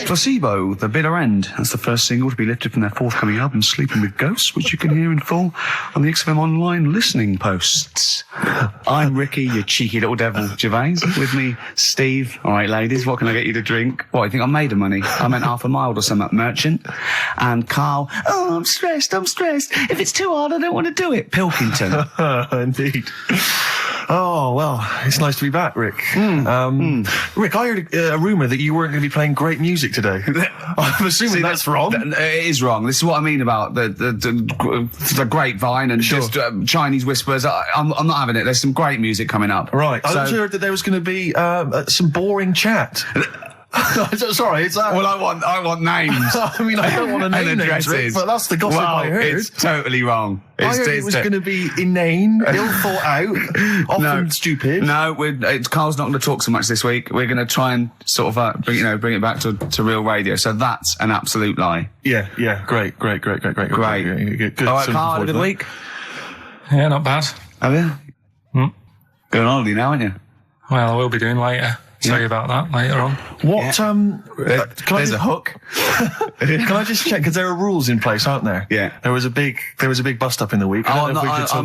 Placebo, The Bitter End. That's the first single to be lifted from their forthcoming album, Sleeping with Ghosts, which you can hear in full on the XFM online listening posts. I'm Ricky, you cheeky little devil, Gervais. With me, Steve. All right, ladies, what can I get you to drink? What, you think I'm made of money? I meant half a mile or something, merchant. And Karl, oh, I'm stressed. If it's too hard, I don't want to do it. Pilkington. Indeed. Oh, well, it's nice to be back, Rick. Rick, I heard a rumour that you weren't going to be playing great music today. I'm assuming that's wrong. It is wrong. This is what I mean about the grapevine and just Chinese whispers. I'm not having it. There's some great music coming up. Right. I heard that there was going to be some boring chat. Sorry, it's that. Well, I want names. I mean, I don't want to name names, Rick, but that's the gossip I heard. It's totally wrong. I heard it was going to be inane, ill thought out, often stupid. No, Karl's not going to talk so much this week. We're going to try and sort of bring it back to real radio. So that's an absolute lie. Yeah. Great. Good. All right, Karl, had a good week? Yeah, not bad. Have you? Going on holiday now, aren't you? Well, I will be doing later. Tell you about that later on. What? There's a hook. Can I just check? Because there are rules in place, aren't there? Yeah. There was a big bust up in the week. I'm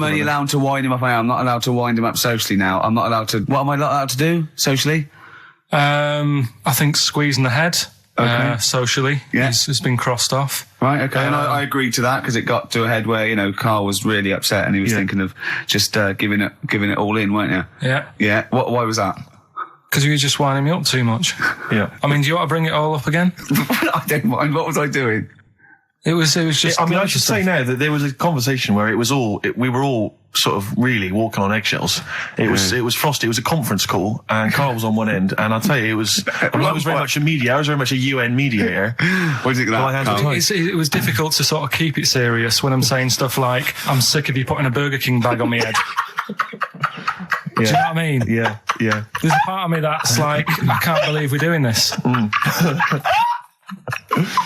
only allowed to wind him up. I'm not allowed to wind him up socially now. I'm not allowed to. What am I not allowed to do socially? I think squeezing the head. Okay. Socially, has been crossed off. Right, okay, and I agreed to that because it got to a head where, Karl was really upset and he was thinking of just giving it all in, weren't you? Yeah. Yeah. Why was that? Because you were just winding me up too much. Yeah. I mean, do you want to bring it all up again? I don't mind. What was I doing? It was just. I should say now that there was a conversation where we were all sort of really walking on eggshells. It was frosty. It was a conference call, and Karl was on one end. And I'll tell you, I was very much a media. I was very much a UN mediator. What do you think of that? It was difficult to sort of keep it serious when I'm saying stuff like, "I'm sick of you putting a Burger King bag on my head." Do you know what I mean? Yeah. There's a part of me that's like, I can't believe we're doing this.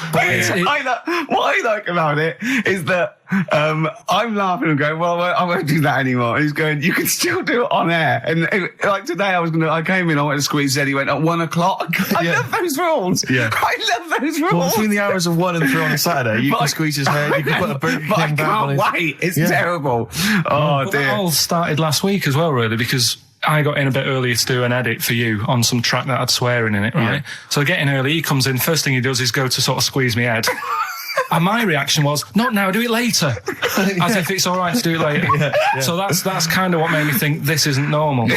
What I like about it is that I'm laughing and going, well, I won't do that anymore. And he's going, you can still do it on air. And like today, I came in, I went to squeeze it. He went at 1 o'clock. I love those rules. Yeah. I love those rules. Well, between the hours of 1 and 3 on a Saturday, you can squeeze his hair. You can put a Burger King back on his. I can't wait. It's terrible. Oh dear. That all started last week as well, really, because I got in a bit earlier to do an edit for you on some track that had swearing in it, right? Yeah. So I get in early, he comes in, first thing he does is go to sort of squeeze me head. And my reaction was, not now, do it later. As if it's all right to do it later. Yeah. So that's kind of what made me think this isn't normal.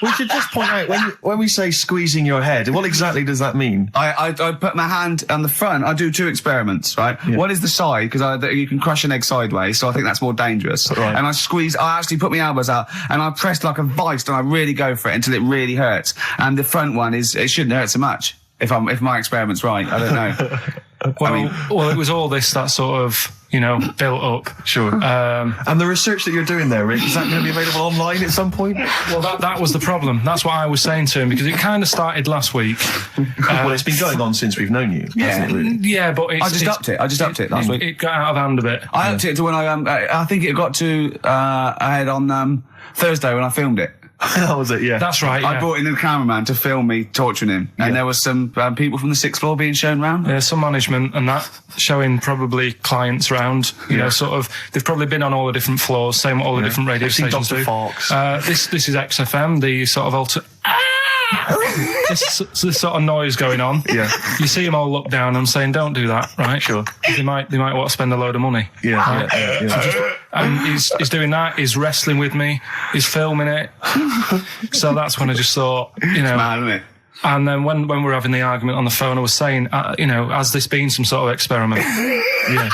We should just point out, when we say squeezing your head, what exactly does that mean? I put my hand on the front. I do 2 experiments, right? Yeah. One is the side, because you can crush an egg sideways, so I think that's more dangerous. Right. And I actually put my elbows out, and I press like a vice, and I really go for it until it really hurts. And the front one it shouldn't hurt so much, if my experiment's right. I don't know. Well, it was all this that sort of, built up. Sure. And the research that you're doing there, Rick, is that going to be available online at some point? Well, that was the problem. That's what I was saying to him, because it kind of started last week. Well, it's been going on since we've known you. Yeah, really? Yeah, but I just upped it last week. It got out of hand a bit. I upped it to when I think it got to ahead on Thursday when I filmed it. That was it, yeah. That's right, yeah. I brought in the cameraman to film me torturing him. And there was some people from the 6th floor being shown round. Yeah, some management and that, showing probably clients round. Sort of, they've probably been on all the different floors, same what all the different radio stations do. This is XFM, the sort of this sort of noise going on. Yeah. You see them all look down and saying, don't do that, right? Sure. They might want to spend a load of money. Yeah. Right? Yeah. And he's doing that, he's wrestling with me, he's filming it. So that's when I just thought, It's mad, isn't it? And then when we were having the argument on the phone, I was saying, has this been some sort of experiment? Yeah.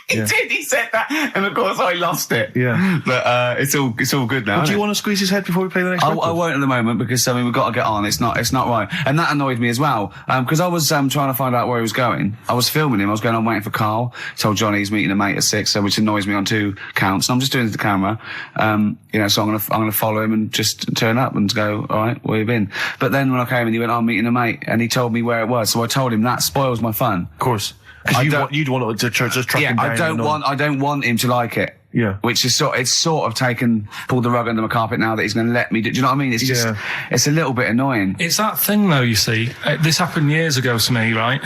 He said that, and of course I lost it. Yeah, but it's all good now. Well, do you want to squeeze his head before we play the next record? I won't at the moment because we've got to get on. It's not right, and that annoyed me as well because I was trying to find out where he was going. I was filming him. I was going on waiting for Karl. Told Johnny he's meeting a mate at 6, which annoys me on 2 counts. And I'm just doing it to the camera, So I'm gonna follow him and just turn up and go, all right, where you been? But then when I came in, he went, I'm meeting a mate, and he told me where it was. So I told him that spoils my fun. Of course. Because you'd want to just track him down. I don't want him to like it. Yeah. Which is it's sort of pulled the rug under my carpet now that he's going to let me do you know what I mean? It's just, it's a little bit annoying. It's that thing though, you see. This happened years ago to me, right?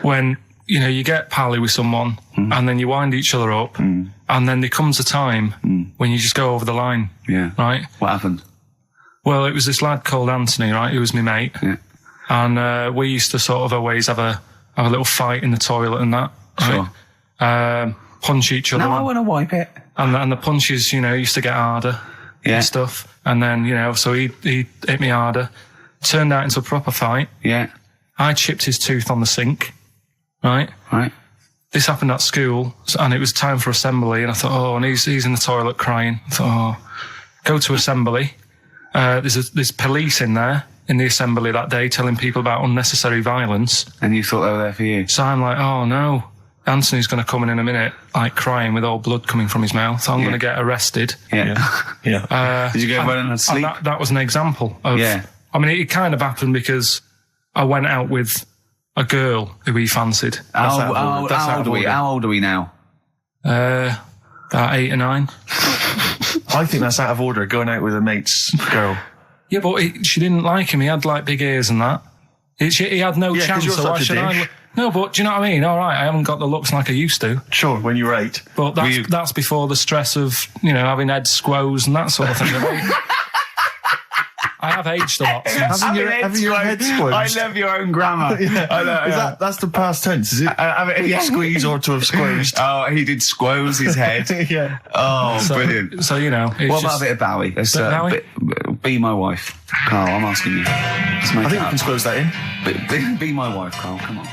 When, you know, you get pally with someone and then you wind each other up and then there comes a time when you just go over the line. Yeah. Right? What happened? Well, it was this lad called Anthony, right? Who was my mate. Yeah. And we used to sort of always have a little fight in the toilet and that. Right? Sure. Punch each other. No, I want to wipe it. And the punches, you know, used to get harder and stuff. And then, you know, so he hit me harder. Turned out into a proper fight. Yeah. I chipped his tooth on the sink. Right? Right. This happened at school, and it was time for assembly, and I thought, and he's in the toilet crying. I thought, go to assembly. There's police in there in the assembly that day telling people about unnecessary violence. And you thought they were there for you? So I'm like, oh no, Anthony's going to come in a minute, like crying with all blood coming from his mouth. I'm going to get arrested. Yeah. Did you go running and sleep? And that was an example of. Yeah. I mean, it kind of happened because I went out with a girl who he fancied. How old are we now? About 8 or 9. I think that's out of order, going out with a mate's girl. Yeah, but she didn't like him. He had like big ears and that. He had no chance. You're so why should I? No, but do you know what I mean? All right, I haven't got the looks like I used to. Sure, when you were 8. But that's before the stress of, you know, having head squoze and that sort of thing. I have aged a lot. Having your head squoze. I love your own grammar. That's the past tense, is it? Squeeze or to have squozed. Oh, he did squoze his head. Yeah. Oh, brilliant. So, you know. What about a bit of Bowie? Be my wife. Carl, I'm asking you. I think we can squoze that in. Be my wife, Carl, come on.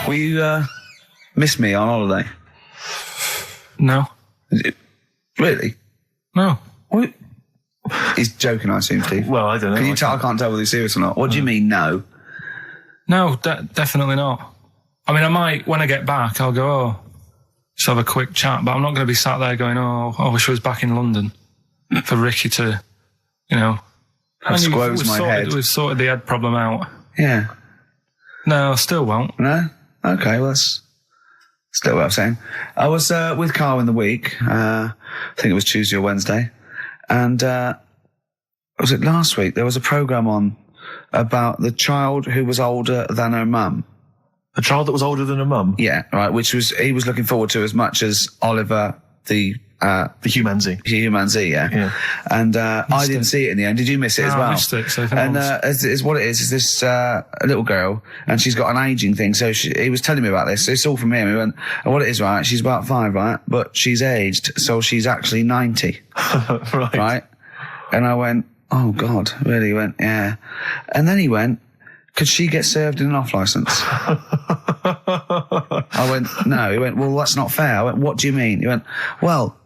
Will you miss me on holiday? No. Really? No. What? He's joking, I assume, Steve. Well, I don't know. Can you tell? I can't tell whether he's serious or not. What do you mean, no? No, definitely not. I mean, I might, when I get back, I'll go, just have a quick chat, but I'm not going to be sat there going, I wish I was back in London for Ricky to, you know. Squoze my head. We've sorted the head problem out. Yeah. No, I still won't. No? Okay, well, that's still what I'm saying. I was with Karl in the week. I think it was Tuesday or Wednesday. And was it last week? There was a programme on about the child who was older than her mum. A child that was older than her mum? Yeah, right, which he was looking forward to as much as Oliver, the humanzee. Humanzee, yeah. And I didn't see it in the end. Did you miss it as well? I missed it. So and is what it is this little girl, and she's got an ageing thing. So he was telling me about this. It's all from him. He went, and what it is, right? She's about 5, right? But she's aged, so she's actually 90. Right? And I went, oh God, really? He went, yeah. And then he went, could she get served in an off licence? I went, no. He went, well, that's not fair. I went, what do you mean? He went, well,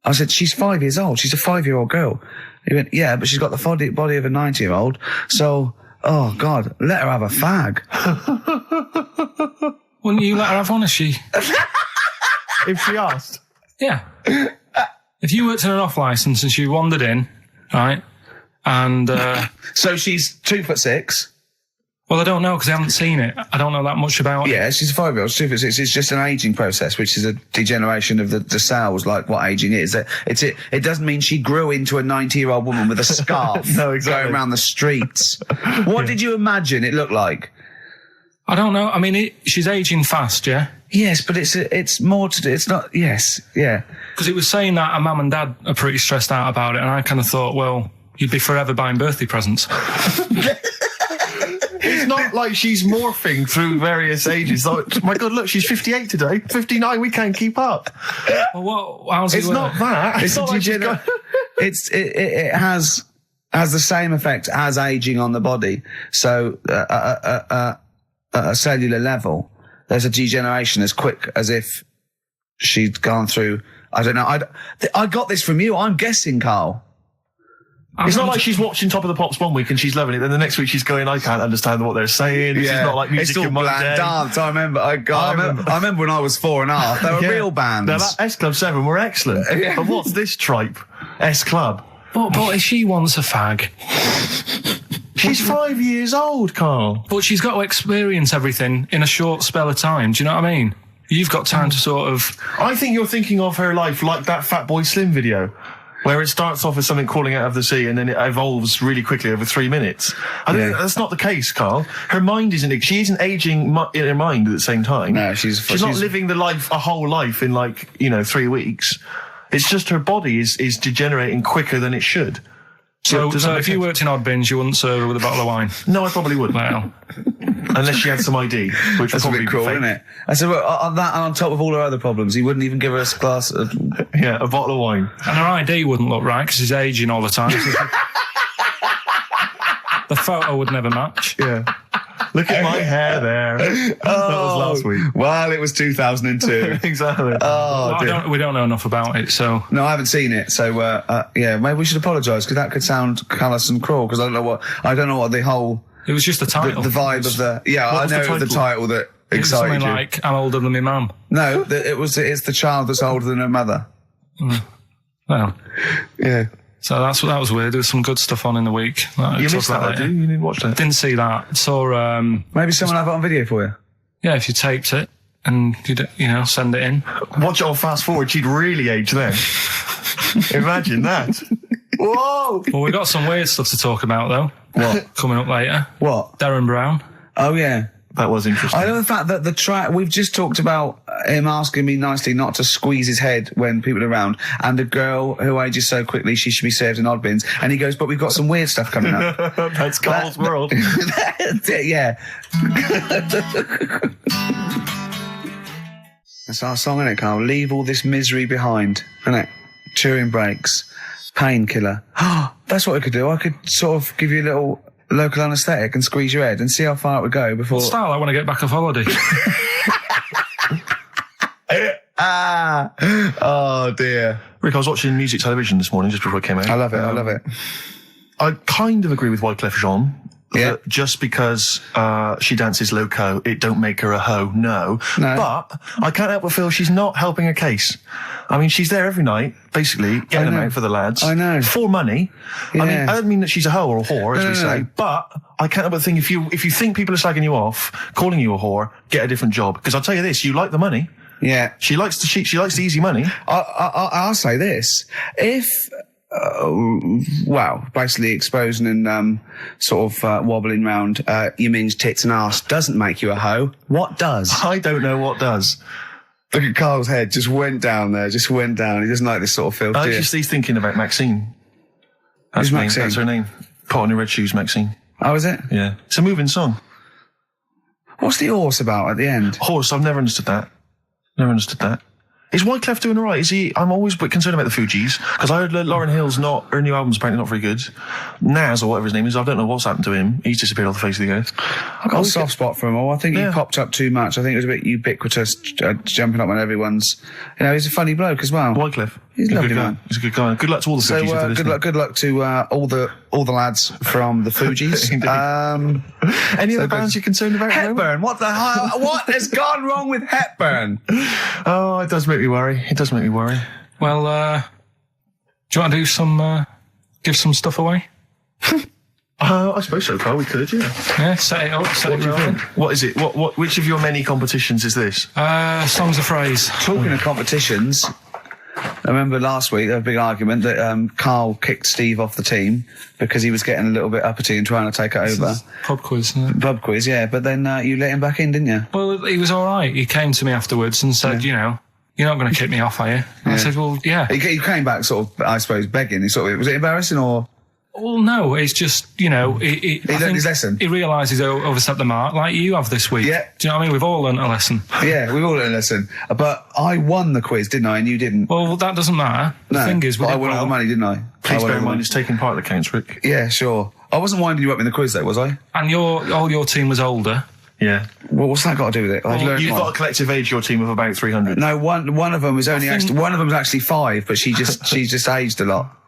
I said, she's 5 years old. She's a 5-year-old girl. He went, yeah, but she's got the body of a 90-year-old. So, oh God, let her have a fag. Wouldn't you let her have one if she... If she asked? Yeah. If you worked in an off licence and she wandered in, right, and... So she's 2'6". Well, I don't know because I haven't seen it. I don't know that much about it. Yeah, she's a 5-year-old. She's 2'6". It's just an ageing process, which is a degeneration of the cells, like what ageing is. It doesn't mean she grew into a 90-year-old woman with a scarf no, exactly. going around the streets. What did you imagine it looked like? I don't know. I mean, she's ageing fast, yeah? Yes, but it's more to do. It's not, yes, yeah. Because it was saying that her mum and dad are pretty stressed out about it, and I kind of thought, well, you'd be forever buying birthday presents. It's not like she's morphing through various ages. Like, my God, look, she's 58 today. 59, we can't keep up. Well, how's it's not that. It's not like it has the same effect as aging on the body. So at a cellular level, there's a degeneration as quick as if she'd gone through. I don't know. I got this from you. I'm guessing, Karl. It's not like she's watching Top of the Pops one week and she's loving it. Then the next week she's going, I can't understand what they're saying. It's not like music in one day. Dance. I remember. I remember when I was 4.5. They were real bands. Now that S Club 7 were excellent. Yeah. But what's this tripe? S Club. But if she wants a fag. She's 5 years old, Karl. But she's got to experience everything in a short spell of time. Do you know what I mean? You've got time to sort of... I think you're thinking of her life like that Fatboy Slim video, where it starts off as something crawling out of the sea and then it evolves really quickly over 3 minutes. I think that's not the case, Carl. Her mind she isn't aging in her mind at the same time. No, she's not living a whole life in 3 weeks. It's just her body is degenerating quicker than it should. So if you worked in odd bins, you wouldn't serve her with a bottle of wine? No, I probably wouldn't. Well... Unless she had some ID, which That's would a probably bit cruel, be fake. isn't it? I said, well, on that, and on top of all her other problems, he wouldn't even give her a glass of... Yeah, a bottle of wine. And her ID wouldn't look right because he's aging all the time. The photo would never match. Yeah. Look at my hair there. That was last week. Well, it was 2002. Exactly. Oh, we don't know enough about it, so... No, I haven't seen it, so, maybe we should apologise, because that could sound callous and cruel, because I don't know what the whole... It was just the title. The vibe of the... Yeah, I know the title that it was excited something you. like, I'm older than my mum. No, it's the child that's older than her mother. Well... Yeah. So that was weird. There was some good stuff on in the week. You missed that, did you? You didn't watch that? Didn't see that. Saw... Maybe someone have it on video for you? Yeah, if you taped it and, send it in. Watch it on fast forward, she'd really age then. Imagine that. Whoa! Well, we got some weird stuff to talk about, though. What? Coming up later. What? Derren Brown. Oh, yeah. That was interesting. I know the fact that we've just talked about him asking me nicely not to squeeze his head when people are around, and a girl who ages so quickly she should be served in odd bins, and he goes, but we've got some weird stuff coming up. That's Carl's world. Yeah. That's our song, isn't it, Karl? Leave all this misery behind, isn't it? Chewing breaks. Painkiller. That's what I could do. I could sort of give you a little local anaesthetic and squeeze your head and see how far it would go before... Style, I want to get back off holiday. Oh, dear. Rick, I was watching music television this morning just before I came out. I love it. I kind of agree with Wyclef Jean. Yeah. That just because she dances loco, it don't make her a hoe. No. But I can't help but feel she's not helping her case. I mean, she's there every night, basically, getting them out for the lads. I know. For money. Yeah. I mean, I don't mean that she's a hoe or a whore, as we say, but I can't help but think if you think people are slagging you off, calling you a whore, get a different job. Because I'll tell you this, you like the money. Yeah. She likes the easy money. I'll say this. If... basically exposing and sort of wobbling round your minge tits and arse doesn't make you a hoe. What does? I don't know what does. Look at Carl's head, just went down there, He doesn't like this sort of filth, do you? He's thinking about Maxine. That's Who's Maxine? That's her name. Put on your red shoes, Maxine. Oh, is it? Yeah. It's a moving song. What's the horse about at the end? Horse, I've never understood that. Is Wyclef doing all right? Is he? I'm always a bit concerned about the Fugees, because I heard Lauryn Hill's her new album's apparently not very good. Naz, or whatever his name is, I don't know what's happened to him. He's disappeared off the face of the earth. I've got a soft spot for him all. I think he popped up too much. I think it was a bit ubiquitous, jumping up on everyone's... he's a funny bloke as well. Wyclef. He's a lovely man. He's a good guy. Good luck to all the Fugees. if they're listening. Good luck to all the lads from the Fugees. Any other bands you're concerned about? Hepburn. What the hell? What has gone wrong with Hepburn? Oh, it does make me worry. Well, do you want to do give some stuff away? I suppose so, Carl. We could, yeah. Yeah, set it up, set it rolling. What is it? Which of your many competitions is this? Songs of phrase. Talking of competitions, I remember last week there was a big argument that Karl kicked Steve off the team because he was getting a little bit uppity and trying to take it over. Pub quiz, isn't it? Pub quiz, yeah. But then you let him back in, didn't you? Well, he was all right. He came to me afterwards and said, you're not going to kick me off, are you? And I said, well, yeah. He came back sort of, I suppose, begging. Was it embarrassing or...? Well, no, it's just, he learned his lesson. He realises he overstepped the mark, like you have this week. Yeah. Do you know what I mean? We've all learnt a lesson. Yeah, we've all learned a lesson. But I won the quiz, didn't I? And you didn't. Well, that doesn't matter. The thing is, I won all the money, didn't I? Please bear in mind it's taking part that counts, Rick. Yeah, sure. I wasn't winding you up in the quiz, though, was I? And all your team was older. Yeah. Well, what's that got to do with it? You've got a collective age, your team, of about 300. No, one of them was one of them was actually 5, but she just aged a lot.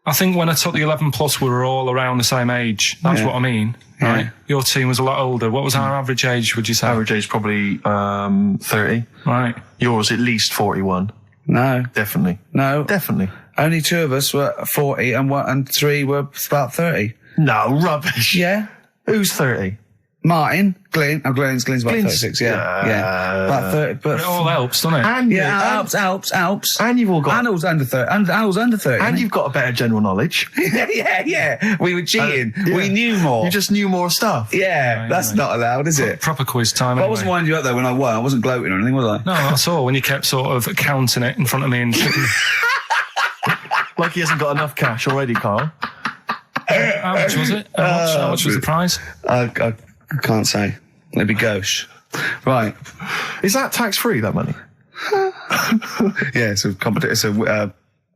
I think when I took the 11 plus, we were all around the same age. That's what I mean, right? Your team was a lot older. What was our average age, would you say? Average age probably 30. Right. Yours at least 41. No. Definitely. No. Definitely. Only 2 of us were 40 and 3 were about 30. No, rubbish. Yeah. Who's 30? Martin, Glenn's about 36, yeah. About 30, but It all helps, doesn't it? And Alps. And you've all got. Arnold's under 30. Arnold's under 30. And you've got a better general knowledge. yeah. We were cheating. We knew more. You just knew more stuff. Yeah, that's not allowed, is it? Proper quiz time. But I Anyway. wasn't winding you up though when I won. I wasn't gloating or anything, was I? No, that's all. When you kept sort of counting it in front of me and Like he hasn't got enough cash already, Carl. how much was it? How much was the prize? I can't say. It'd be gauche. Right. Is that tax-free, that money? Yeah, it's a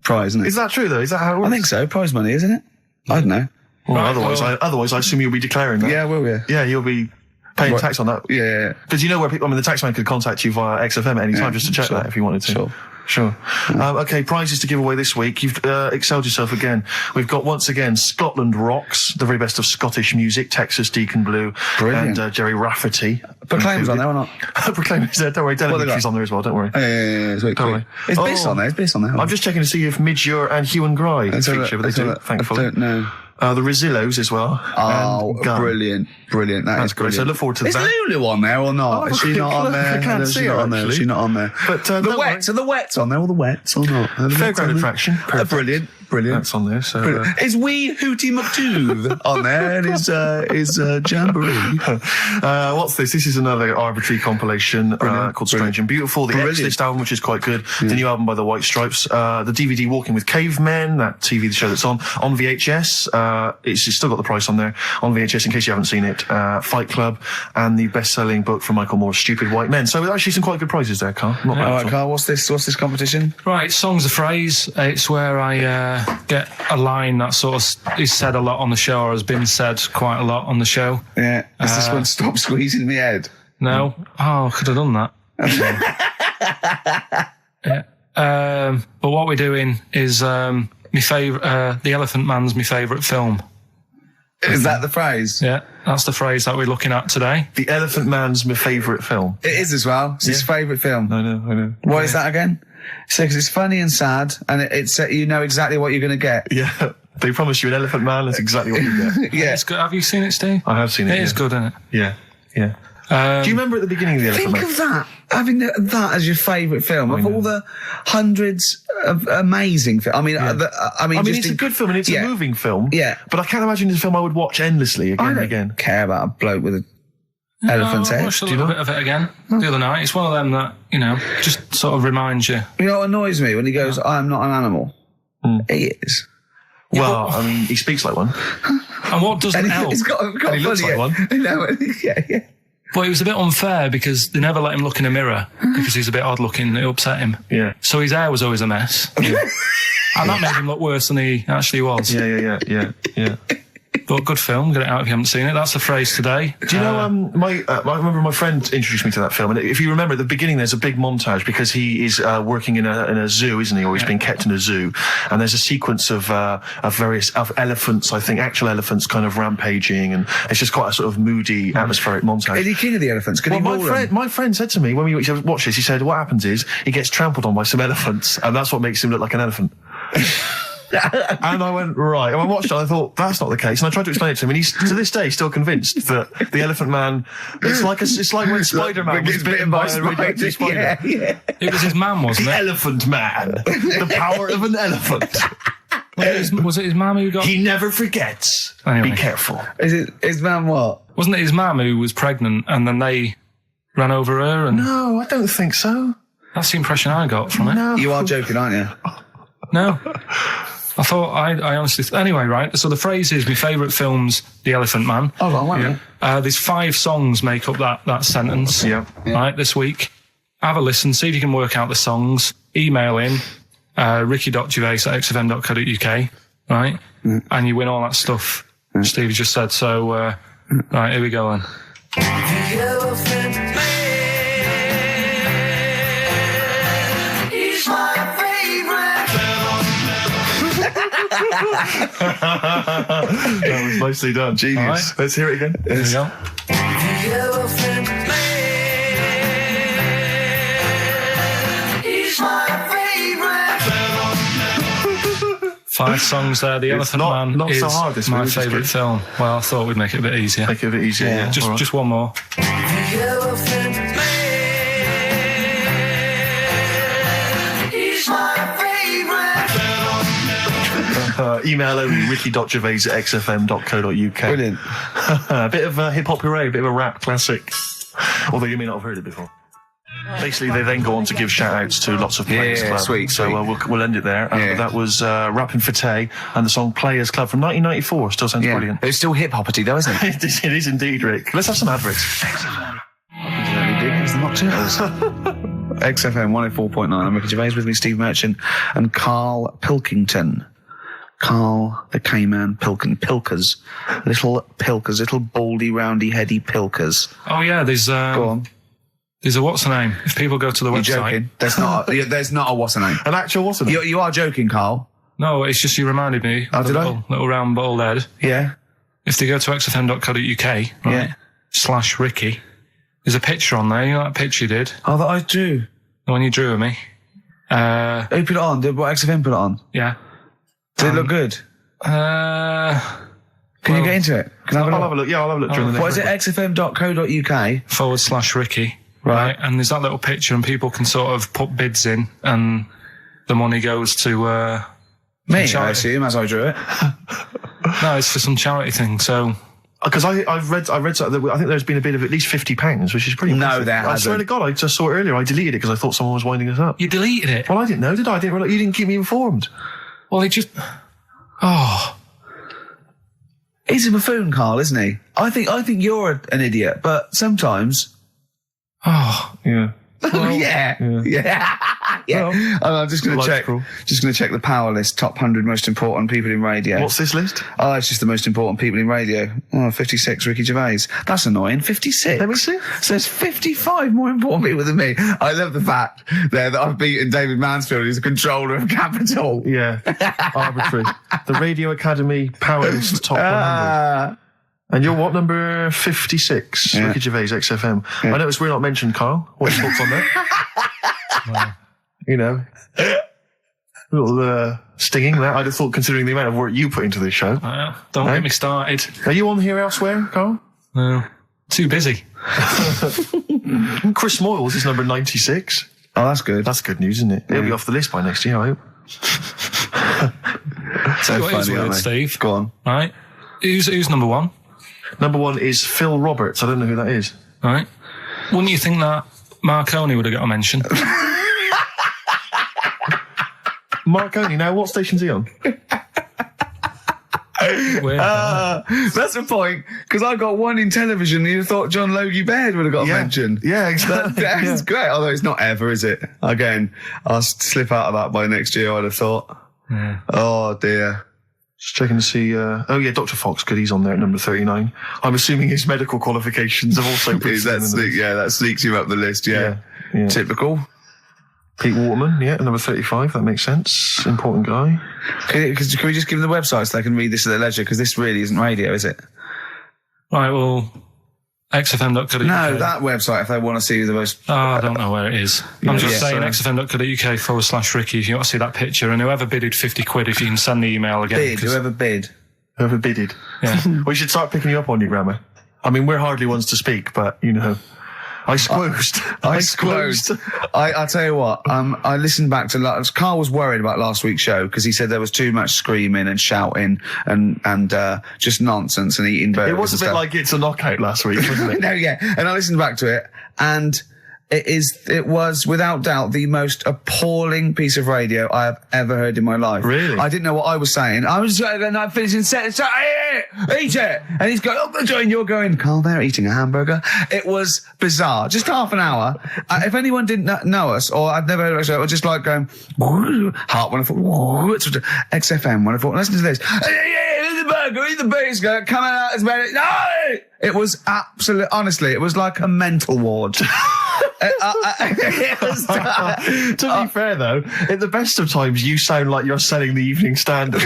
prize, isn't it? Is that true, though? Is that how it works? I think so. Prize money, isn't it? I don't know. Well, Right, otherwise, I assume you'll be declaring that. Yeah, will we? Yeah, you'll be paying tax on that. Yeah. Because you know where people, the taxman could contact you via XFM at any time just to check that if you wanted to. Sure. Okay, prizes to give away this week. You've excelled yourself again. We've got, once again, Scotland Rocks, the very best of Scottish music, Texas Deacon Blue, Brilliant. and Jerry Rafferty. Proclaim's on there or not? Proclaim's there, don't worry. Delegate's on there as well, don't worry. Yeah. It's very Don't cool. worry. It's Biss on there. It's Biss on there. I'm just checking to see if Midge-Ure and Hugh and Gry feature, but they do, thankfully. I don't know. The Rosillos as well. Oh, and Gun. brilliant. That's great. So I look forward to Is that. Lulu on there or not? Oh, Is she not on there? I can't Is see she her, not on there? actually. Is she not on there? But the Wets, are the Wets on there? All the Wets or not? Fairground attraction. Brilliant. That's on there. So Is Wee Hootie McTooth on there? And is Jamboree? what's this? This is another arbitrary compilation called Strange and Beautiful. The Brilliant. X-List album, which is quite good. The new album by the White Stripes. The DVD Walking with Cavemen, that TV show that's on VHS. It's still got the price on there. On VHS, in case you haven't seen it. Fight Club and the best-selling book from Michael Moore's Stupid White Men. So actually some quite good prizes there, Carl. Not bad All at right, all. Carl, what's this competition? Right, Song's a Phrase. It's where I get a line that sort of is said a lot on the show or has been said quite a lot on the show. Yeah. Is this one Stop Squeezing Me Head? No? Oh, I could have done that. Yeah. But what we're doing is my favourite, The Elephant Man's my favourite film. Is that the phrase? Yeah, that's the phrase that we're looking at today. The Elephant Man's my favourite film. It is as well. It's his favourite film. I know. What is that again? So, 'cause it's funny and sad, and it's you know exactly what you're going to get. Yeah. They promise you an Elephant Man, that's exactly what you get. Yeah. It's good. Have you seen it, Steve? I have seen it. It is good, isn't it? Yeah. Do you remember at the beginning of the Elephant Think Man? of that. Having that as your favourite film of all the hundreds of amazing films. I mean, It's a good film and it's a moving film. Yeah. But I can't imagine it's a film I would watch endlessly again I and don't again. care about a bloke with an elephant's I head. watched a little bit of it again the other night. It's one of them that, just sort of reminds you. You know what annoys me when he goes, "I am not an animal." He is. Well, he speaks like one. And what doesn't And help? he's got And he looks funny, like one. I know, yeah. But it was a bit unfair because they never let him look in a mirror because he's a bit odd looking. It upset him. Yeah. So his hair was always a mess. And that made him look worse than he actually was. Yeah. But good film. Get it out if you haven't seen it. That's the phrase today. Do you know, I remember my friend introduced me to that film, and if you remember at the beginning there's a big montage because he is working in a zoo, isn't he? Or he's being kept in a zoo, and there's a sequence of various elephants, I think, actual elephants kind of rampaging, and it's just quite a sort of moody, atmospheric montage. Is he king of the elephants? Could he maul them? My friend said to me when we watched this, he said, what happens is he gets trampled on by some elephants, and that's what makes him look like an elephant. And I went, right. And I watched it, and I thought, that's not the case. And I tried to explain it to him, and he's, to this day, still convinced that the Elephant Man, it's like when Spider-Man was bitten by a radioactive spider. Yeah. It was his man, wasn't The it? Elephant Man. The power of an elephant. Was it his mum who got... He never forgets. Anyway. Be careful. Is it his man what? Wasn't it his mum who was pregnant and then they ran over her? And No, I don't think so. that's the impression I got from it. No. You are joking, aren't you? No. I thought, I honestly... Anyway, right, so the phrase is, my favourite film's The Elephant Man. Oh, well, wait a minute. There's 5 songs make up that sentence. Yeah. Right, this week. Have a listen, see if you can work out the songs. Email in, ricky.gervais@xfm.co.uk, right? And you win all that stuff Steve just said. So, right, here we go then. The Elephant Man is my That was nicely done. Genius. All right. Let's hear it again. Here we go. The Elephant Man is my 5 songs there. The It's Elephant Man not is so hard this week, my which is favourite good. film. Well, I thought we'd make it a bit easier. Make it a bit easier. Yeah. All right. Just one more. The Elephant Man. He's my favorite. Email only, ricky.gervais@xfm.co.uk. Brilliant. A bit of hip-hop hooray, a bit of a rap classic. Although you may not have heard it before. Basically, they then go on to give shout-outs to lots of Players Club. Sweet. So we'll end it there. Yeah. That was Rapping for Tay and the song Players Club from 1994. Still sounds brilliant. It's still hip-hoppity though, isn't it? It is indeed, Rick. Let's have some adverts. It's the Nocturnals. XFM 104.9. I'm Ricky Gervais, with me Steve Merchant and Karl Pilkington. Karl the K-Man Pilkers. Little Pilkers, little baldy, roundy, heady Pilkers. Oh, yeah, there's... Go on. There's a what's the name? If people go to the You're website... joking. There's not a what's the name. An actual what's it? You are joking, Karl. No, it's just you reminded me Oh, of the did I? little round bald head. Yeah. If they go to xfm.co.uk, right, Yeah. /Ricky, there's a picture on there. You know that picture you did? Oh, that I drew. The one you drew of me? Who put it on? Did what XFM put it on? Yeah. Did it look good? Uh, Can you get into it? Can I I'll have have a look. Yeah, I'll have a look during the What next is it? xfm.co.uk. /Ricky. Right. And there's that little picture and people can sort of put bids in and the money goes to, Me, I charity. assume, as I drew it. No, it's for some charity thing, so... Because I've read something that I think there's been a bid of at least £50, which is pretty No, impressive. there I swear hasn't. to God, I just saw it earlier. I deleted it because I thought someone was winding us up. You deleted it? Well, I didn't know, did I? I didn't realize, you didn't keep me informed. Well, it just... Oh... He's a buffoon, Karl, isn't he? I think you're an idiot, but sometimes... Oh... Yeah. Yeah. Well, And I'm just going to life's check. cruel. Just going to check the power list. Top 100 most important people in radio. What's this list? Oh, it's just the most important people in radio. Oh, 56, Ricky Gervais. That's annoying. 56. Let me see. So there's 55 more important people than me. I love the fact there that I've beaten David Mansfield, who's the controller of Capital. Yeah. Arbitrary. The Radio Academy Power List Top 100. Ah. And you're what, number 56? Yeah. Ricky Gervais, XFM. I noticed we're not mentioned, Karl. What's your thoughts on that? You know. A little stinging that. I'd have thought, considering the amount of work you put into this show. Don't Hey? get me started. Are you on here elsewhere, Karl? No. Too busy. Chris Moyles is number 96. Oh, that's good. That's good news, isn't it? He'll be off the list by next year, I hope. so What is funny, weird, aren't they? Steve? Go on. Right. Who's number one? Number 1 is Phil Roberts. I don't know who that is. Right. Wouldn't you think that Marconi would have got a mention? Marconi. Now, what station's he on? Weird. That's the point, because I got one in television and you thought John Logie Baird would have got a mention. Yeah, exactly. That's Yeah. great, although it's not ever, is it? Again, I'll slip out of that by next year, I'd have thought. Yeah. Oh, dear. Just checking to see. Oh yeah, Dr. Fox. Good, he's on there at number 39. I'm assuming his medical qualifications have also put him in the- that sneaks you up the list, yeah. Yeah. Typical. Pete Waterman, yeah, at number 35. That makes sense. Important guy. Can we just give them the website so they can read this at their leisure? Because this really isn't radio, is it? Right, well, xfm.co.uk. No, that website, if they want to see the most... Oh, I don't know where it is. I'm just saying sorry. xfm.co.uk /Ricky if you want to see that picture. And whoever bidded 50 quid, if you can send the email again. Bid, whoever bid. Whoever bidded. Yeah. We should start picking you up on your grammar. I mean, we're hardly ones to speak, but, you know. I squoosed. I tell you what, I listened back to... Karl was worried about last week's show because he said there was too much screaming and shouting and just nonsense and eating burgers. It was a and bit stuff. like It's a Knockout last week, wasn't it? No, yeah. And I listened back to it, and it was without doubt the most appalling piece of radio I have ever heard in my life. Really? I didn't know what I was saying. I was not finishing set. So, eat it! And he's going, oh, Joe, and you're going, Karl, they're eating a hamburger. It was bizarre. Just half an hour. If anyone didn't know us, or I'd never heard of us, I was just like going, Heart 104, XFM 104, listen to this. Eat the burger, eat the biscuit, come out as many. No! It was absolute, honestly, it was like a mental ward. It was, To be fair, though, at the best of times, you sound like you're selling the Evening Standard.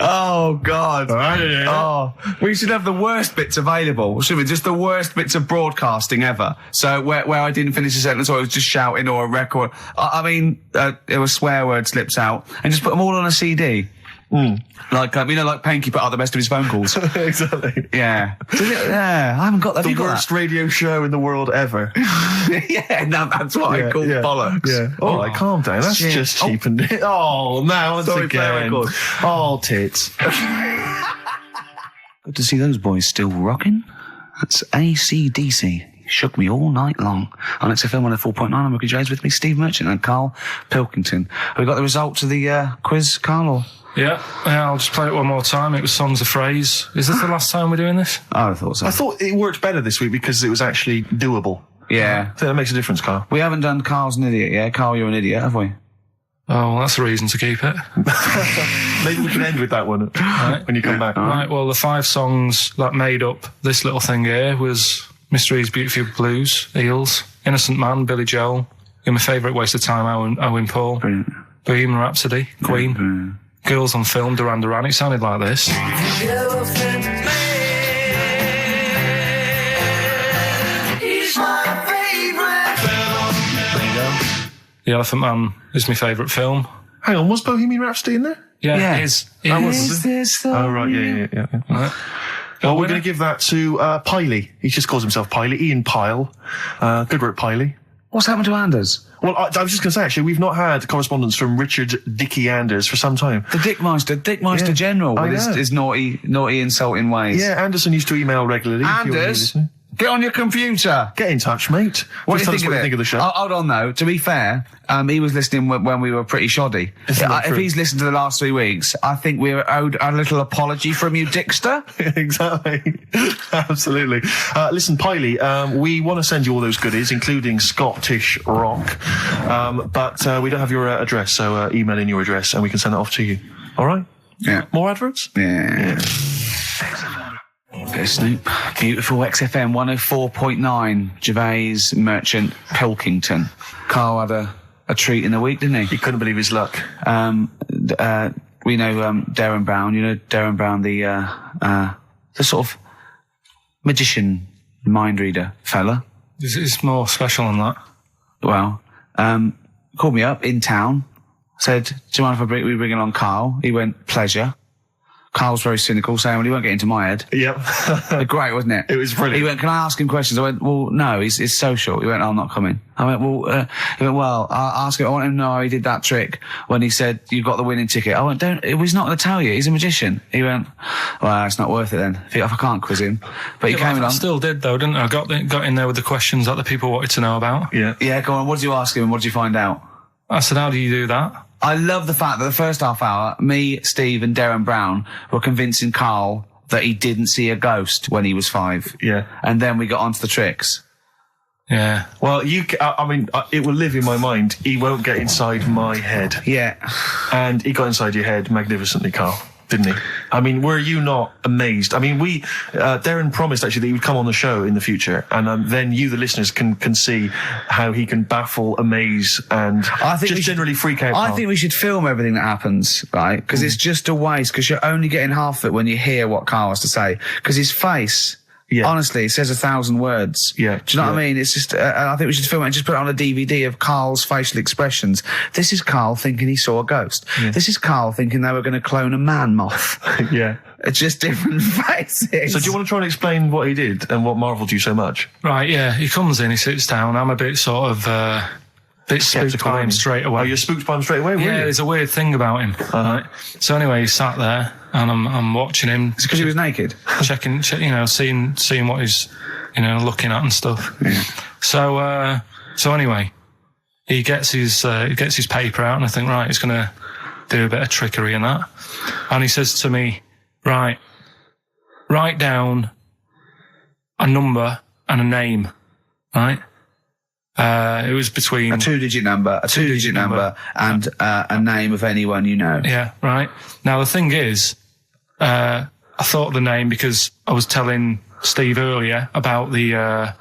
Oh, God. Right. Oh, we should have the worst bits available, should we? Just the worst bits of broadcasting ever. So where I didn't finish a sentence or I was just shouting or a record. I mean, there was swear word slips out and just put them all on a CD. Like, like Panky put out the best of his phone calls. Exactly. Yeah. Yeah, I haven't got that. The worst radio show in the world ever. Yeah, no, that's what I call bollocks. Yeah. All right, calm down. That's Shit. just cheapened it. Oh, now once Sorry, play again. record. Oh, tits. Good to see those boys still rocking. That's AC/DC. Shook me all night long. On XFM 104.9, I'm Ricky Gervais, with me, Steve Merchant and Karl Pilkington. Have we got the results of the quiz, Karl? Or? Yeah, I'll just play it one more time. It was Songs of Phrase. Is this the last time we're doing this? Oh, I thought so. I thought it worked better this week because it was actually doable. Yeah. I think that makes a difference, Karl. We haven't done Karl's an idiot, yeah? Karl, you're an idiot, have we? Oh, well, that's a reason to keep it. Maybe we can end with that one when you come back. Right, well, the 5 songs that made up this little thing here was Mr. E's Beautiful Blues, Eels, Innocent Man, Billy Joel, You're My Favourite Waste of Time, Owen Paul, Brilliant. Bohemian Rhapsody, Queen, Girls on Film, Duran Duran. It sounded like this. He's my favorite. The Elephant Man is my favourite film. Hang on, was Bohemian Rhapsody in there? Yeah, it is. It Is this the... Oh, right, yeah. Right. Well, we're going to give that to Piley. He just calls himself Piley. Ian Pyle. Good work, Piley. What's happened to Anders? Well, I was just going to say, actually, we've not had correspondence from Richard Dickie Anders for some time. The Dickmeister Yeah, General I with know. his naughty, insulting ways. Yeah, Anderson used to email regularly. if you're Anders, listening. get on your computer. Get in touch, mate. What Just do you tell us think of it? the show. Oh, hold on, though. To be fair, he was listening when we were pretty shoddy. Isn't that If true? he's listened to the last 3 weeks, I think we're owed a little apology from you, Dickster. Exactly. Absolutely. Listen, Piley, we want to send you all those goodies, including Scottish rock, but we don't have your address, so email in your address and we can send it off to you. All right? Yeah. More adverts? Yeah. Bit of Snoop. Beautiful XFM 104.9. Gervais, Merchant, Pilkington. Karl had a treat in the week, didn't he? He couldn't believe his luck. We know Derren Brown. You know Derren Brown, the sort of magician, mind reader fella. It's more special than that. Well, called me up in town, said, do you mind if we bring along Karl? He went, pleasure. Karl's very cynical, saying, well, he won't get into my head. Yep. Great, wasn't it? It was brilliant. He went, can I ask him questions? I went, well, no, it's social. He went, I'm not coming. I went, well, he went, well, I'll ask him. I want him to know how he did that trick when he said, you've got the winning ticket. I went, he's not going to tell you. He's a magician. He went, well, it's not worth it then. If I can't quiz him. But he came I along. still did, though, didn't I? Got in there with the questions that the people wanted to know about. Yeah. Yeah, go on. What did you ask him and what did you find out? I said, how do you do that? I love the fact that the first half hour, me, Steve and Derren Brown were convincing Karl that he didn't see a ghost when he was 5. Yeah. And then we got onto the tricks. Yeah. Well, it will live in my mind. He won't get inside my head. Yeah. And he got inside your head magnificently, Karl, didn't he? I mean, were you not amazed? I mean, Derren promised actually that he would come on the show in the future, and then you, the listeners, can see how he can baffle, amaze, and generally freak out. I Karl. think we should film everything that happens, right? Because it's just a waste, because you're only getting half of it when you hear what Karl has to say. Because his face... Yeah. Honestly, it says 1,000 words. Yeah. Do you know what I mean? It's just, I think we should film it and just put it on a DVD of Karl's facial expressions. This is Karl thinking he saw a ghost. Yeah. This is Karl thinking they were going to clone a man moth. Yeah. It's just different faces. So do you want to try and explain what he did and what marvelled you so much? Right, yeah. He comes in, he sits down. I'm a bit sort of... bit spooked by him straight away. Oh, you're spooked by him straight away, were Yeah, you? there's a weird thing about him. Right? So anyway, he sat there, and I'm watching him. It's because he was naked. checking, seeing what he's, looking at and stuff. Yeah. So anyway, he gets his paper out, and I think, right, he's going to do a bit of trickery and that. And he says to me, right, write down a number and a name, right? It was between A two-digit number, and a name of anyone you know. Yeah, right. Now the thing is, I thought of the name because I was telling Steve earlier about the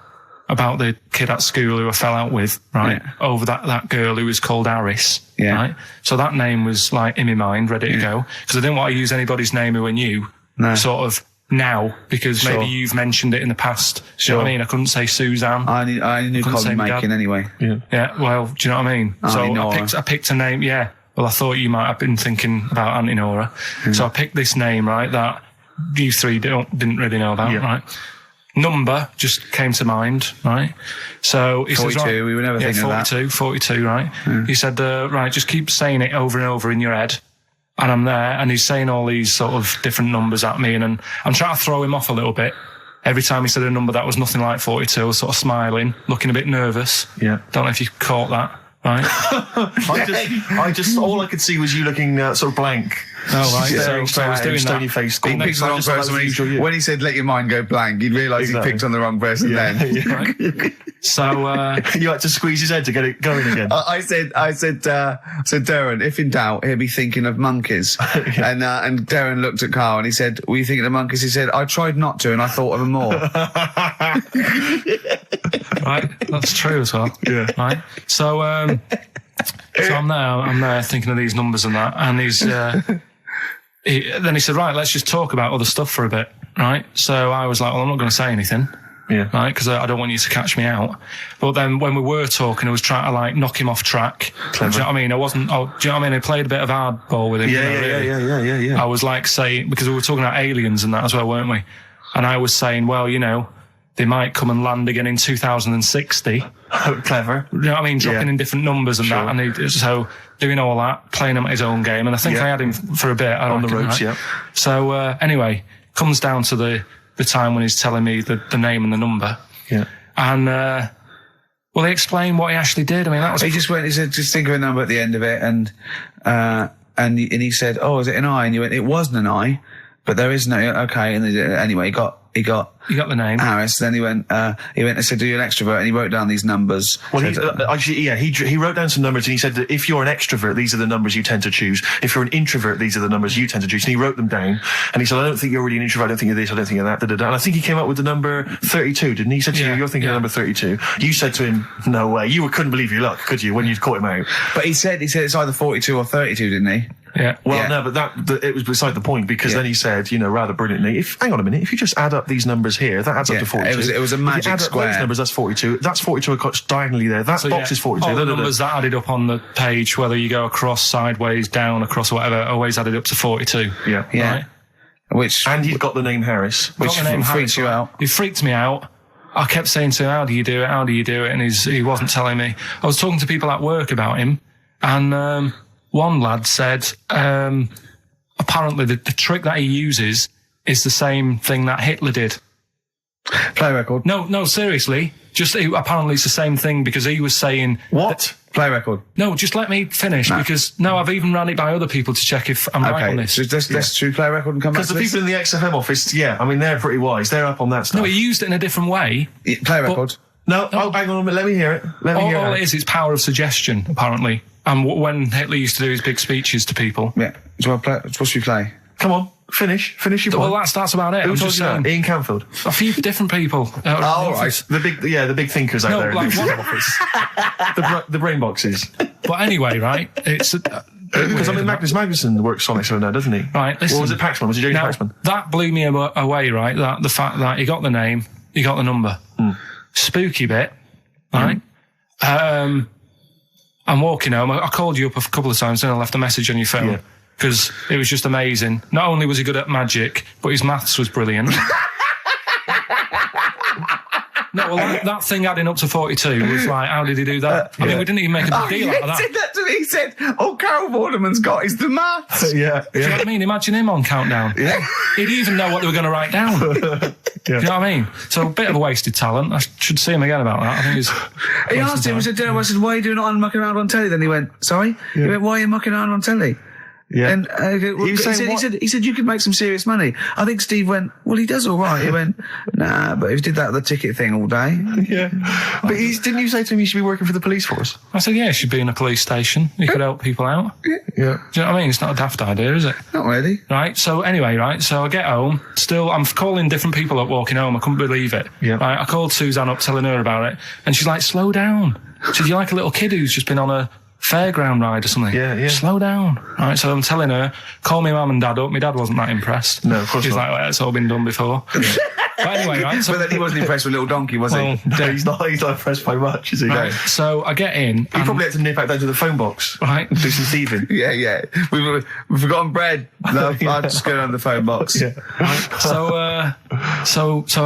about the kid at school who I fell out with, right? Yeah. Over that girl who was called Harris, Yeah. right? So that name was like in my mind, ready to go. Because I didn't want to use anybody's name who I knew, sort of now, because maybe you've mentioned it in the past. Do you know what I mean? I couldn't say Suzanne. I knew Colin Makin anyway. Yeah, well, do you know what I mean? So I picked a name, Well, I thought you might have been thinking about Auntie Nora. So I picked this name, right, that you three didn't really know about, right? Number just came to mind, right? So he 42, says, right, we were never thinking of that. 42, right? He said, right, just keep saying it over and over in your head. And I'm there, and he's saying all these sort of different numbers at me, and I'm trying to throw him off a little bit. Every time he said a number that was nothing like 42, I was sort of smiling, looking a bit nervous. Yeah. Don't know if you caught that, right? I just, all I could see was you looking sort of blank. Oh, right. So I was doing stony that. face. He picked the wrong person. When he said, let your mind go blank, you'd realise he picked on the wrong person then. Right. So, you had to squeeze his head to get it going again. I said, Derren, if in doubt, he'll be thinking of monkeys. And Derren looked at Karl and he said, were you thinking of monkeys? He said, I tried not to and I thought of them more. Right, that's true as well. Yeah. Right. So I'm there thinking of these numbers and that, and then he said, right, let's just talk about other stuff for a bit, right? So I was like, well, I'm not going to say anything. Yeah. Right, because I don't want you to catch me out. But then when we were talking, I was trying to like knock him off track. Do you know what I mean? Do you know what I mean? I played a bit of hardball with him. Yeah. I was like saying, because we were talking about aliens and that as well, weren't we? And I was saying, well, they might come and land again in 2060. Oh, clever. You know what I mean? Dropping in different numbers and that. And so doing all that, playing him at his own game. And I think I had him for a bit. On the ropes, right? So anyway, comes down to the time when he's telling me the name and the number. Yeah. And, well, he explained what he actually did. I mean, that was... He said, just think of a number at the end of it. And he said, oh, is it an I? And you went, it wasn't an I, but there is no, okay. And anyway, he got the name. Harris. Then he went and said, "Do you an extrovert?" And he wrote down these numbers. Well, he wrote down some numbers and he said that if you're an extrovert, these are the numbers you tend to choose. If you're an introvert, these are the numbers you tend to choose. And he wrote them down. And he said, I don't think you're really an introvert. I don't think you're this. I don't think you're that. Da, da, da. And I think he came up with the number 32, didn't he? He said to you, you're thinking of number 32. You said to him, no way. You couldn't believe your luck, could you, when you'd caught him out? But he said it's either 42 or 32, didn't he? Yeah. Well, no, but it was beside the point, because then he said, rather brilliantly, hang on a minute, if you just add up these numbers here, that adds up to 42. It was a magic if you add square. Up those numbers, that's 42. That's 42 across diagonally there. That box is 42. All the numbers that added up on the page, whether you go across, sideways, down, across, whatever, always added up to 42. Yeah. Right? And you've got the name Harris, which freaks you out. It freaked me out. I kept saying to him, how do you do it? How do you do it? And he wasn't telling me. I was talking to people at work about him, and one lad said, apparently the trick that he uses is the same thing that Hitler did. Play record. No, seriously. Apparently it's the same thing, because he was saying... What? Play record. No, just let me finish, because I've even ran it by other people to check if I'm right on this. So let's do play record and come back to this. Because the people in the XFM office, they're pretty wise. They're up on that stuff. No, he used it in a different way. Play record. No, hang on a minute. Let me hear it. All it is, it's power of suggestion, apparently. And when Hitler used to do his big speeches to people. Yeah. What should we play? Come on. Finish your point. Well, that's about it. Who told you that? Ian Canfield. A few different people. Right. The big thinkers out there. Like the brain boxes. But anyway, right? It's because Magnus Magnuson works on it now, doesn't he? Right. Listen, or was it Paxman? Was it James Paxman? That blew me away. Right. That the fact that he got the name, he got the number. Spooky bit. Right. I'm walking home. I called you up a couple of times, and I left a message on your phone. Yeah. Because it was just amazing. Not only was he good at magic, but his maths was brilliant. No, well, that thing adding up to 42 was like, how did he do that? I mean, we didn't even make a big deal out of that. He said that to me. He said, Karl Vorderman's got is the maths. Do you know what I mean? Imagine him on Countdown. Yeah. He'd even know what they were going to write down. Do you know what I mean? So a bit of a wasted talent. I should see him again about that. I think he asked him, I said, why are you doing it on mucking around on telly? Then he went, sorry? He went, why are you mucking around on telly? Yeah. And he said you could make some serious money. I think Steve went, well, he does all right. He went, nah, but if he did that with the ticket thing all day. Yeah. But didn't you say to him you should be working for the police force? I said, yeah, you should be in a police station. You could help people out. Yeah. Do you know what I mean? It's not a daft idea, is it? Not really. Right, so anyway, right, so I get home, still, I'm calling different people up walking home, I couldn't believe it. Yeah. Right, I called Suzanne up telling her about it, and she's like, slow down. She said, you're like a little kid who's just been on a fairground ride or something. Yeah. Slow down. Right, so I'm telling her, call me mum and dad up. My dad wasn't that impressed. No, of course He's not. like, well, it's all been done before. But anyway, right, so... But then he wasn't impressed with Little Donkey, was he? No, he's not impressed by much, is he? Right, so I get in. He probably had to nip back down to the phone box. Right. Do some thieving. Yeah. We've forgotten bread. No, I'm just going on the phone box. Yeah. So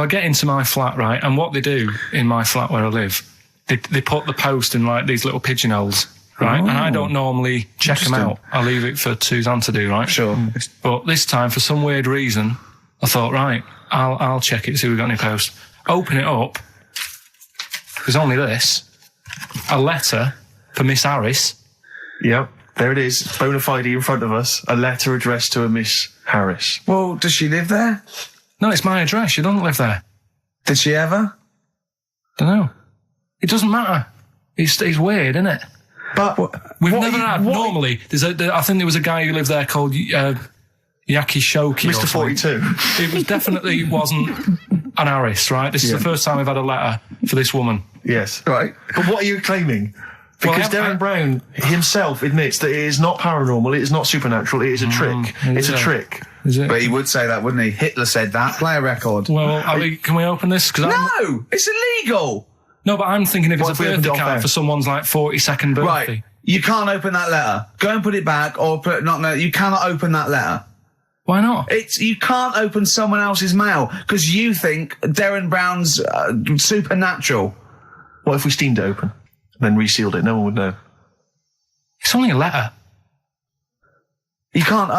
I get into my flat, right, and what they do in my flat where I live, they put the post in like these little pigeonholes. Right, and I don't normally check them out. I leave it for Suzanne to do, right? Sure. But this time, for some weird reason, I thought, right, I'll check it, see if we've got any post. Open it up. There's only this. A letter for Miss Harris. Yep. There it is. Bona fide in front of us. A letter addressed to a Miss Harris. Well, does she live there? No, it's my address. She doesn't live there. Did she ever? Don't know. It doesn't matter. It's weird, isn't it? But We've never had. Normally, I think there was a guy who lived there called Yaki Shoki. Mr. 42. It was definitely wasn't an Harris, right? This is the first time we've had a letter for this woman. Yes. Right. But what are you claiming? Because Well, Derren Brown himself admits that it is not paranormal, it is not supernatural, it is a trick. It's a trick. Is it? But he would say that, wouldn't he? Hitler said that. Play a record. Well, can we open this? No! It's illegal! No, but I'm thinking if What it's if a we opened it birthday off card air? for someone's like 42nd birthday. Right. You can't open that letter. Go and put it back or put you cannot open that letter. Why not? You can't open someone else's mail because you think Derren Brown's supernatural. What if we steamed it open, then resealed it? No one would know. It's only a letter. You can't.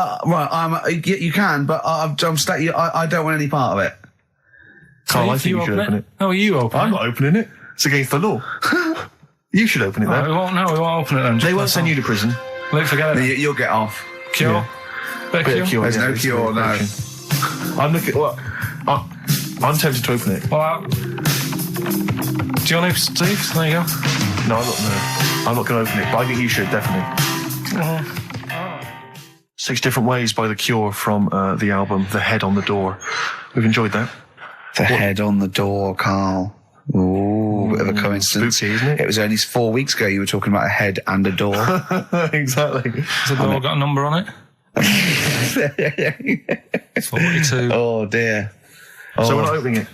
You can, but I don't want any part of it. Carl, I If think you should open it. No, you open I'm it. not opening it. It's against the law. You should open it No, then. we won't open it then. They won't send you to prison. Forget it. You'll get off. Cure? Yeah. Bit of Bit of cure? cure, There's yeah, no it's cure, no. verification. I'm looking. Well, I'm tempted to open it. Well, do you want to, Steve? There you go. No, I'm not going to open it. But I think you should definitely. 6 Different Ways by The Cure from the album The Head on the Door. We've enjoyed that. The head on the door, Carl. Ooh, bit of a coincidence. Spooky, isn't it? It was only 4 weeks ago you were talking about a head and a door. Exactly. Has the door got a number on it? 42. Oh dear. So we're not opening it.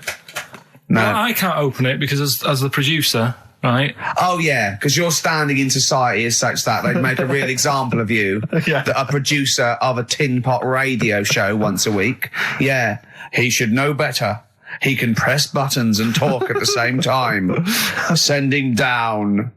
No. Well, I can't open it because as the producer, right? Oh yeah, because your standing in society is such that they'd make a real example of you. Yeah. That a producer of a tin pot radio show once a week. Yeah, he should know better. He can press buttons and talk at the same time. Sending down.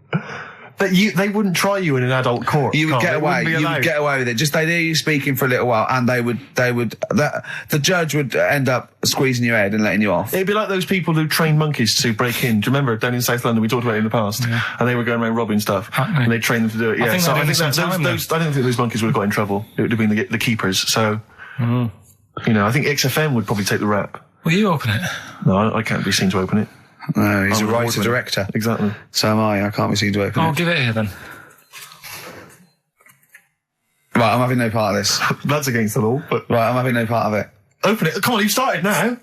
But they wouldn't try you in an adult court. You would Carl. get They away. wouldn't be You allowed. would get away with it. Just they'd hear you speaking for a little while, and the judge would end up squeezing your head and letting you off. It'd be like those people who train monkeys to break in. Do you remember down in South London? We talked about it in the past, and they were going around robbing stuff, and they trained them to do it. Yeah, think so they I did think some time, I don't think those monkeys would have got in trouble. It would have been the keepers. So, I think XFM would probably take the rap. Will you open it? No, I can't be seen to open it. No, he's I'm a an writer award-winner. director. Exactly. So am I. I can't be seen to open I'll it. give it here then. Right, I'm having no part of this. That's against the law, but Right, I'm having no part of it. open it. Come on, you've started now.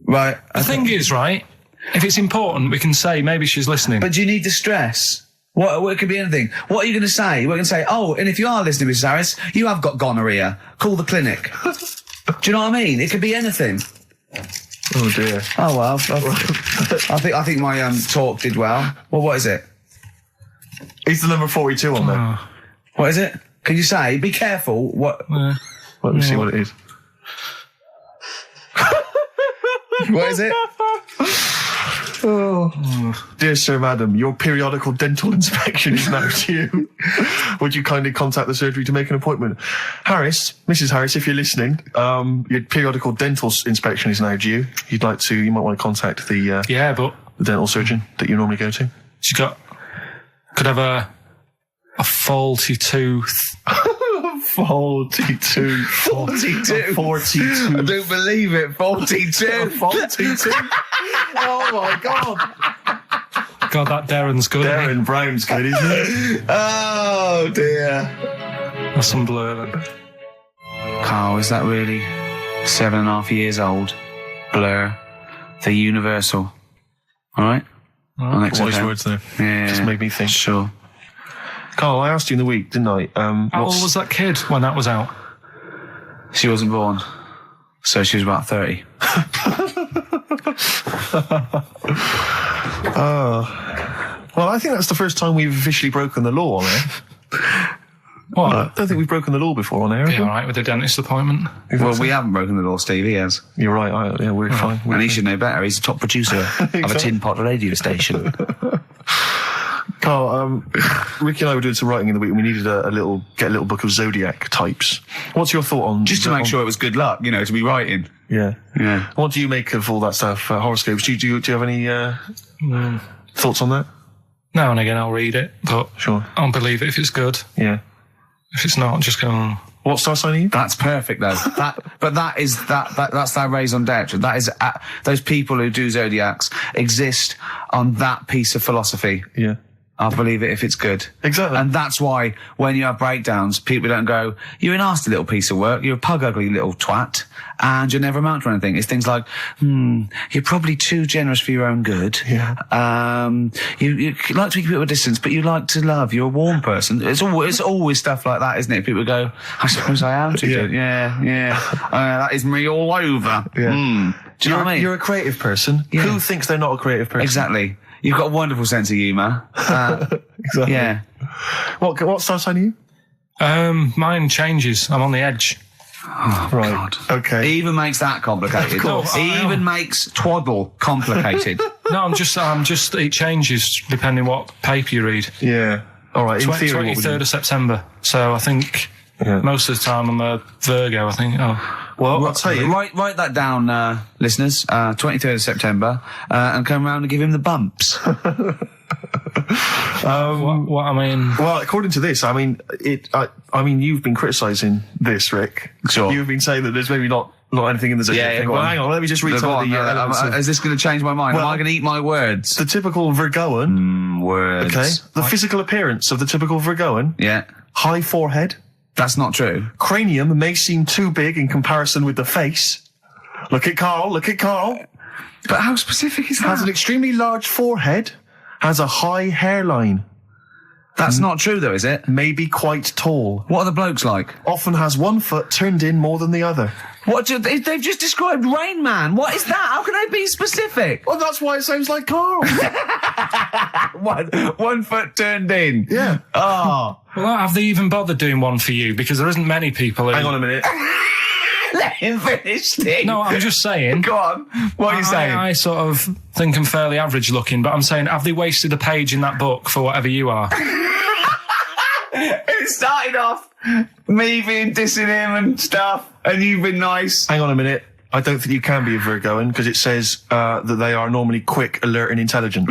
Right. The thing is, right, if it's important, we can say maybe she's listening. But do you need the stress? What it could be anything. What are you going to say? We're going to say, oh, and if you are listening, Mrs. Harris, you have got gonorrhea. Call the clinic. Do you know what I mean? It could be anything. Oh dear. Oh well, I think my talk did well. Well, what is it? Is the number 42 on there? What is it? Can you say? Be careful. What? Let me see what it is. What is it? Dear Sir, Madam, your periodical dental inspection is now due. Would you kindly contact the surgery to make an appointment? Harris, Mrs. Harris, if you're listening, your periodical dental inspection is now due. You might want to contact the but the dental surgeon that you normally go to. she could have a faulty tooth. 42. 42. 42. I don't believe it. 42. 42. Oh my God. God, that Derren's good. isn't he? Derren Brown's good, isn't it? Oh, dear. That's some blur then. Carl, is that really 7.5 years old? Blur. The Universal. All right? On Wise XFM. words there. Yeah. Just made me think. Sure. Carl, I asked you in the week, didn't I? How old was that kid when that was out? She wasn't born. So she was about 30. Well, I think that's the first time we've officially broken the law on air. What? I don't think we've broken the law before on air. Be all right with the dentist appointment. Well, we haven't broken the law, Steve. He has. You're right. Yeah, we're fine. And he should know better. He's the top producer of a tin pot radio station. Carl, Ricky and I were doing some writing in the week, and we needed get a little book of zodiac types. What's your thought on Just to make sure it was good luck, to be writing. Yeah. Yeah. What do you make of all that stuff? Horoscopes? Do you have any thoughts on that? Now and again I'll read it, but Sure. I'll believe it if it's good. Yeah. If it's not, just go on. What star sign are you? That's perfect, though. That's their raison d'etre. That is, those people who do zodiacs exist on that piece of philosophy. Yeah. I'll believe it if it's good. Exactly. And that's why when you have breakdowns, people don't go, you're a nasty little piece of work, you're a pug ugly little twat, and you'll never amount to anything. It's things like, you're probably too generous for your own good. Yeah. You like to keep people at a distance, but you like to love. You're a warm person. It's always stuff like that, isn't it? People go, I suppose I am too good. Yeah. That is me all over. Yeah. Do you know what I mean? You're a creative person. Yeah. Who thinks they're not a creative person? Exactly. You've got a wonderful sense of humour. Exactly. Yeah. What star sign are you? Mine changes. I'm on the edge. Oh, Right. God. Okay. He even makes that complicated. Of course. He even makes twaddle complicated. No, I'm just, it changes depending what paper you read. Yeah. All right. In theory, what would 23rd you? of September. So I think most of the time I'm a Virgo, I think. Oh. Well, I'll tell you. Write that down, listeners. 23rd of September, and come round and give him the bumps. What I mean... Well, according to this, I mean, you've been criticising this, Rick. Sure. You've been saying that there's maybe not anything in the zodiac thing. go Well, on. hang on, let me just read some of the elements of- Is this going to change my mind? Well, Am I going to eat my words? the typical Virgoan. Words. Okay. The physical appearance of the typical Virgoan. Yeah. High forehead. That's not true. Cranium may seem too big in comparison with the face. Look at Karl. But how specific is Has an that? extremely large forehead. Has a high hairline. That's not true, though, is it? May be quite tall. What are the blokes like? Often has one foot turned in more than the other. They've just described Rain Man. What is that? How can I be specific? Well, that's why it sounds like Karl. One foot turned in. Yeah. Oh. Well, have they even bothered doing one for you? Because there isn't many people who... Hang on a minute. Let him finish, Steve. No, I'm just saying... Go on. What are you saying? I sort of think I'm fairly average looking, but I'm saying, have they wasted a page in that book for whatever you are? It started off me being dissing him and stuff, and you've been nice. Hang on a minute. I don't think you can be a Virgoan because it says that they are normally quick, alert, and intelligent.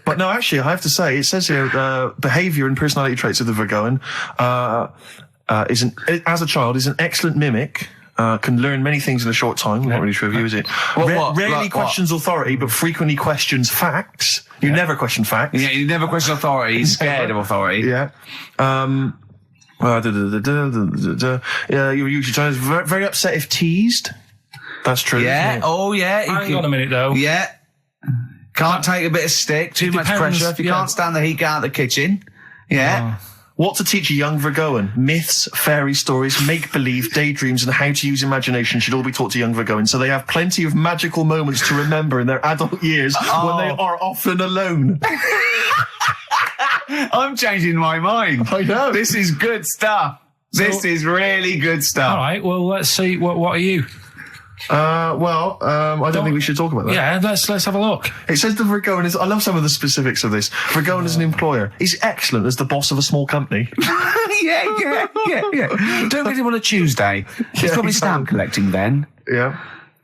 But no, actually, I have to say, it says here, behaviour and personality traits of the Virgoan as a child, is an excellent mimic. Can learn many things in a short time. Not really sure of you, is it? What? Rarely Like questions authority, but frequently questions facts. You never question facts. Yeah, you never question authority. He's scared of authority. Yeah. You're usually very upset if teased. That's true. Yeah. isn't it? Oh, yeah. Hang on a minute, though. Yeah. Can't take a bit of stick. Too much depends, pressure. If you yeah. can't stand the heat, get out of the kitchen. Yeah. What to teach a young Virgoan? Myths, fairy stories, make-believe, daydreams, and how to use imagination should all be taught to young Virgoans, so they have plenty of magical moments to remember in their adult years when they are often alone. I'm changing my mind. I know. This is good stuff. This is really good stuff. All right, well, let's see. What are you? I don't think we should talk about that. Yeah, let's have a look. It says the Virgoan is, I love some of the specifics of this. Virgoan is an employer. He's excellent as the boss of a small company. yeah. Don't get him on a Tuesday. He's probably stamp collecting then. Yeah.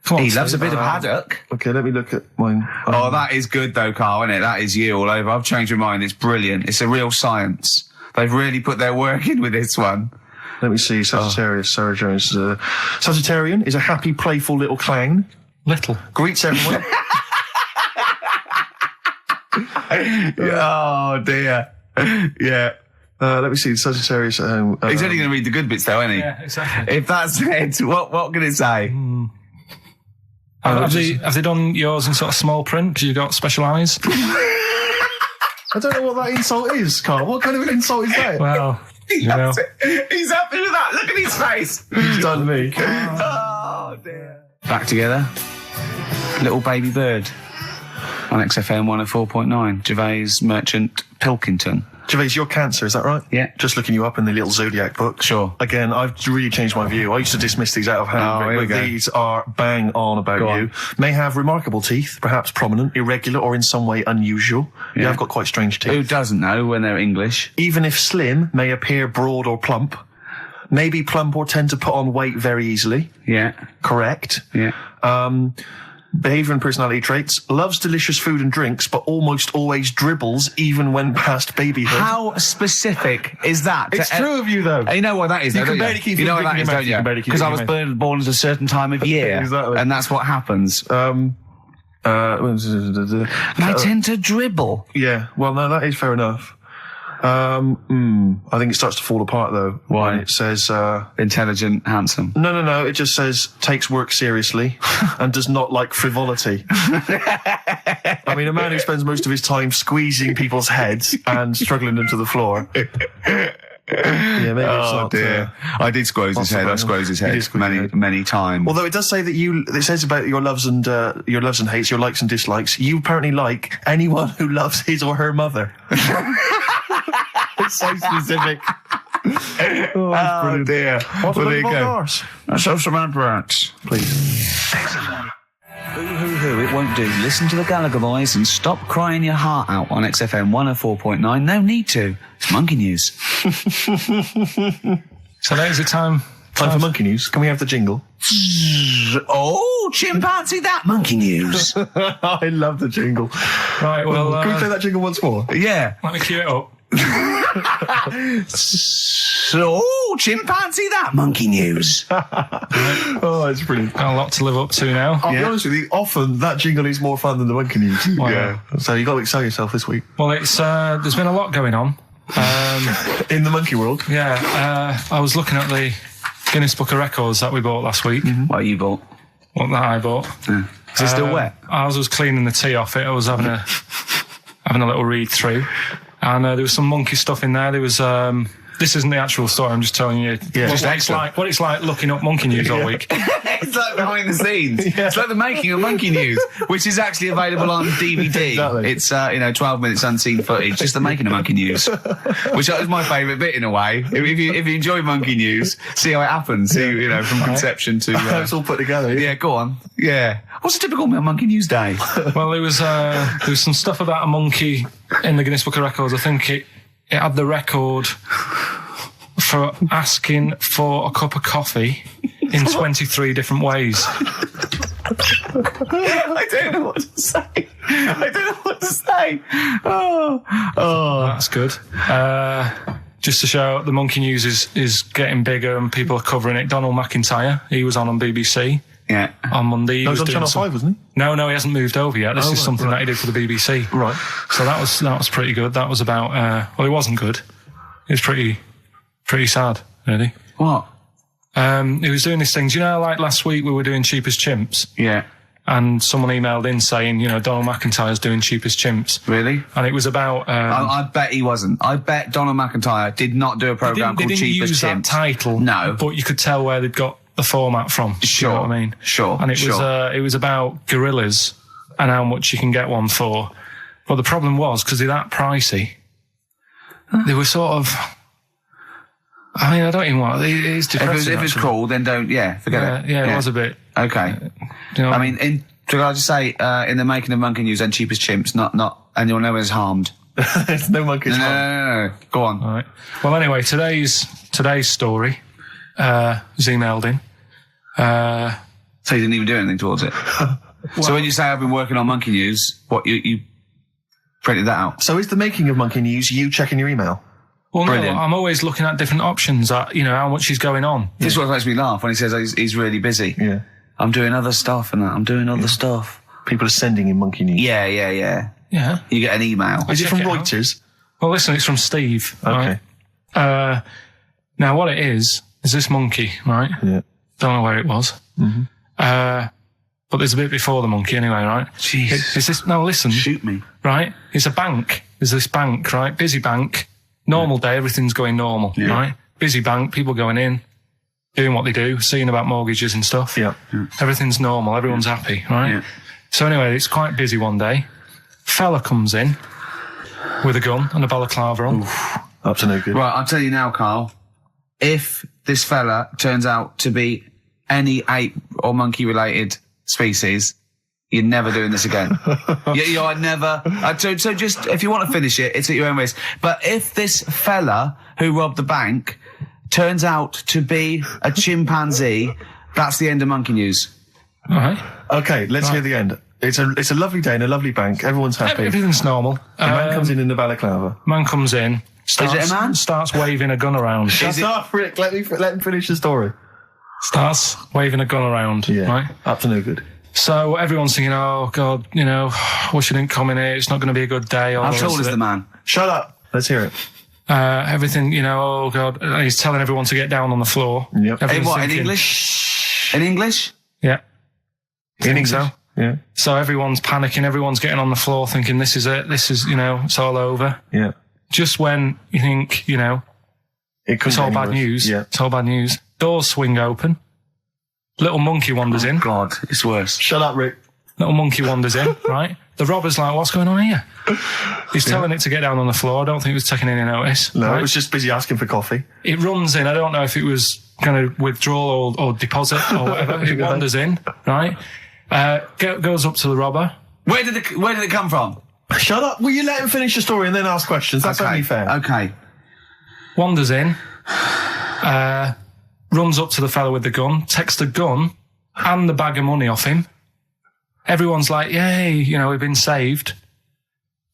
Come on, He loves a Steve. bit of haddock. Okay, let me look at mine. Oh, that is good though, Carl, isn't it? That is you all over. I've changed my mind. It's brilliant. It's a real science. They've really put their work in with this one. Let me see. Sagittarius, Sarah Jones. Sagittarian is a happy, playful little clown. Little. Greets everyone. Oh, dear. Yeah. Let me see. Sagittarius. He's only going to read the good bits, though, isn't he? Yeah, exactly. If that's it, what can it say? Have they done yours in sort of small print because you've got special eyes? I don't know what that insult is, Carl. What kind of an insult is that? Well, you know. He's happy with that. Look at his face. He's done me. Oh, dear. Back together. Little baby bird. On XFM 104.9. Gervais, Merchant, Pilkington. Gervais, you're Cancer, is that right? Yeah. Just looking you up in the little zodiac book. Sure. Again, I've really changed my view. I used to dismiss these out of hand, Oh, here we but go. these are bang on about Go you. on. May have remarkable teeth, perhaps prominent, irregular, or in some way unusual. You Yeah. have got quite strange teeth. Who doesn't know when they're English? Even if slim, may appear broad or plump. Maybe plump or tend to put on weight very easily. Yeah. Correct. Yeah. Behaviour and personality traits. Loves delicious food and drinks, but almost always dribbles even when past babyhood. How specific is that? It's true of you, though. You know what that is, You though, can don't barely keep you know it what that in is, your mouth. don't You you? can barely keep it Because in I your was mouth. born at a certain time of year. Exactly. And that's what happens. I I tend to dribble. Yeah, well, no, that is fair enough. I think it starts to fall apart, though. Why? When it says, Intelligent, handsome. no, it just says, takes work seriously and does not like frivolity. I mean, a man who spends most of his time squeezing people's heads and struggling them to the floor. Yeah, maybe it's not. I did squeeze his head. I squeezed his You head did squeeze his head. many times. Although it does say that it says about your loves and hates, your likes and dislikes. You apparently like anyone who loves his or her mother. It's so specific. Oh, dear. What Well, about there you go. vulgars? Let's have some adverts. Please. Hoo, it won't do. Listen to the Gallagher Boys and stop crying your heart out on XFM 104.9. No need to. It's monkey news. So that is the time. Time for monkey news. Can we have the jingle? Oh, chimpanzee that monkey news. I love the jingle. Right, well, Can we play that jingle once more? Yeah. let me cue it up. So, chimpanzee that monkey news. Oh, it's brilliant. Got a lot to live up to now. I'll be honest with you, often that jingle is more fun than the monkey news. Wow. So you got to excel yourself this week. Well, it's there's been a lot going on. In the monkey world. Yeah, I was looking at the Guinness Book of Records that we bought last week. What you bought? What that I bought. Is it still wet? I was cleaning the tea off it. I was having a little read through, and there was some monkey stuff in there. There was this isn't the actual story. I'm just telling you what it's like looking up monkey news all week. It's like behind the scenes. It's like the making of Monkey News, which is actually available on DVD. Exactly. It's 12 minutes unseen footage, just the making of Monkey News, which is my favourite bit in a way. If you enjoy Monkey News, see how it happens. See, from conception to It's all put together. yeah. Go on. Yeah. What's a typical Monkey News day? Well, there was some stuff about a monkey in the Guinness Book of Records. I think it had the record for asking for a cup of coffee in 23 different ways. I don't know what to say. Oh. That's good. Just to show the monkey news is getting bigger and people are covering it. Donald McIntyre, he was on BBC Yeah. on Monday. That was on doing Channel some- 5, wasn't No, he hasn't moved over yet. This is something that he did for the BBC. he? Right. So that was pretty good. That was about well, it wasn't good. It was pretty sad, really. What? He was doing these things. Like last week we were doing Cheap as Chimps, Yeah. and someone emailed in saying, Donald McIntyre's doing Cheap as Chimps. Really? And it was about... I bet he wasn't. I bet Donald McIntyre did not do a program they called didn't Cheap as use that Chimps. title. No. But you could tell where they'd got the format from. Sure. You know what I mean? Sure. And it was about gorillas and how much you can get one for. But the problem was, because they're that pricey, they were sort of... I mean, I don't even want... It's depressing, If it's actually. cool, then don't. Yeah, forget it. Yeah, it was a bit... Okay. I mean, should I just say in the making of Monkey News and Cheap as Chimps, not anyone knows harmed. There's no monkeys. No. Go on. All right. Well, anyway, today's story was emailed in. So you didn't even do anything towards it. So when you say I've been working on Monkey News, what you printed that out? So is the making of monkey news you checking your email? Well, no, Brilliant. I'm always looking at different options at, how much is going on. This is what makes me laugh when he says he's really busy. Yeah. I'm doing other stuff and that. I'm doing other stuff. People are sending in monkey news. Yeah. Yeah. You get an email. Is it check from it out. Reuters? Well, listen, it's from Steve. Okay. Right? Now, what it is this monkey, right? Yeah. Don't know where it was. Mm-hmm. But there's a bit before the monkey anyway, right? Jeez. No, listen. Shoot me. Right? It's a bank. There's this bank, right? Busy bank. Normal day, everything's going normal, right? Busy bank, people going in, doing what they do, seeing about mortgages and stuff. Yeah. Everything's normal. Everyone's happy, right? Yeah. So anyway, it's quite busy one day. Fella comes in with a gun and a balaclava on. Up to no good. Right, I'll tell you now, Carl. If this fella turns out to be any ape or monkey related species, you're never doing this again. You're never. So just, if you want to finish it, it's at your own risk. But if this fella who robbed the bank turns out to be a chimpanzee, that's the end of monkey news. All right. Okay, let's hear the end. It's a lovely day in a lovely bank. Everyone's happy. Everything's normal. The man comes in the balaclava. Man comes in. Is it a man? Starts waving a gun around. Shut up, Rick. Let him finish the story. Starts waving a gun around. Yeah. Right? Up to no good. So everyone's thinking, oh, God, wish you didn't come in here. It's not going to be a good day. How tall is the man? Shut up. Let's hear it. Everything, oh, God. He's telling everyone to get down on the floor. Yep. In Everyone's what, in thinking, English? In English? Yeah. In English? So. Yeah. So everyone's panicking. Everyone's getting on the floor thinking, this is it. This is, it's all over. Yeah. Just when you think, it's all bad news. Yeah. It's all bad news. Doors swing open. Little monkey wanders in. God, it's worse. Shut up, Rick. Little monkey wanders in, right? The robber's like, what's going on here? He's telling it to get down on the floor. I don't think it was taking any notice. No, right? it was just busy asking for coffee. It runs in. I don't know if it was going to withdraw or deposit or whatever. It wanders in, right? Goes up to the robber. Where did it come from? Shut up. Will you let him finish the story and then ask questions? That's only fair. Okay. Wanders in. Runs up to the fellow with the gun. Takes the gun and the bag of money off him. Everyone's like, yay, we've been saved.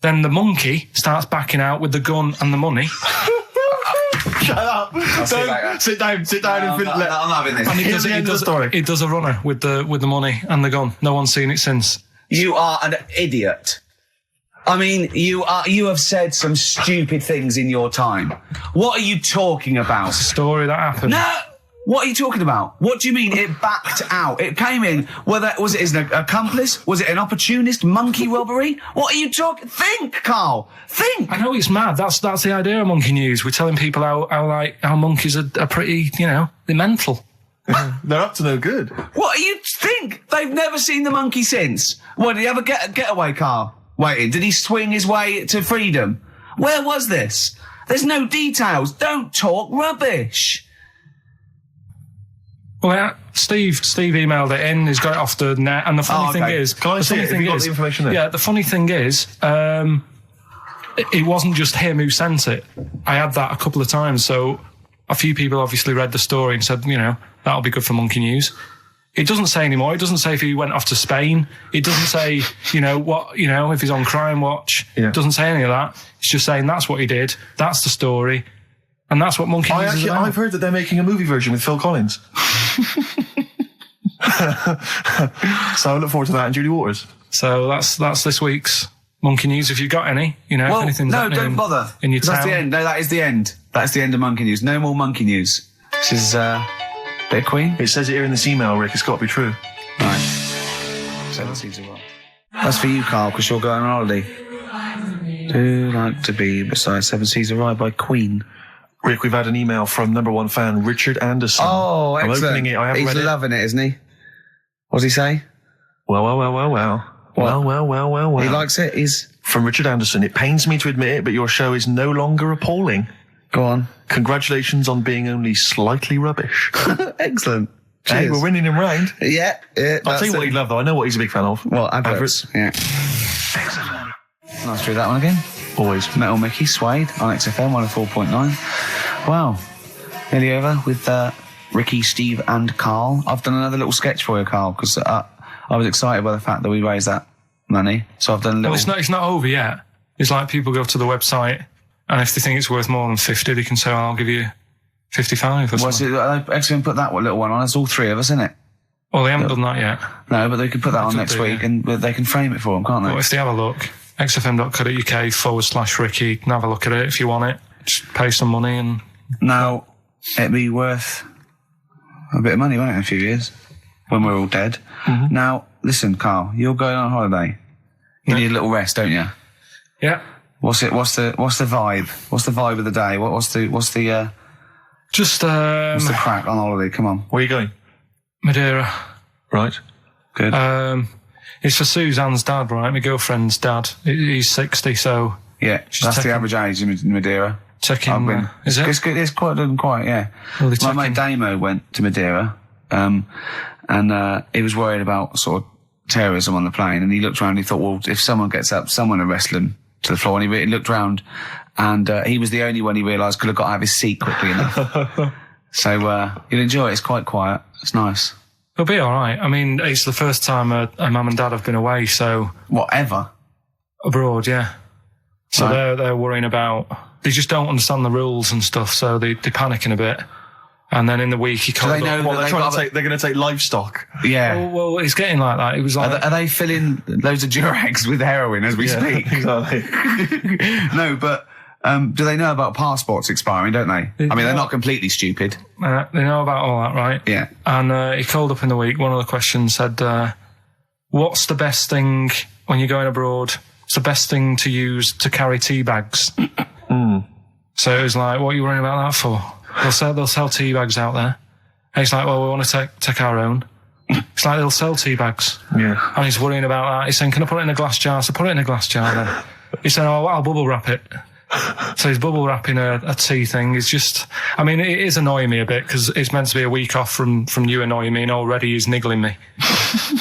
Then the monkey starts backing out with the gun and the money. Shut up. Sit down and I'm not having this. And Here's the end of the story. It does a runner with the money and the gun. No one's seen it since. You are an idiot. I mean, you have said some stupid things in your time. What are you talking about? It's a story that happened. No! What are you talking about? What do you mean it backed out? It came in, was it an accomplice? Was it an opportunist monkey robbery? What are you talking? Think, Carl. Think. I know it's mad. That's the idea of monkey news. We're telling people how monkeys are pretty, they're mental. They're up to no good. What do you think? They've never seen the monkey since. What, did he have a getaway car waiting? Did he swing his way to freedom? Where was this? There's no details. Don't talk rubbish. Well, Steve emailed it in. He's got it off the net. And the funny thing is, Can I see it? Have you got the information there? Yeah, the funny thing is, it wasn't just him who sent it. I had that a couple of times. So a few people obviously read the story and said, that'll be good for monkey news. It doesn't say anymore. It doesn't say if he went off to Spain. It doesn't say, if he's on Crime Watch. Yeah. It doesn't say any of that. It's just saying that's what he did. That's the story. And that's what monkey news is about. I've heard that they're making a movie version with Phil Collins. So I look forward to that and Julie Waters. So that's this week's monkey news. If you've got any, if anything's no, happening don't bother. in your town. That's the end. No, that is the end. That's the end of monkey news. No more monkey news. This is bit of Queen. It says it here in this email, Rick. It's got to be true. Right. 7 Seas of Rye. That's for you, Carl, because you're going on holiday. Do like to be beside 7 Seas of Rye by Queen. Rick, we've had an email from number one fan, Richard Anderson. Oh, excellent. I'm opening it. I haven't read it. He's loving it, isn't he? What does he say? Well. What? Well. He likes it. He's... From Richard Anderson. It pains me to admit it, but your show is no longer appalling. Go on. Congratulations on being only slightly rubbish. Excellent. Hey, Cheers. we're winning him round. Yeah. I'll tell you what he'd love, though. I know what he's a big fan of. Well, adverts. Yeah. Nice to do that one again. Always. Metal Mickey, Suede on XFM 104.9. Wow. Nearly over with Ricky, Steve and Karl. I've done another little sketch for you, Karl, because I was excited by the fact that we raised that money. So I've done a little... Well, it's not over yet. It's like people go to the website And if they think it's worth more than 50, they can say, I'll give you 55 or What's something. it? XFM put that little one on. It's all three of us, isn't it? Well, they haven't done that yet. No, but they can put that on could next do, week, yeah. and but they can frame it for them, can't they? But if they have a look, xfm.co.uk/Ricky, you can have a look at it if you want it. Just pay some money and... Now, it'd be worth a bit of money, won't it, in a few years, when we're all dead. Mm-hmm. Now, listen, Carl, you're going on holiday. You need a little rest, don't you? Yeah. What's the vibe? What's the vibe of the day? What's the Just, crack on holiday? Come on. Where are you going? Madeira. Right. Good. It's for Suzanne's dad, right? My girlfriend's dad. He's 60, so... Yeah, she's that's the taking- average age in Madeira. Checking... is it? It's good. It's quite done quite, yeah. Well, they My check mate in- Damo went to Madeira, and he was worried about sort of terrorism on the plane, and he looked around and he thought, well, if someone gets up, someone will wrestle him to the floor, and he looked around, and he was the only one he realised could have got out of his seat quickly enough. So you'll enjoy it. It's quite quiet. It's nice. It'll be all right. I mean, it's the first time a mum and dad have been away, so... Whatever. Abroad, yeah. So Right. they're worrying about... They just don't understand the rules and stuff, so they're panicking a bit. And then in the week, he Do called they know up... Well, that they're going to take livestock. Yeah. Well, it's getting like that. It was like... Are they filling loads of Durags with heroin as we speak? Exactly. No, but do they know about passports expiring, don't they? I mean, they're not completely stupid. they know about all that, right? Yeah. And he called up in the week. One of the questions said, what's the best thing when you're going abroad? What's the best thing to use to carry tea bags? So it was like, what are you worrying about that for? They'll sell tea bags out there. And he's like, well, we want to take our own. It's like they'll sell tea bags. Yeah. And he's worrying about that. He's saying, can I put it in a glass jar? So put it in a glass jar then. He's saying, oh, I'll bubble wrap it. So he's bubble wrapping a tea thing. It's just, I mean, it is annoying me a bit because it's meant to be a week off from you annoying me, and already he's niggling me.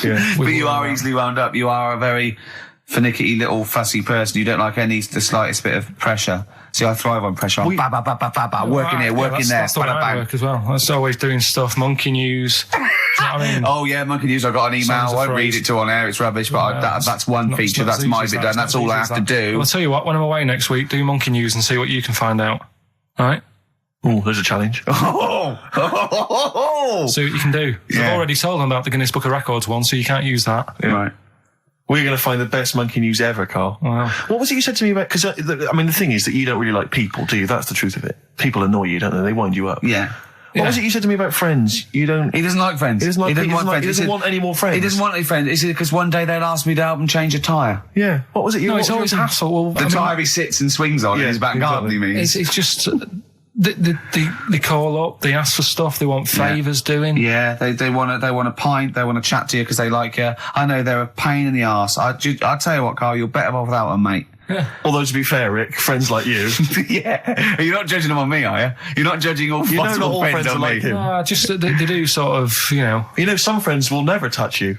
Yeah. But you are easily wound up. You are a very finicky little fussy person. You don't like the slightest bit of pressure. See, I thrive on pressure. I'm working here, working there. That's the way I bang. work as well. That's always doing stuff. Monkey news. Do you know what I mean? Oh yeah, Monkey News. I got an email. Sounds I won't a read phrase. it to on air. It's rubbish, but that's one Not- feature. not That's as my easy bit as done. that. That's It's all not I as have to easy as that. do. Well, I'll tell you what, when I'm away next week, do Monkey News and see what you can find out. All right? Oh, there's a challenge. Oh, See what you can do. Yeah. I've already told them about the Guinness Book of Records one, so you can't use that. right. We're going to find the best monkey news ever, Carl. Wow. What was it you said to me about... Because, I mean, the thing is that you don't really like people, do you? That's the truth of it. People annoy you, don't they? They wind you up. Yeah. What was it you said to me about friends? You don't... He doesn't like friends. He doesn't like- he doesn't friends. he doesn't want any more friends. He doesn't want any friends. Is it because one day they'll ask me to help him change a tyre? Yeah. What was it you... No, what it's was always your- hassle. Well, The tyre he sits and swings on in Yeah, his back garden, he exactly. means. it's just... They call up, they ask for stuff, they want favours doing. Yeah, they want a pint, they want to chat to you because they like you. I know they're a pain in the arse. I'll tell you what, Carl, you're better off without them, mate. Although, to be fair, Rick, friends like you... Yeah. You're not judging them on me, are you? You're not judging all You know possible not all friends friends on are me. like him. Just they do sort of, you know. You know, some friends will never touch you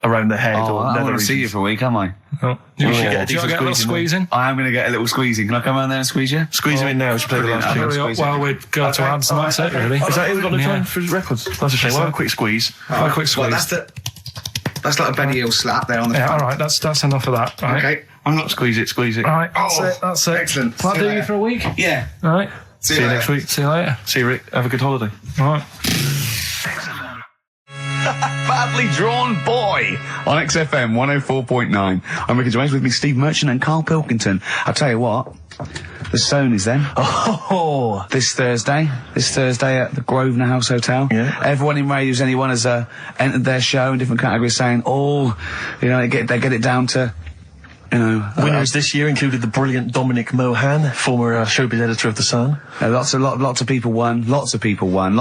around the head Oh, or I nether want to see you regions. for a week, am I? Oh, you should should get a do you decent want to get a little squeeze squeeze in? I am going to get a little squeezing. Can I come around there and squeeze you? Squeeze him in now. We should play the last Brilliant. tune. Hurry up squeeze it. while we go to ads, and that's it, really. Is that it? We've got no Yeah. time for records. That's a shame. We'll have a quick squeeze. A quick squeeze. Well, that's like a Benny Hill slap there on the Yeah, front. all right, that's enough of that. Right. Okay. I'm not squeeze it. All right, Oh, that's it. excellent. Will that See you do you later. for a week? Yeah. All right. See you next week. See you later. See you, Rick. Have a good holiday. All right. Badly Drawn Boy on XFM 104.9. I'm Ricky Gervais, with me Steve Merchant and Karl Pilkington. I'll tell you what, the Stoney's then. Oh. This Thursday at the Grosvenor House Hotel. Yeah. Everyone in Radio's Anyone has entered their show in different categories saying, they get it down to, Winners this year included the brilliant Dominic Mohan, former showbiz editor of The Sun. lots of people won. Lots of people won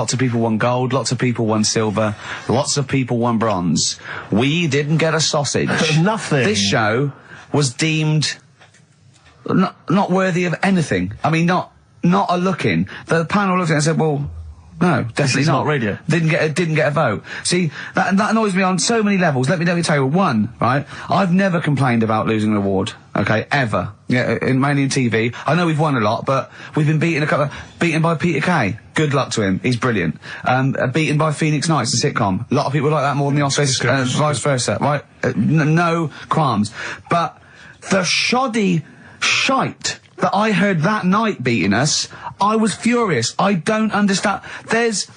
gold. Lots of people won silver. Lots of people won bronze. We didn't get a sausage. Nothing. This show was deemed not worthy of anything. I mean, not a look in. The panel looked at it and said, well, no, definitely is not. not radio. Didn't get a vote. See, that annoys me on so many levels. Let me tell you one, right? I've never complained about losing an award, okay, ever. Yeah, mainly in TV. I know we've won a lot, but we've been beaten by Peter Kay. Good luck to him. He's brilliant. Beaten by Phoenix Nights, the sitcom. A lot of people like that more than the Oscars, vice versa, right? No qualms. But the shoddy shite that I heard that night beating us, I was furious. I don't understand. There's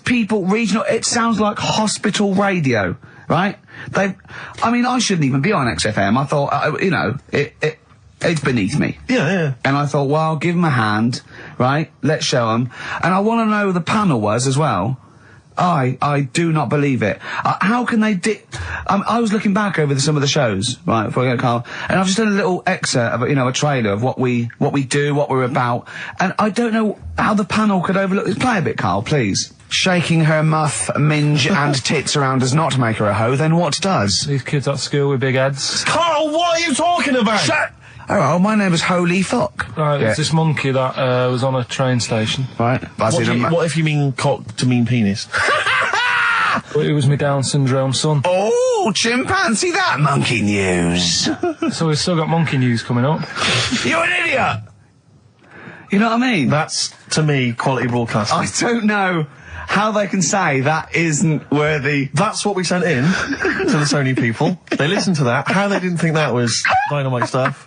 people, regional, it sounds like hospital radio, right? I mean, I shouldn't even be on XFM. I thought, you know, it's beneath me. Yeah. And I thought, well, give them a hand, right? Let's show them. And I want to know who the panel was as well. I do not believe it. How can they I was looking back over some of the shows, right, before I go to Karl, and I've just done a little excerpt of, you know, a trailer of what we do, what we're about, and I don't know how the panel could overlook this. Play a bit, Karl, please. Shaking her muff, minge and tits around does not make her a hoe, then what does? These kids at school with big heads. Carl, what are you talking about? Shut! Oh, my name is Holy Fuck. Right, there's this monkey that was on a train station. Right. What if you mean cock to mean penis? It was my Down syndrome son. Oh, chimpanzee, that monkey news. So we've still got monkey news coming up. You're an idiot! You know what I mean? That's, to me, quality broadcasting. I don't know how they can say that isn't worthy. That's what we sent in to the Sony people. They listened to that. How they didn't think that was dynamite stuff.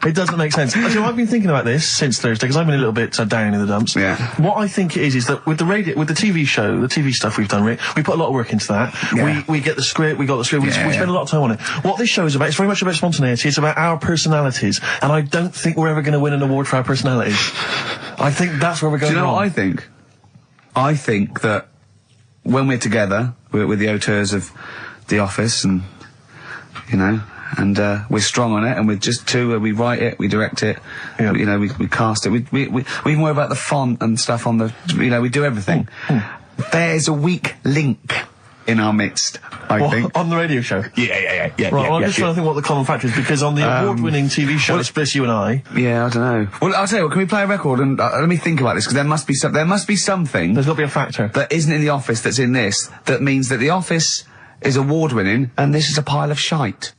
It doesn't make sense. Actually, I've been thinking about this since Thursday because I've been a little bit down in the dumps. Yeah. What I think it is that with the TV show, the TV stuff we've done, Rick, we put a lot of work into that. Yeah. We get the script, we got the script, we spend a lot of time on it. What this show is about, it's very much about spontaneity, it's about our personalities, and I don't think we're ever going to win an award for our personalities. I think that's where we're going. Do you know wrong. what I think? I think that when we're together, we're the auteurs of The Office, and, you know, and we're strong on it, and we're just two. We write it, we direct it, you know, we cast it. We even worry about the font and stuff on the. You know, we do everything. There's a weak link in our midst, I think. On the radio show. Yeah. Right. Well, I'm just trying to think what the common factor is because on the award-winning TV show, it's Bliss You and I. Yeah, I don't know. Well, I'll tell you what. Can we play a record and let me think about this because there must be something. There's got to be a factor that isn't in The Office that's in this. That means that The Office is award-winning and this is a pile of shite.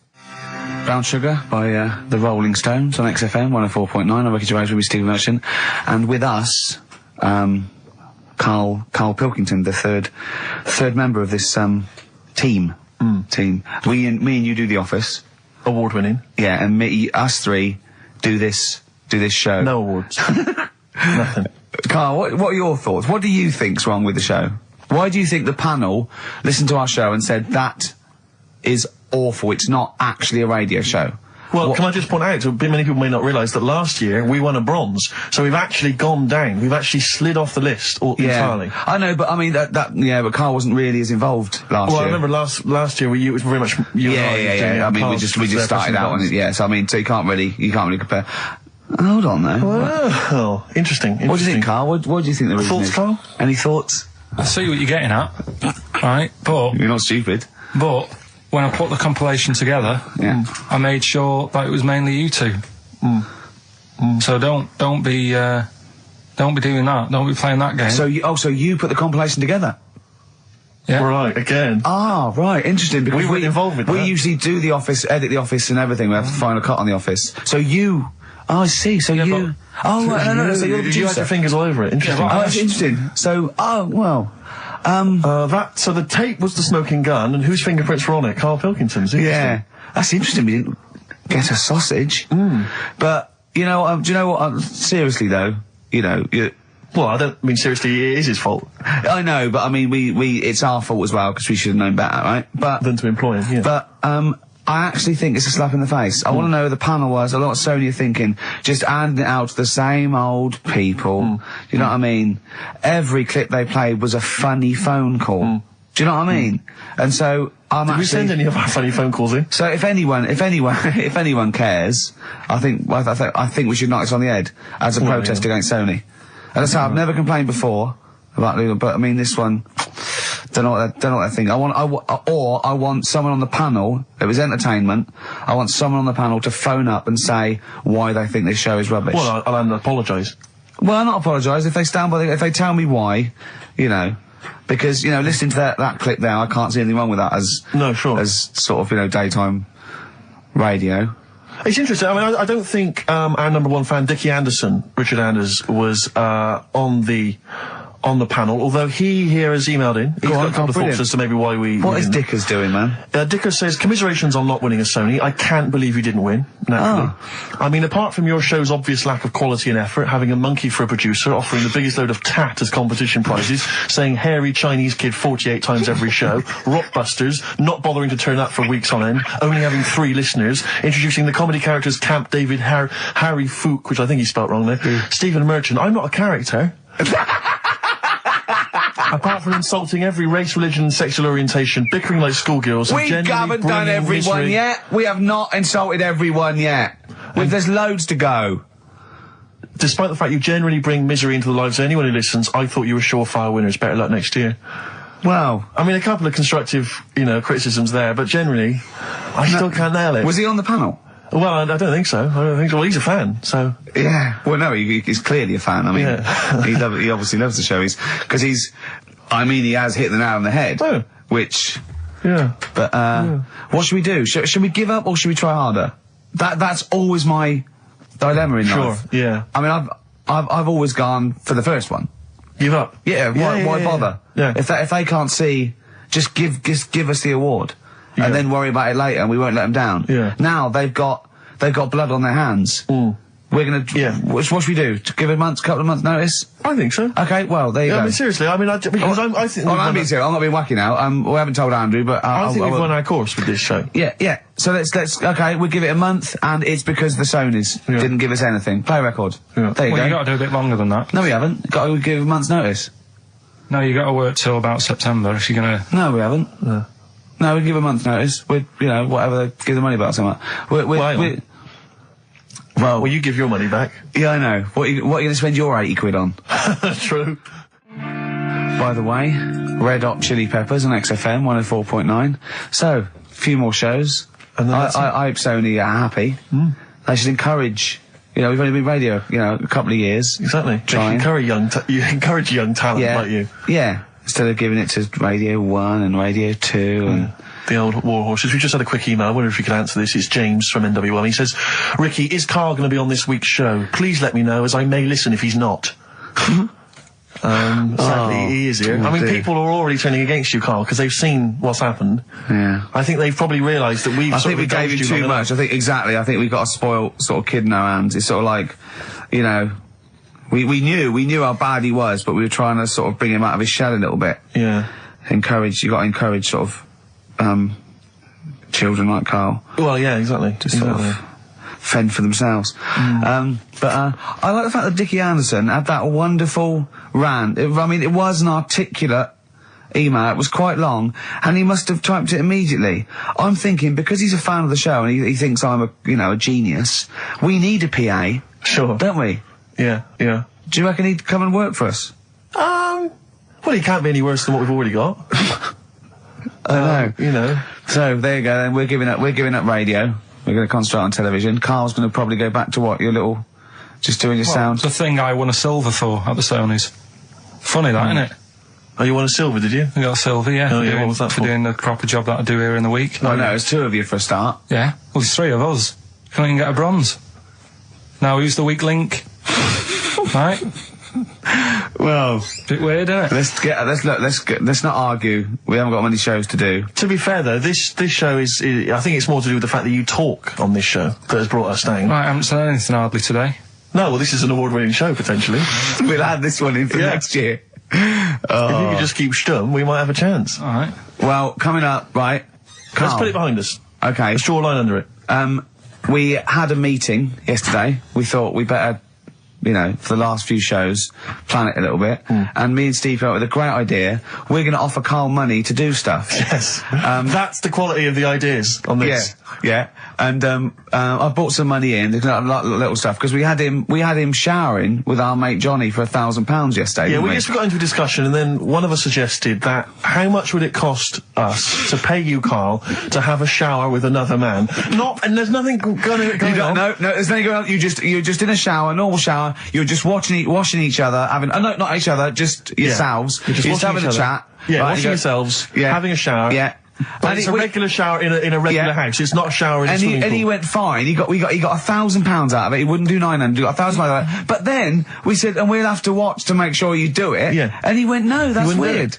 Brown Sugar by the Rolling Stones on XFM 104.9. I'm Ricky Gervais with Stephen Merchant, and with us, Karl Pilkington, the third member of this team. Me and you do The Office, award-winning. Yeah, and us three do this show. No awards. Nothing. Karl, what are your thoughts? What do you think's wrong with the show? Why do you think the panel listened to our show and said that is awful, it's not actually a radio show? Well, can I just point out, many people may not realise that last year we won a bronze, so we've actually gone down. We've actually slid off the list entirely. I know, but I mean but Karl wasn't really as involved last year. Well, I remember last year it was very much you and I. Yeah. I mean, we just started out on it. Yeah, so I mean, so you can't really compare. Hold on, though. Well, interesting. What do you think, Karl? What do you think the reason is? Thoughts, Karl? Any thoughts? I see what you're getting at, right? But you're not stupid. But when I put the compilation together, I made sure that it was mainly you two. So don't be doing that. Don't be playing that game. So you put the compilation together? Yeah. Right, again. Ah, right, interesting, because we weren't involved with that. We usually do The Office, edit The Office and everything. We have the final cut on The Office. So you... Oh, I see, so you... Oh, right, no, so you're the producer. You had your fingers all over it. Interesting. Oh, that's interesting. So, well... so the tape was the smoking gun, and whose fingerprints were on it? Karl Pilkington's. Yeah. That's interesting, we didn't get a sausage. But, do you know what, seriously though, well, I don't mean seriously, it is his fault. I know, but I mean, it's our fault as well, because we should have known better, right? But... Than to employ him, yeah. But, I actually think it's a slap in the face. I want to know who the panel was. A lot of Sony are thinking, just handing it out to the same old people. You know what I mean? Every clip they played was a funny phone call. Do you know what I mean? And so Did we send any of our funny phone calls in? So if anyone cares, I think we should knock this on the head as a protest against Sony. And that's how I've never complained before about, but I mean this one. Don't know what they think. I want someone on the panel. It was entertainment. I want someone on the panel to phone up and say why they think this show is rubbish. Well, I'll apologise. Well, I'll not apologise if they stand by. If they tell me why, because listening to that clip there, I can't see anything wrong with that as sort of daytime radio. It's interesting. I mean, I don't think our number one fan, Dickie Anderson, Richard Anders, was on the on the panel, although he here has emailed in. He's got a couple of thoughts as to maybe why we... What is Dickers doing, man? Dickers says, commiserations on not winning a Sony. I can't believe you didn't win, naturally. I mean, apart from your show's obvious lack of quality and effort, having a monkey for a producer, offering the biggest load of tat as competition prizes, saying hairy Chinese kid 48 times every show, Rockbusters, not bothering to turn up for weeks on end, only having 3 listeners, introducing the comedy characters Camp David, Harry Fook, which I think he spelt wrong there, Stephen Merchant. I'm not a character. Apart from insulting every race, religion and sexual orientation, bickering like schoolgirls... We haven't done everyone yet. We have not insulted everyone yet. There's loads to go. Despite the fact you generally bring misery into the lives of anyone who listens, I thought you were surefire winners. Better luck next year. Well, I mean, a couple of constructive, criticisms there, but generally, I still can't nail it. Was he on the panel? Well, I don't think so. Well, he's a fan, so... Yeah. Well, no, he's clearly a fan. I mean, he obviously loves the show. He has hit the nail on the head. Oh. Which... Yeah. But, what should we do? Should we give up or should we try harder? That's always my dilemma in life. Sure, yeah. I mean, I've always gone for the first one. Give up? Yeah, why bother? Yeah. If they can't see, just give us the award. Yeah. And then worry about it later and we won't let them down. Yeah. Now they've got blood on their hands. Mm. We're gonna... Yeah. What should we do? To give a couple of months notice? I think so. Okay, well, there you go. I mean, seriously, I think... I'm being serious. I'm not being wacky now. We haven't told Andrew, but... I think we've won our course with this show. Yeah. So let's... Okay, we'll give it a month, and it's because the Sonys didn't give us anything. Play a record. Yeah. There you go. You got to do a bit longer than that. No, we haven't. Got to give a month's notice. No, you got to work till about September if you're going to... No, we haven't. No, we give a month's notice. Whatever they give the money back, something like. Well, you give your money back. Yeah, I know. What are you going to spend your 80 quid on? True. By the way, Red Hot Chili Peppers on XFM 104.9. So, a few more shows. And I hope Sony are happy. They should encourage... we've only been radio, a couple of years. Exactly. Trying. You encourage young talent like you. Yeah. Instead of giving it to Radio 1 and Radio 2 and... The old war horses. We just had a quick email. I wonder if you could answer this. It's James from NW1. He says, Ricky, is Karl going to be on this week's show? Please let me know, as I may listen if he's not. Sadly, he is here. I mean, people are already turning against you, Karl, because they've seen what's happened. Yeah. I think they've probably realised that I think we gave you too much. I think we've got a spoiled sort of kid in our hands. It's sort of like, we knew how bad he was, but we were trying to sort of bring him out of his shell a little bit. Yeah. You got to encourage sort of, children like Karl. Well, yeah, exactly. Sort of fend for themselves. But I like the fact that Dickie Anderson had that wonderful rant. It was an articulate email. It was quite long, and he must have typed it immediately. I'm thinking, because he's a fan of the show and he thinks I'm a genius, we need a PA. Sure. Don't we? Yeah. Do you reckon he'd come and work for us? Well, he can't be any worse than what we've already got. I know. So there you go. Then we're giving up radio. We're going to concentrate on television. Karl's going to probably go back to just doing your sound. It's the thing I won a silver for at the Sonys. Funny that, isn't it? Oh, you won a silver, did you? I got a silver, yeah. Oh, yeah, what was that for? doing the proper job that I do here in the week. No, there's 2 of you for a start. Yeah. Well, there's 3 of us. Can't even get a bronze. Now, who's the weak link? Right? Well, bit weird, isn't it? Let's not argue. We haven't got many shows to do. To be fair though, this show is I think it's more to do with the fact that you taltalk on this show that has brought us down. Right, I haven't said anything hardly today. No, well, this is an award-winning show potentially. We'll add this one in for next year. If you could just keep stum, we might have a chance. All right. Well, coming up, right? Let's put it behind us. Okay. Let's draw a line under it. We had a meeting yesterday. We thought we better, for the last few shows, plan it a little bit. And me and Steve came up with a great idea. We're going to offer Karl money to do stuff. Yes. That's the quality of the ideas on this. Yeah. And I brought some money in, little stuff, because we had him showering with our mate Johnny for £1,000 yesterday. Yeah, we just got into a discussion, and then one of us suggested that how much would it cost us to pay you, Karl, to have a shower with another man? And there's nothing going on. No, there's nothing going on. You're just in a shower, normal shower. You're just washing each other, not each other, just yourselves. You're just having a chat. Yeah, right, washing yourselves, having a shower. Yeah. But it's a regular shower in a regular house. It's not a shower in a swimming pool. And he went fine. He got £1,000 out of it. He wouldn't do 900. He got £1,000 out of it. But then we said, and we'll have to watch to make sure you do it. Yeah. And he went, no, that's weird.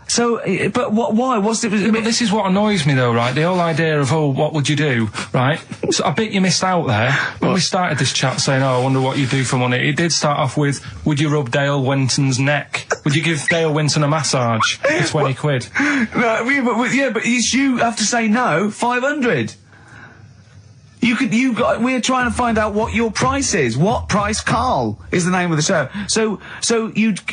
So, but why? What's it? But this is what annoys me though, right? The whole idea of, oh, what would you do, right? So I bet you missed out there. When we started this chat saying, oh, I wonder what you do for money, it did start off with, would you rub Dale Winton's neck? Would you give Dale Winton a massage for 20 quid? No, but you have to say no, 500. We're trying to find out what your price is. What price, Karl, is the name of the show. So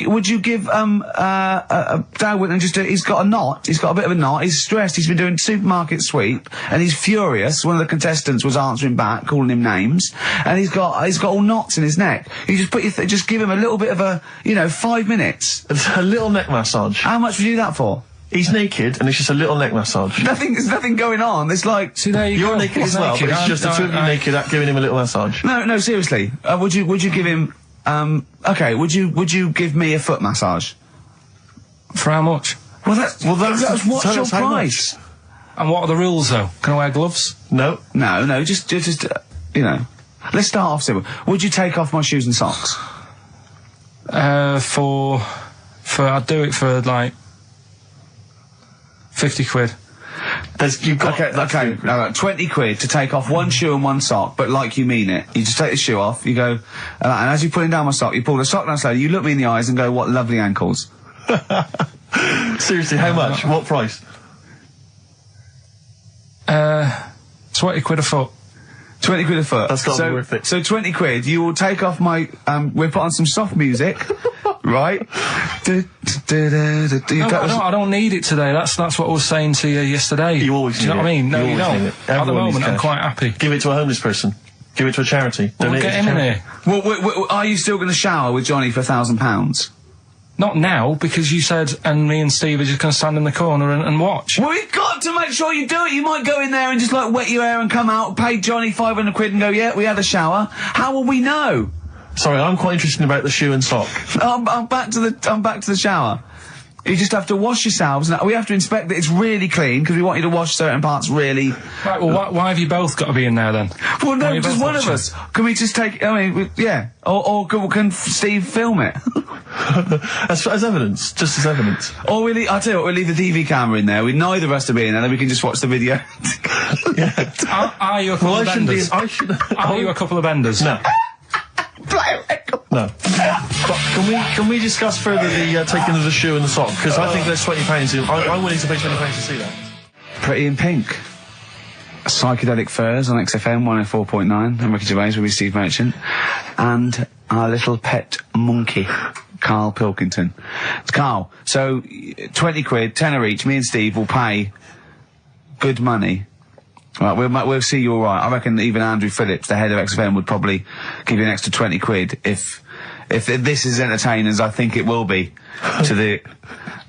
would you give, Dale Winton he's got a knot, he's got a bit of a knot, he's stressed, he's been doing supermarket sweep, and he's furious. One of the contestants was answering back, calling him names, and he's got all knots in his neck. You just give him a little bit of a, 5 minutes. A little neck massage. How much would you do that for? He's naked, and it's just a little neck massage. There's nothing going on. It's like, see, there you're naked as well, but it's just the two of you naked giving him a little massage. No, seriously. Would you give him? Okay. Would you give me a foot massage? For how much? Well, that's what's your price? And what are the rules though? Can I wear gloves? No. Just let's start off simple. Would you take off my shoes and socks? I'd do it for like 50 quid. You've got, okay, 20 quid to take off one shoe and one sock, but like you mean it. You just take the shoe off, you go, and as you're putting down my sock, you pull the sock down slowly, you look me in the eyes and go, what lovely ankles. Seriously, how much? What price? 20 quid a foot. 20 quid a foot. That's got to be worth it. So 20 quid, you will take off my, we'll put on some soft music, right? I don't need it today. That's what I was saying to you yesterday. You always do you know what I mean? No, you don't. At the moment, I'm quite happy. Give it to a homeless person. Give it to a charity. Well, we'll get him in here. Well, are you still going to shower with Johnny for £1,000? Not now, because you said, and me and Steve are just going to stand in the corner and watch. Well, we've got to make sure you do it. You might go in there and just like wet your hair and come out, pay Johnny 500 quid and go, yeah, we had a shower. How will we know? Sorry, I'm quite interested about the shoe and sock. I'm back to the shower. You just have to wash yourselves. Now, we have to inspect that it's really clean, because we want you to wash certain parts really... Right, well, why have you both got to be in there, then? Well, no, just one of us. Can we just take... yeah. Or can Steve film it? as evidence. Just as evidence. Or I'll tell you what, we'll leave the DV camera in there. Neither of us to be in there, then we can just watch the video. Yeah. Are you a couple of benders? Are you a couple of benders? No. No. But can we discuss further the taking of the shoe and the sock? Because I think there's £20 I'm willing to pay £20 to see that. Pretty in Pink. Psychedelic Furs on XFM 104.9. I'm Ricky Gervais with Steve Merchant. And our little pet monkey, Karl Pilkington. It's Karl. So, 20 quid, tenner each, me and Steve will pay good money. Right, we'll see you all right. I reckon even Andrew Phillips, the head of XFM, would probably give you an extra 20 quid if this is entertaining as I think it will be to the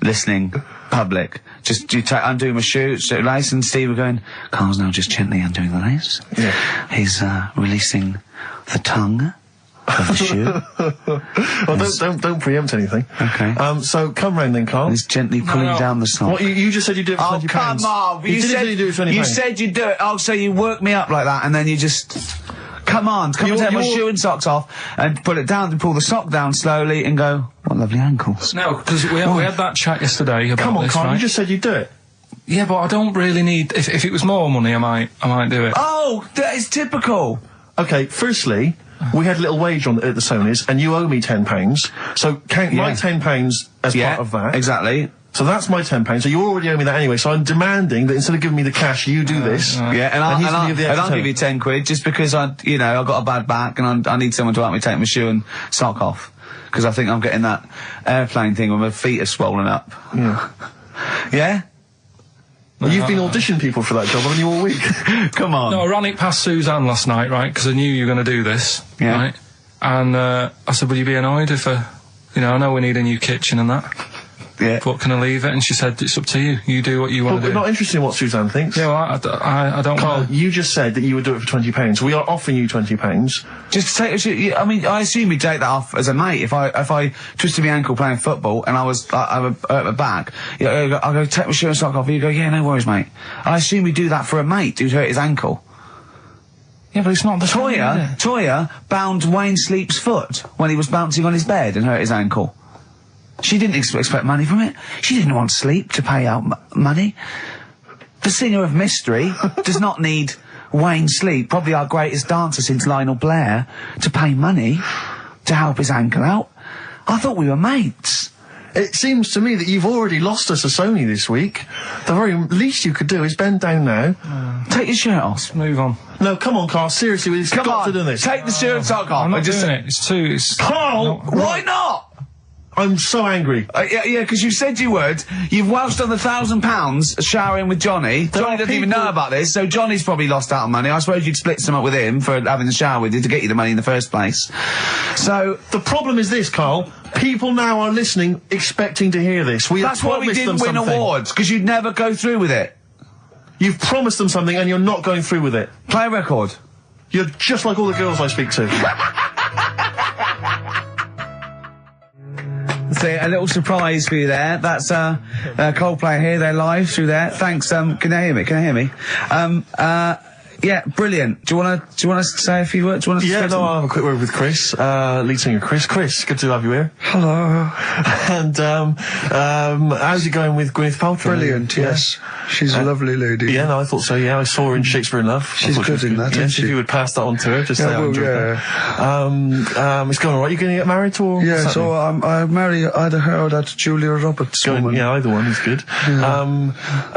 listening public. Just undo my shoe lace, and Steve are going, Karl's now just gently undoing the lace. Yeah. He's releasing the tongue of the shoe. Well, don't preempt anything. Okay. So come round then, Karl. He's gently pulling down the sock. What, you just said you'd do it for £20. Oh, come on. You said you'd do it for £20. You said you'd do it. Oh, so you work me up like that, and then you just... Come and take my shoe and socks off, and put it down, and pull the sock down slowly, and go, what lovely ankles. No, because we had that chat yesterday about Come on, this, Karl, right? you just said you'd do it. Yeah, but I don't really need... If it was more money, I might do it. Oh, that is typical. Okay, firstly... We had a little wage at the Sonys, and you owe me £10. So count my £10 as part of that. Exactly. So that's my £10. So you already owe me that anyway. So I'm demanding that instead of giving me the cash, you do this. Yeah, and I'll give you 10 quid just because I've got a bad back and I need someone to help me take my shoe and sock off, because I think I'm getting that airplane thing where my feet are swollen up. Yeah. Yeah. Well, you've been auditioning people for that job, haven't you, all week? Come on. No, I ran it past Suzanne last night, right, because I knew you were going to do this, right? And I said, would you be annoyed if, I know we need a new kitchen and that. Yeah. But can I leave it? And she said, it's up to you. You do what you want But to we're do. not interested in what Suzanne thinks. Yeah, well, I don't Carl, want to. you just said that you would do it for £20. We are offering you £20. Just take. I mean, I assume you'd take that off as a mate. If I twisted my ankle playing football and I hurt my back, I go take my shirt and sock off. You go, yeah, no worries, mate. I assume you do that for a mate who's hurt his ankle. Yeah, but it's not the same, is it? Toya bound Wayne Sleep's foot when he was bouncing on his bed and hurt his ankle. She didn't expect money from it. She didn't want Sleep to pay out money. The singer of Mystery does not need Wayne Sleep, probably our greatest dancer since Lionel Blair, to pay money to help his ankle out. I thought we were mates. It seems to me that you've already lost us a Sony this week. The very least you could do is bend down now. Take your shirt off. Move on. No, come on, Carl. Seriously, we've Come got on, to do this. take the shirt and sock off. I'm not and just doing it. It's too... It's... Carl! Why not? I'm so angry. Yeah, because you said you would. You've welched on the £1,000 showering with Johnny. Johnny doesn't even know about this, so Johnny's probably lost out on money. I suppose you'd split some up with him for having the shower with you to get you the money in the first place. So The problem is this, Carl. People now are listening, expecting to hear this. that's why we didn't win awards, because you'd never go through with it. You've promised them something and you're not going through with it. Play a record. You're just like all the girls I speak to. So a little surprise for you there. That's Coldplay here. They're live through there. Thanks. Can you hear me? Can you hear me? Yeah, brilliant. Do you want to say a few words? Do you want to Yeah, no, I'll have a quick word with Chris, lead singer Chris. Chris, good to have you here. Hello. And how's it going with Gwyneth Paltrow? Brilliant, yes. She's a lovely lady. Yeah, no, I thought so. Yeah, I saw her in Shakespeare in Love. She's I thought good she was in that, isn't Yes, she? if you would pass that on to her, just say I well, enjoyed that. It's going all right. You going to get married or? Yeah, what's so happening? I marry either her or that Julia Roberts woman. Yeah, either one is good.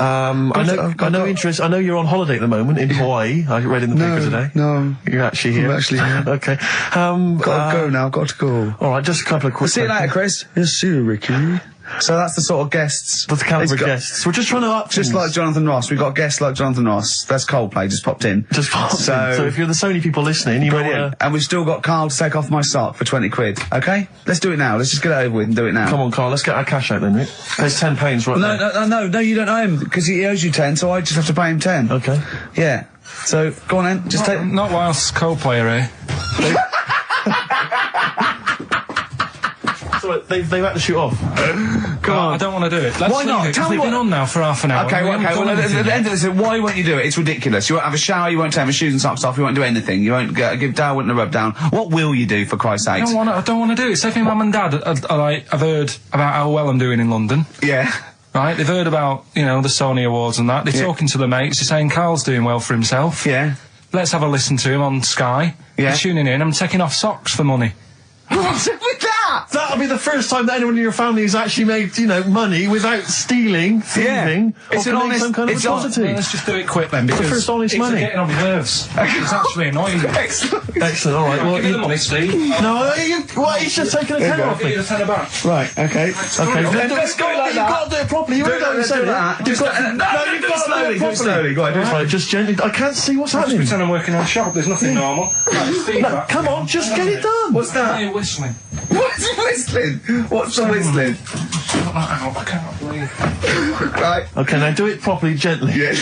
I know you're on holiday at the moment in Hawaii. I read in the paper today. No. You're actually here. I'm actually here. Okay. Got to go now, got to go. All right, just a couple of quick. See you later, Chris. Yes, see you, Ricky. So that's the sort of guests. That's the caliber It's of got- guests. We're just trying to up Just things. like Jonathan Ross. We've got guests like Jonathan Ross. That's Coldplay, just popped in. Just pop So- in. So if you're the Sony people listening, you might Brilliant. want And we've still got Karl to take off my sock for 20 quid. Okay? Let's do it now. Let's just get it over with and do it now. Come on, Carl, let's get our cash out then, Rick. There's £10 right there. No, you don't owe him, because he owes you 10, so I just have to pay him 10. Okay. Yeah. So, go on then, just take... Not whilst Coldplay are here. So they've had to shoot off. Come on. I don't want to do it. Let's Why not? leave it, 'cause Tell me we've been what- on now for half an hour. Okay, We haven't well, done at anything the yet. end of this, why won't you do it? It's ridiculous. You won't have a shower, you won't take my shoes and socks off, you won't do anything. You won't give Darwin a rub down. What will you do, for Christ's sake? I don't want to do it. Say if my mum and dad have heard about how well I'm doing in London. Yeah. Right, they've heard about, the Sony Awards and that. They're Yeah. talking to the mates. They're saying Carl's doing well for himself. Yeah. Let's have a listen to him on Sky. Yeah. They're tuning in. I'm taking off socks for money. What's it with that? That'll be the first time that anyone in your family has actually made, money without stealing, thieving, It's or an committing honest- some kind of it's on- atrocity. Well, let's just do it quick then, because first honest it's money. getting on my nerves. It's actually annoying. Excellent. Excellent, alright. Well, Give me the money, Steve. no, he's just taking a tenner off Give me. you the tenner back. Right, okay. Okay, Let's go like You've that. got to do it properly. You already know what you're saying. that. You've got to- No, you've do got it to do slowly, it do it properly. slowly. Go on, do it Right, just gently. I can't see what's happening. Pretend I'm working on a shop. There's nothing normal. Right, it's No, feedback. come on, just get it done. What's Why are that? you whistling? What's whistling? What's the whistling? Sort that out. I cannot believe. Right. Okay, now do it properly, gently. Yeah.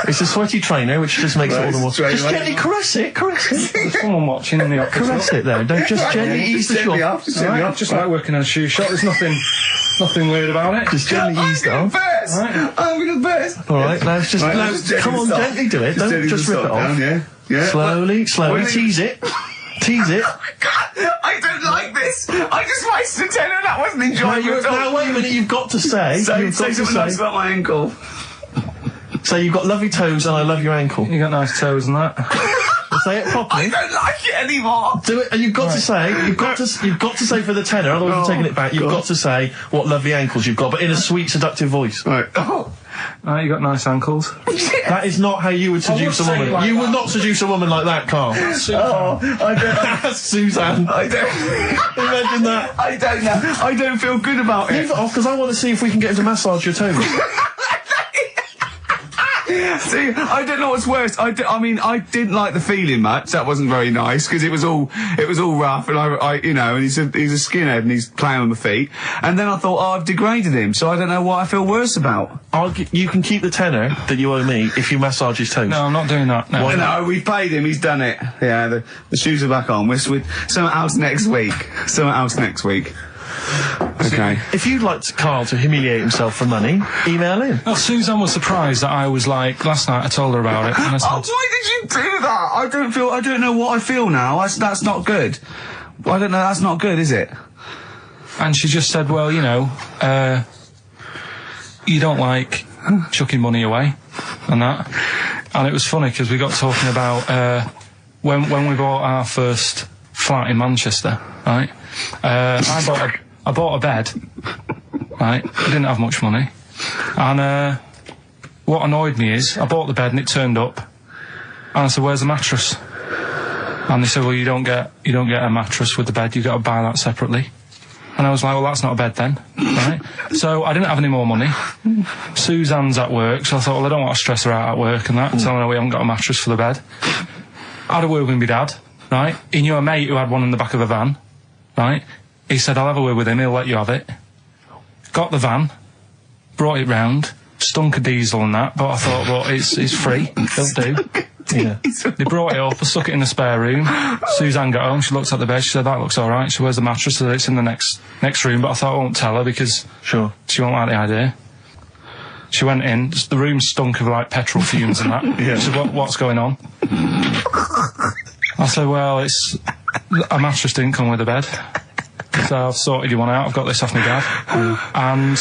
It's a sweaty trainer, which just makes it all the more. straight Just away. gently caress it. There's someone watching in the office. Caress it there. Don't just gently ease the Gently shot. up, just gently Right, up. just like working on a shoe shop. There's nothing weird about it. Just gently ease I'm down. the best. Right. I'm the best. All right, now it's just Right, now, just gently come on, stop. gently do it. Don't gently just rip stop it off. down, yeah. Yeah. Slowly, slowly. What- Tease it. Tease it. God, I don't like this. I just wasted a tenner. That wasn't Now, enjoyable at all. now wait a minute. You've got to say. Say You've got to something nice say. about my ankle. Say you've got lovely toes and I love your ankle. You got nice toes and that. Say it I properly. don't like it anymore. Do it, and you've got to say, you've got to say for the tenor, otherwise you're taking it back. You've got to say what lovely ankles you've got, but in a sweet, seductive voice. Right. Oh. Right, you got nice ankles. That is not how you would seduce a say woman. it like You that. would not seduce a woman like that, Carl. Oh, I don't. That's Suzanne. I don't. Imagine that. I don't know. I don't feel good about Leave it. it off because I want to see if we can get him to massage your toes. See, I don't know what's worse. I didn't like the feeling much. That wasn't very nice because it was all rough, and and he's a skinhead and he's playing on the feet. And then I thought, I've degraded him, so I don't know what I feel worse about. You can keep the tenner that you owe me if you massage his toes. No, I'm not doing that. No. No, we've paid him. He's done it. Yeah, the shoes are back on. We're something else next week. Okay. If you'd like Carl to humiliate himself for money, email in. Well, Suzanne was surprised that I was like, last night I told her about it, and I said, why did you do that? I don't know what I feel now. That's not good. I don't know, that's not good, is it? and she just said, well, you know, you don't like chucking money away and that. And it was funny because we got talking about when we bought our first flat in Manchester, right? I bought a bed, right? I didn't have much money, and what annoyed me is I bought the bed and it turned up, and I said, "Where's the mattress?" And they said, "Well, you don't get a mattress with the bed. You got to buy that separately." And I was like, "Well, that's not a bed then, right?" So I didn't have any more money. Suzanne's at work, so I thought, well, I don't want to stress her out at work and that. Telling her we haven't got a mattress for the bed. I had a word with my dad, right? He knew a mate who had one in the back of the van, right? He said, "I'll have a word with him. He'll let you have it." Got the van, brought it round, stunk of diesel and that, but I thought, well, it's free. It'll do. Yeah. They brought it up, I stuck it in the spare room. Suzanne got home, she looked at the bed, she said, "That looks alright." She said, "Where's the mattress?" I said, "It's in the next room," but I thought I won't tell her because sure she won't like the idea. She went in, the room stunk of like petrol fumes and that. Yeah. She said, "What's going on?" I said, "Well, it's a mattress didn't come with the bed, so I've sorted you one out. I've got this off my dad." And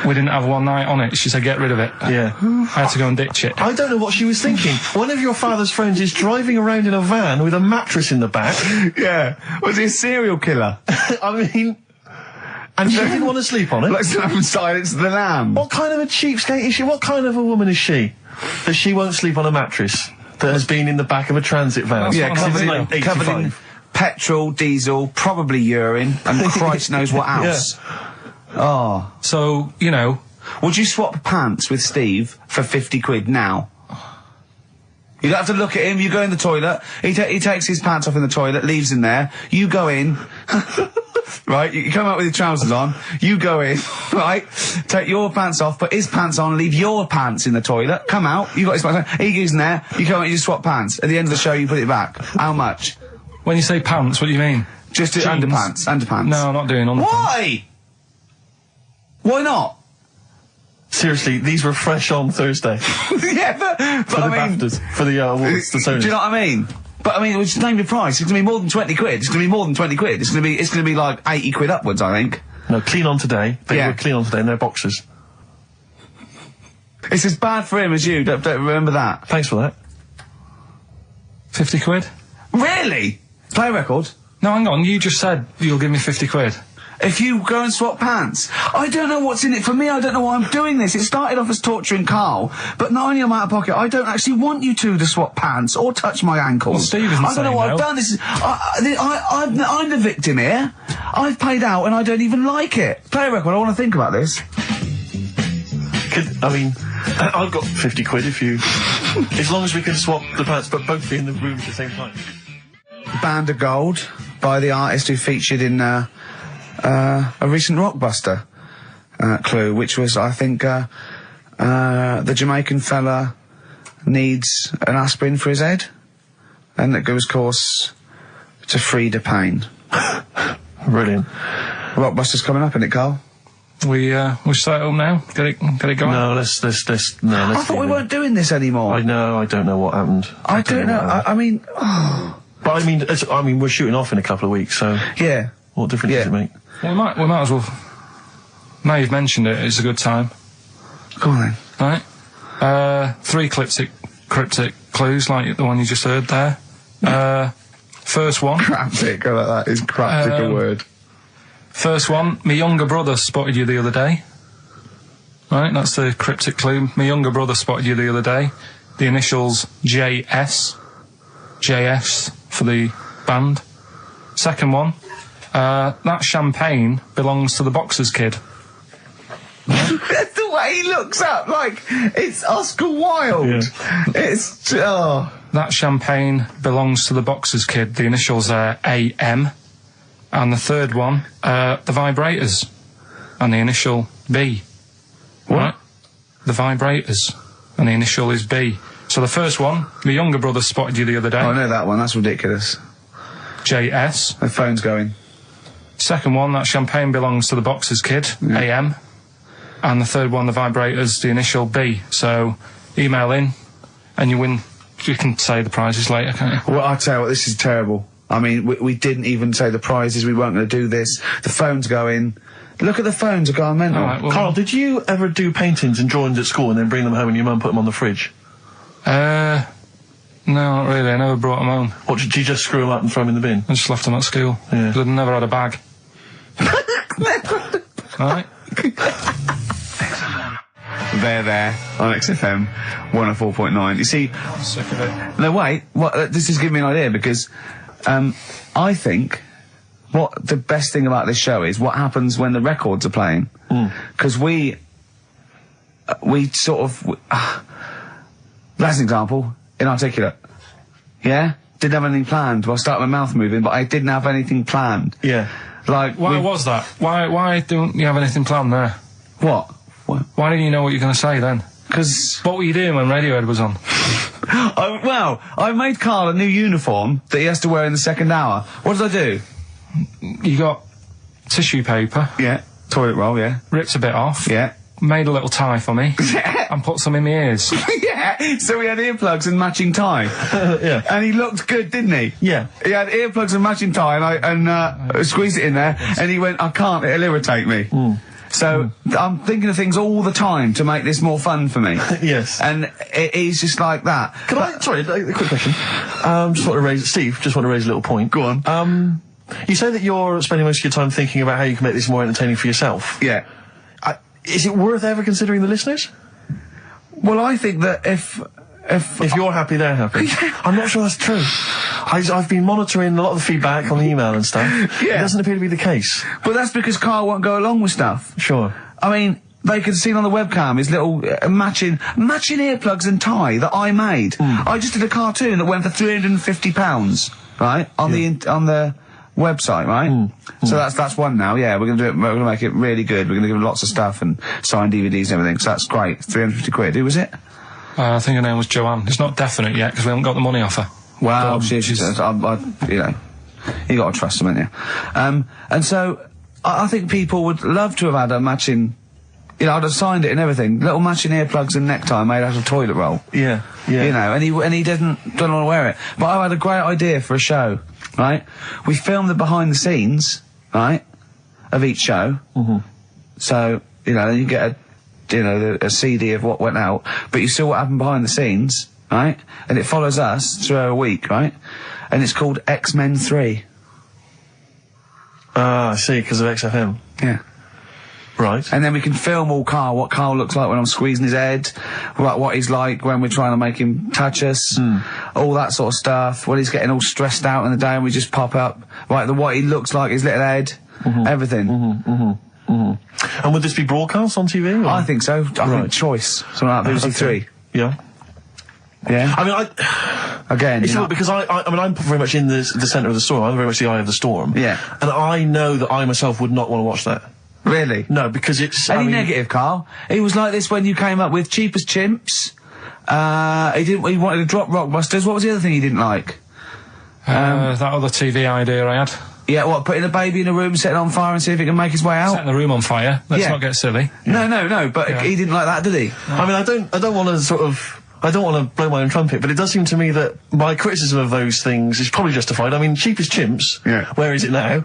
we didn't have one night on it. She said, "Get rid of it." Yeah. I had to go and ditch it. I don't know what she was thinking. One of your father's friends is driving around in a van with a mattress in the back. Yeah. Was he a serial killer? I mean, and she didn't want to sleep on it. Like Silence of the Lamb. What kind of a cheapskate is she? What kind of a woman is she that she won't sleep on a mattress that has been in the back of a transit van? That's Yeah, what I'm covered saying. in, covered in petrol, diesel, probably urine, and Christ knows what else. Oh. So, you know, Would you swap pants with Steve for 50 quid now? You don't have to look at him, you go in the toilet, he takes his pants off in the toilet, leaves them there, you go in, right, you come out with your trousers on, you go in, right, take your pants off, put his pants on, leave your pants in the toilet, come out, you got his pants on, he goes in there, you come out, you swap pants, at the end of the show you put it back. How much? when you say pants, what do you mean? Just Jeans? underpants. No, I'm not doing underpants. Why? Why not? Seriously, these were fresh on Thursday Yeah, but for the I mean, BAFTAs, for the awards, the do you Sonys. know what I mean? But I mean, just name your price. It's gonna be more than 20 quid. It's gonna be more than 20 quid. It's gonna be like 80 quid upwards, I think. No, clean on today. They Yeah. were clean on today in their boxers. It's as bad for him as you. Don't remember that. Thanks for that. 50 quid? Really? Play a record. No, hang on, you just said you'll give me 50 quid. If you go and swap pants, I don't know what's in it for me. I don't know why I'm doing this. It started off as torturing Karl, but not only am I out of pocket, I don't actually want you two to swap pants or touch my ankles. Well, Steve isn't I don't know saying what no. I've done. This is I'm the victim here. I've paid out and I don't even like it. Play a record. I want to think about this. I've got 50 quid if you... as long as we can swap the pants, but both be in the room at the same time. Band of Gold by the artist who featured in a recent Rockbuster clue, which was, I think, the Jamaican fella needs an aspirin for his head, and it goes, of course, to free the pain. Brilliant. Rockbuster's coming up, isn't it, Karl? We set it up now. Get it going. No, let's I thought we weren't doing this anymore. I know, I don't know what happened. I don't know. I mean, But I mean, we're shooting off in a couple of weeks, so yeah. what difference does it make? Well, we might as well. Now you've mentioned it, it's a good time. Go on then. Right? 3 cryptic clues like the one you just heard there. First one. Cryptic, I like that. Is cryptic a word? First one, my younger brother spotted you the other day. Right, that's the cryptic clue. My younger brother spotted you the other day. The initials JS. JS for the band. Second one, that champagne belongs to the Boxers kid. I thought way he looks up like it's Oscar Wilde. It's That champagne belongs to the boxer's kid. The initials are AM. And the third one, the vibrators. And the initial B. What? Right? The vibrators. And the initial is B. So the first one, my younger brother spotted you the other day. I know that one. That's ridiculous. JS. The phone's going. Second one, that champagne belongs to the boxer's kid, AM. And the third one, the vibrators, the initial B. So email in and you win. You can say the prizes later, can't you? Well, I tell you what, this is terrible. I mean, we didn't even say the prizes. We weren't going to do this. The phone's going. Look at the phones are going mental. All right, well, Carl, did you ever do paintings and drawings at school and then bring them home and your mum put them on the fridge? no, not really. I never brought them home. Or did you just screw them up and throw them in the bin? I just left them at school. Yeah. 'Cause I'd never had a bag. Alright? There, on XFM 104.9. You see, Sick of it. no, wait, this is giving me an idea because I think what the best thing about this show is what happens when the records are playing. Because we sort of, that's an example, inarticulate. Yeah? Didn't have anything planned. Well, I started my mouth moving, but I didn't have anything planned. Yeah. Like, Why was that? Why don't you have anything planned there? What? Why didn't you know what you were going to say then? Because What were you doing when Radiohead was on? I made Karl a new uniform that he has to wear in the second hour. What did I do? You got tissue paper, Yeah. Toilet roll, yeah. ripped a bit off, Yeah. made a little tie for me, Yeah. and put some in my ears. Yeah. So we had earplugs and matching tie. Yeah. And he looked good, didn't he? Yeah. He had earplugs and matching tie, and I squeezed it in there, and he went, I can't, it'll irritate me. So I'm thinking of things all the time to make this more fun for me. Yes. And he's just like that. Sorry, a quick question. Just want to raise a little point. Go on. You say that you're spending most of your time thinking about how you can make this more entertaining for yourself. Yeah. Is it worth ever considering the listeners? Well, I think that if If you're happy, they're happy. I'm not sure that's true. I've been monitoring a lot of the feedback on the email and stuff. Yeah. It doesn't appear to be the case. But that's because Karl won't go along with stuff. Sure. I mean, they could see on the webcam his little matching earplugs and tie that I made. I just did a cartoon that went for £350, right, on the website, right? So that's one now. Yeah, we're gonna do it. We're gonna make it really good. We're gonna give him lots of stuff and sign DVDs and everything. So that's great. £350. Who was it? I think her name was Joanne. It's not definite yet because we haven't got the money off her. Wow, But, she's you know, you got to trust them, haven't you? And so I think people would love to have had a matching. You know, I'd have signed it and everything. Little matching earplugs and necktie made out of toilet roll. Yeah. You know, and he don't want to wear it. But I had a great idea for a show, right? We filmed the behind the scenes, right, of each show. So, you know, then you get a CD of what went out, but you see what happened behind the scenes, right? And it follows us through a week, right? And it's called X-Men 3. Ah, I see, because of XFM. Yeah. Right. And then we can film all Karl, what Karl looks like when I'm squeezing his head, what he's like when we're trying to make him touch us, all that sort of stuff, when he's getting all stressed out in the day and we just pop up, like what he looks like, his little head, everything. And would this be broadcast on TV? Or? I think so. I think Choice, something like that, BBC Three. Yeah. Yeah. I mean, Again, it's you know, not because I mean, I'm very much in the centre of the storm. I'm very much the eye of the storm. Yeah. And I know that I myself would not want to watch that. really? No, because it's... Any I mean, negative, Karl? He was like this when you came up with Cheap as Chimps. He wanted to drop Rockbusters. What was the other thing he didn't like? That other TV idea I had. Yeah, what, putting a baby in a room, setting it on fire and see if it can make his way out? Setting the room on fire. Let's Yeah. not get silly. No, but Yeah. he didn't like that, did he? I mean, I don't want to sort of... I don't want to blow my own trumpet, but it does seem to me that my criticism of those things is probably justified. I mean, Cheap as Chimps, Yeah. where is it now?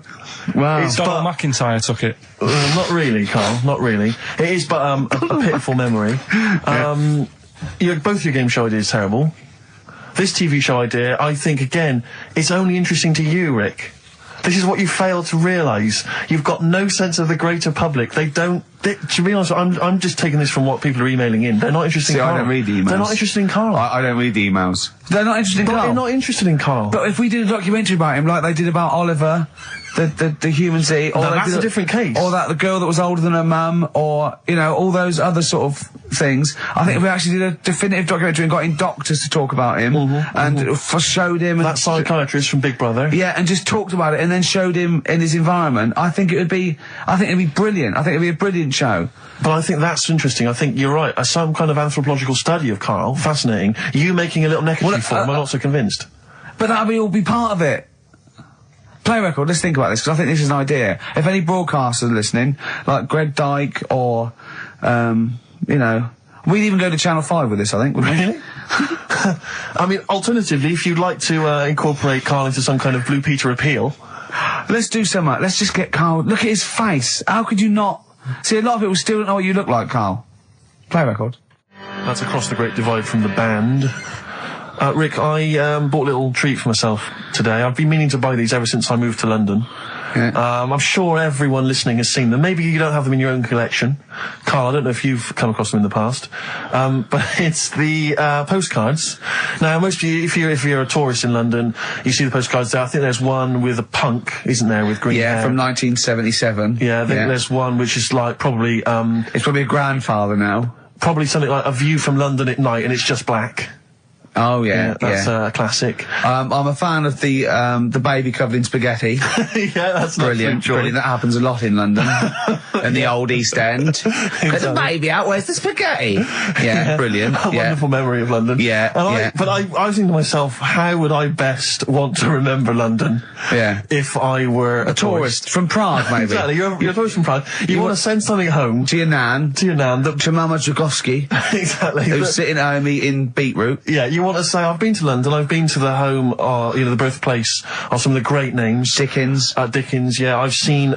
Wow. It's Donald McIntyre took it. Not really, Carl, not really. It is but a pitiful memory. Both your game show ideas terrible. This TV show idea, I think, again, it's only interesting to you, Rick. This is what you fail to realise. You've got no sense of the greater public. They don't To be honest, I'm just taking this from what people are emailing in. They're not interested in Karl. I don't read the emails. They're not interested in Karl. I don't read the emails. They're not interested in But Karl. they're not interested in Karl. But if we did a documentary about him, like they did about Oliver, the human sea, or No, they that's did a different case. or that the girl that was older than her mum, or all those other sort of things. I think if we actually did a definitive documentary and got in doctors to talk about him and showed him That psychiatrist from Big Brother. yeah, and just talked about it and then showed him in his environment, I think it'd be brilliant. I think it'd be a brilliant show. But I think that's interesting. I think you're right. Some kind of anthropological study of Karl, fascinating. You making a little neckerchief for him, I'm not so convinced. But that'll all be part of it. Play record, let's think about this, because I think this is an idea. If any broadcasters are listening, like Greg Dyke or, we'd even go to Channel 5 with this, I think, wouldn't we? Really? I mean, alternatively, if you'd like to incorporate Karl into some kind of Blue Peter appeal... Let's do something. Let's just get Karl. Look at his face. How could you not? See, a lot of people still don't know what you look like, Karl. Play record. That's Across the Great Divide from the band. Rick, I bought a little treat for myself today. I've been meaning to buy these ever since I moved to London. Yeah. I'm sure everyone listening has seen them. Maybe you don't have them in your own collection. Karl, I don't know if you've come across them in the past. But it's the postcards. Now, most of you, if you're a tourist in London, you see the postcards there. I think there's one with a punk, isn't there, with green hair? Yeah, from 1977. Yeah, I think there's one which is like probably... it's probably a grandfather now. probably something like A View from London at Night, and it's just black. Oh yeah, that's a classic. I'm a fan of the baby covered in spaghetti. Yeah, that's brilliant. Brilliant. That happens a lot in London, in the old East End. There's a baby out. Where's the spaghetti? Yeah, brilliant. A wonderful memory of London. Yeah, But I was thinking to myself, how would I best want to remember London? Yeah. If I were a tourist from Prague, maybe. Exactly. You're a tourist from Prague. You want to send something home to your nan. To Mama Dragowski. Exactly. Who's sitting at home eating beetroot. Yeah, you want to say, I've been to London, I've been to the home, the birthplace of some of the great names. Dickens. Dickens, yeah. I've seen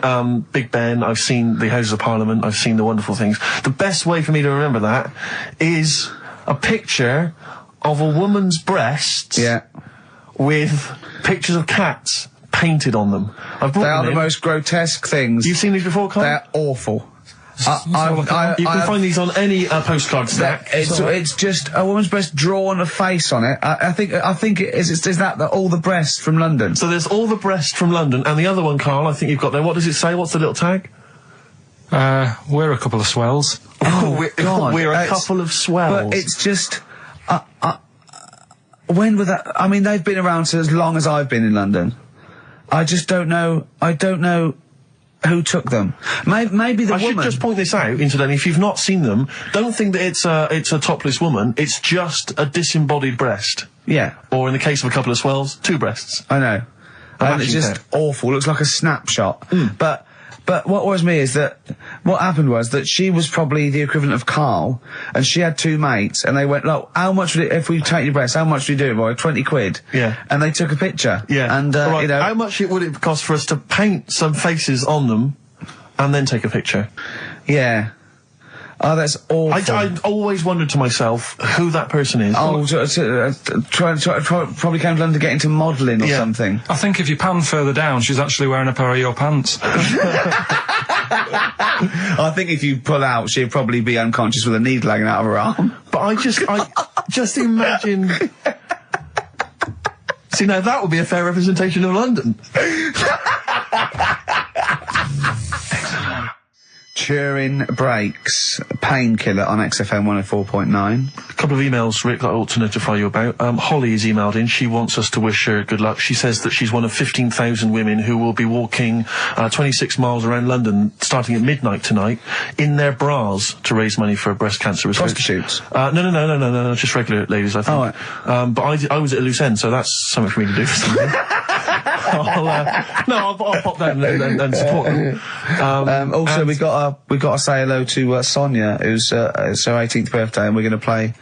Big Ben, I've seen the Houses of Parliament, I've seen the wonderful things. The best way for me to remember that is a picture of a woman's breasts with pictures of cats painted on them. They are the most grotesque things. You've seen these before, Karl? They're awful. You can find these on any postcard stack. It's just a woman's breast drawn a face on it. I think it is that all the breasts from London. So there's all the breasts from London, and the other one, Karl, I think you've got there. What does it say? What's the little tag? We're a couple of swells. Oh, God. We're a couple of swells. But it's just... when were that... I mean, they've been around for as long as I've been in London. I just don't know... I don't know who took them. Maybe the woman... I should just point this out, incidentally, if you've not seen them, don't think that it's a topless woman. It's just a disembodied breast. Yeah. Or in the case of a couple of swells, two breasts. I know. And it's just awful. Looks like a snapshot. But what worries me is that what happened was that she was probably the equivalent of Karl, and she had two mates, and they went, look, how much would it, if we take your breasts, how much do you do, boy? 20 quid. Yeah. And they took a picture. Yeah. And, right. How much would it cost for us to paint some faces on them and then take a picture? Yeah. Oh, that's awful. I always wondered to myself who that person is. Oh, probably came to London to get into modelling or something. I think if you pan further down, she's actually wearing a pair of your pants. I think if you pull out, she'd probably be unconscious with a needle hanging out of her arm. But I just imagine... See, now that would be a fair representation of London. Turin Breaks, Painkiller on XFM 104.9. A couple of emails, Rick, that I ought to notify you about. Holly has emailed in. She wants us to wish her good luck. She says that she's one of 15,000 women who will be walking 26 miles around London starting at midnight tonight in their bras to raise money for breast cancer research. Prostitutes? No, just regular ladies, I think. Oh, right. But I was at a loose end, so that's something for me to do for something. I'll pop down and support them. Also, we got to say hello to Sonia, who's it's her 18th birthday, and we're going to play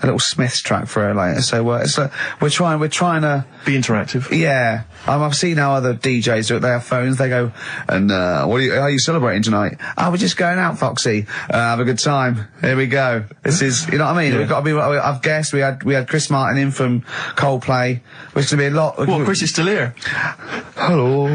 a little Smiths track for her later. So we're trying to be interactive. Yeah, I've seen how other DJs do it. They have phones. They go, and how are you celebrating tonight? Oh, we're just going out, Foxy. Have a good time. Here we go. This is, you know what I mean? Yeah. We've got to be. I've guessed we had Chris Martin in from Coldplay, which is going to be a lot. Well, Chris is still here. Hello.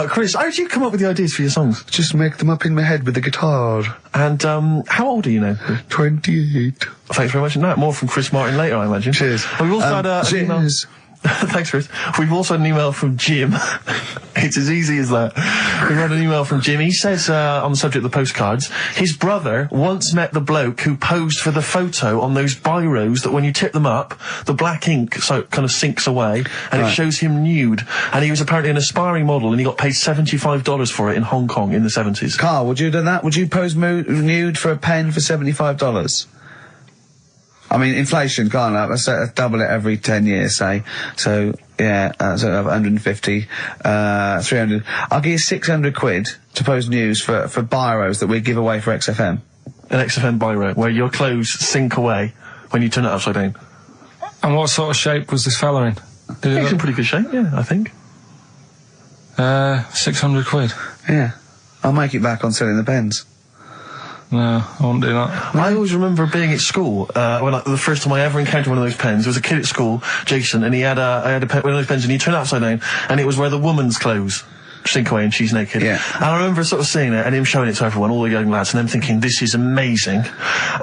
Chris, how did you come up with the ideas for your songs? Just make them up in my head with the guitar. And how old are you now? 28. Thanks very much. No, more from Chris Martin later, I imagine. Cheers. We've also had an email. Cheers. Thanks, Chris. We've also had an email from Jim. It's as easy as that. We've had an email from Jim. He says, on the subject of the postcards, his brother once met the bloke who posed for the photo on those biros that when you tip them up, the black ink kind of sinks away, and it shows him nude. And he was apparently an aspiring model, and he got paid $75 for it in Hong Kong in the 70s. Karl, would you do that? Would you pose nude for a pen for $75? I mean, inflation, can't I? Let's double it every 10 years, say. So, yeah, so 150, 300. I'll give you 600 quid to post news for biros that we give away for XFM. An XFM biro, where your clothes sink away when you turn it upside down. And what sort of shape was this fella in? He's in pretty good shape, yeah, I think. 600 quid. Yeah. I'll make it back on selling the pens. No, I won't do that. I always remember being at school, the first time I ever encountered one of those pens. There was a kid at school, Jason, and he had I had one of those pens, and he turned it upside down, and it was where the woman's clothes sink away and she's naked. Yeah. And I remember sort of seeing it and him showing it to everyone, all the young lads, and them thinking, this is amazing.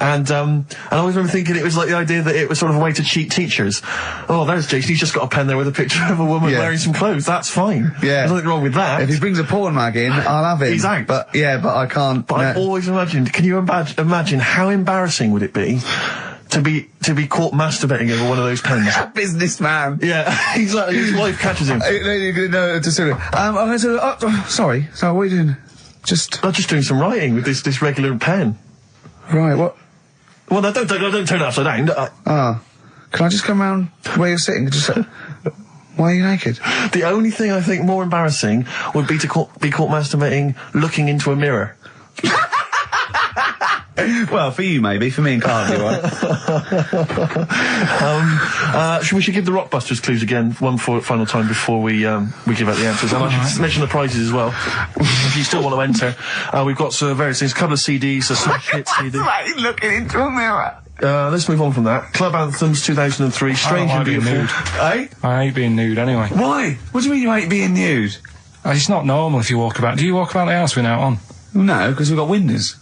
And I always remember thinking it was like the idea that it was sort of a way to cheat teachers. Oh, there's Jason, he's just got a pen there with a picture of a woman wearing some clothes. That's fine. Yeah. There's nothing wrong with that. If he brings a porn mag in, I'll have it. He's out. But I can't. But I've always imagined, can you imagine how embarrassing would it be to be caught masturbating over one of those pens? Businessman. Yeah, exactly. His wife catches him. No, sorry, what are you doing? I'm just doing some writing with this regular pen. Right, what? Well, no, don't turn it upside down. Can I just come round where you're sitting? Why are you naked? The only thing I think more embarrassing would be to be caught masturbating looking into a mirror. Well, for you maybe, for me and Karl, you right? We should give the Rockbusters clues again, one final time before we give out the answers. And I should mention the prizes as well. If you still want to enter, we've got various things, a couple of CDs, a smash hit CD. Right, looking into a mirror. Let's move on from that. Club Anthems 2003, Strange and Beautiful. Eh? I hate being nude anyway. Why? What do you mean you hate being nude? It's not normal if you walk about. Do you walk about the house without on? No, because we've got windows.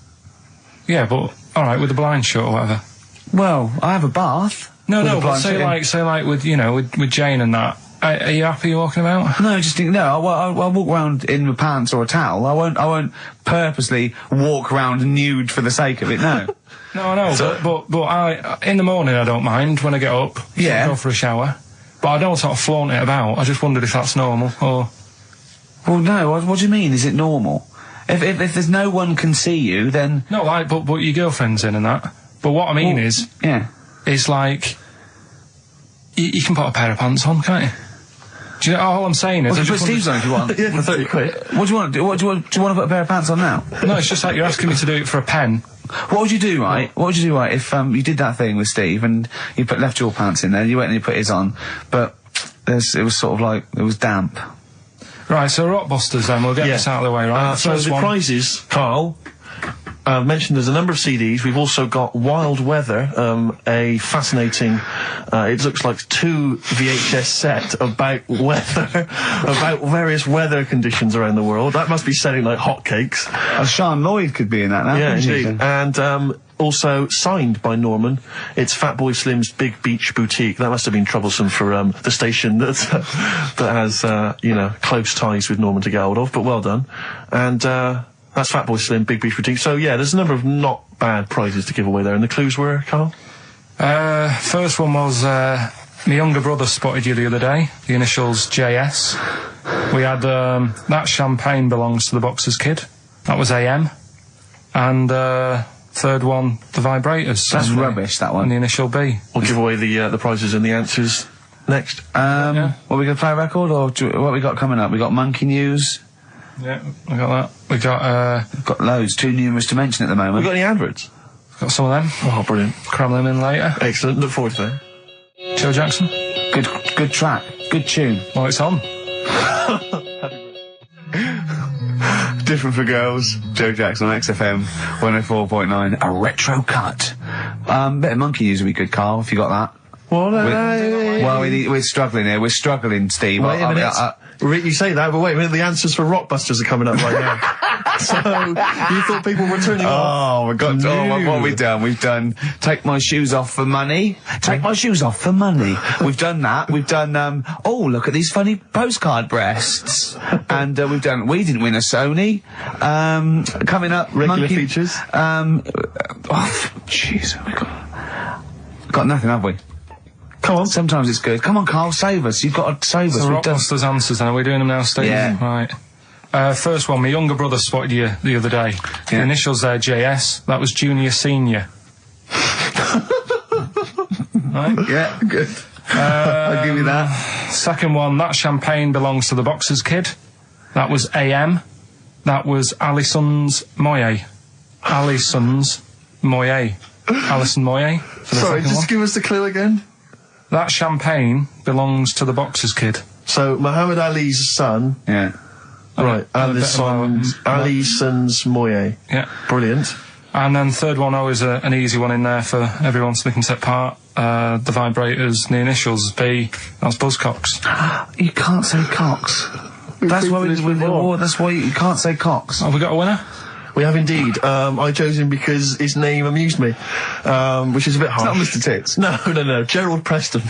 Yeah, but alright, with the blinds shut or whatever. Well, I have a bath. No, with the but blinds shut in. say like with Jane and that. Are you happy walking about? No, I'll walk around in my pants or a towel. I won't purposely walk around nude for the sake of it, no. No, I know, but I, in the morning I don't mind when I get up. Yeah. I go for a shower. But I don't sort of flaunt it about. I just wondered if that's normal, or... Well, no, what do you mean, is it normal? If there's no one can see you, then... No, like, but your girlfriend's in and that. But what I mean is... Yeah. Is like... You can put a pair of pants on, can't you? Do you know, all I'm saying is... Well, put Steve's on if you want. Yeah, for 30 quid. What do you want to do? Do you want to put a pair of pants on now? No, it's just like you're asking me to do it for a pen. What would you do, right? What would you do, right, if you did that thing with Steve and you left your pants in there, you went and you put his on, but it was sort of like, it was damp. Right, so Rockbusters then, we'll get this out of the way, right? So the prizes, Karl, mentioned there's a number of CDs. We've also got Wild Weather, a fascinating, it looks like 2 VHS set about weather, about various weather conditions around the world. That must be selling like hotcakes. Sean Lloyd could be in that now. Yeah, couldn't indeed. she? And also signed by Norman. It's Fatboy Slim's Big Beach Boutique. That must have been troublesome for the station that has close ties with Norman to get hold of. But well done. And that's Fatboy Slim, Big Beach Boutique. So yeah, there's a number of not bad prizes to give away there. And the clues were, Karl? First one was my younger brother spotted you the other day. The initials JS. We had that champagne belongs to the boxer's kid. That was AM. And third one, the vibrators. That's rubbish, that one. And the initial B. We'll give away the prizes and the answers next. What, we going to play a record, or what we got coming up? We got Monkey News. Yeah, we got that. We got We've got loads, too numerous to mention at the moment. We got any adverts? got some of them. Oh, brilliant. Cram them in later. Excellent. Look forward to that. Joe Jackson. Good track. Good tune. Well, it's on. Different for girls. Joe Jackson on XFM 104.9. A retro cut. Bit of Monkey News would be good, Karl, if you got that. We're struggling here. We're struggling, Steve. Wait a minute. You say that, but wait a minute. The answers for Rockbusters are coming up right now. So you thought people were turning off? Oh, my God. What have we done? We've done Take My Shoes Off for Money. Take My Shoes Off for Money. We've done that. We've done, oh, look at these funny postcard breasts. And we've done We Didn't Win a Sony. Coming up, Regular features. Jeez, we got nothing, have we? Come on. Sometimes it's good. Come on, Karl, save us. You've got to save us. So Rockbusters answers, then. Are we doing them now, Steve? Yeah. Right. First one, my younger brother spotted you the other day. The initials there, JS. That was Junior Senior. Right? Yeah, good. I'll give you that. Second one, that champagne belongs to the Boxers Kid. That was AM. That was Alison's Moye. Alison's Moye. Alison Moye. Sorry, just give us the clue again. That champagne belongs to the Boxers Kid. So, Muhammad Ali's son. Yeah. Right, Alison's Moye. Yeah. Brilliant. And then third one, always an easy one in there for everyone so they can take part. The vibrators, the initials, B. That's Buzzcocks. You can't say Cox. That's why that's why you can't say Cox. Have we got a winner? We have indeed. I chose him because his name amused me, which is a bit harsh. It's not Mr. Tits. No. Gerald Preston.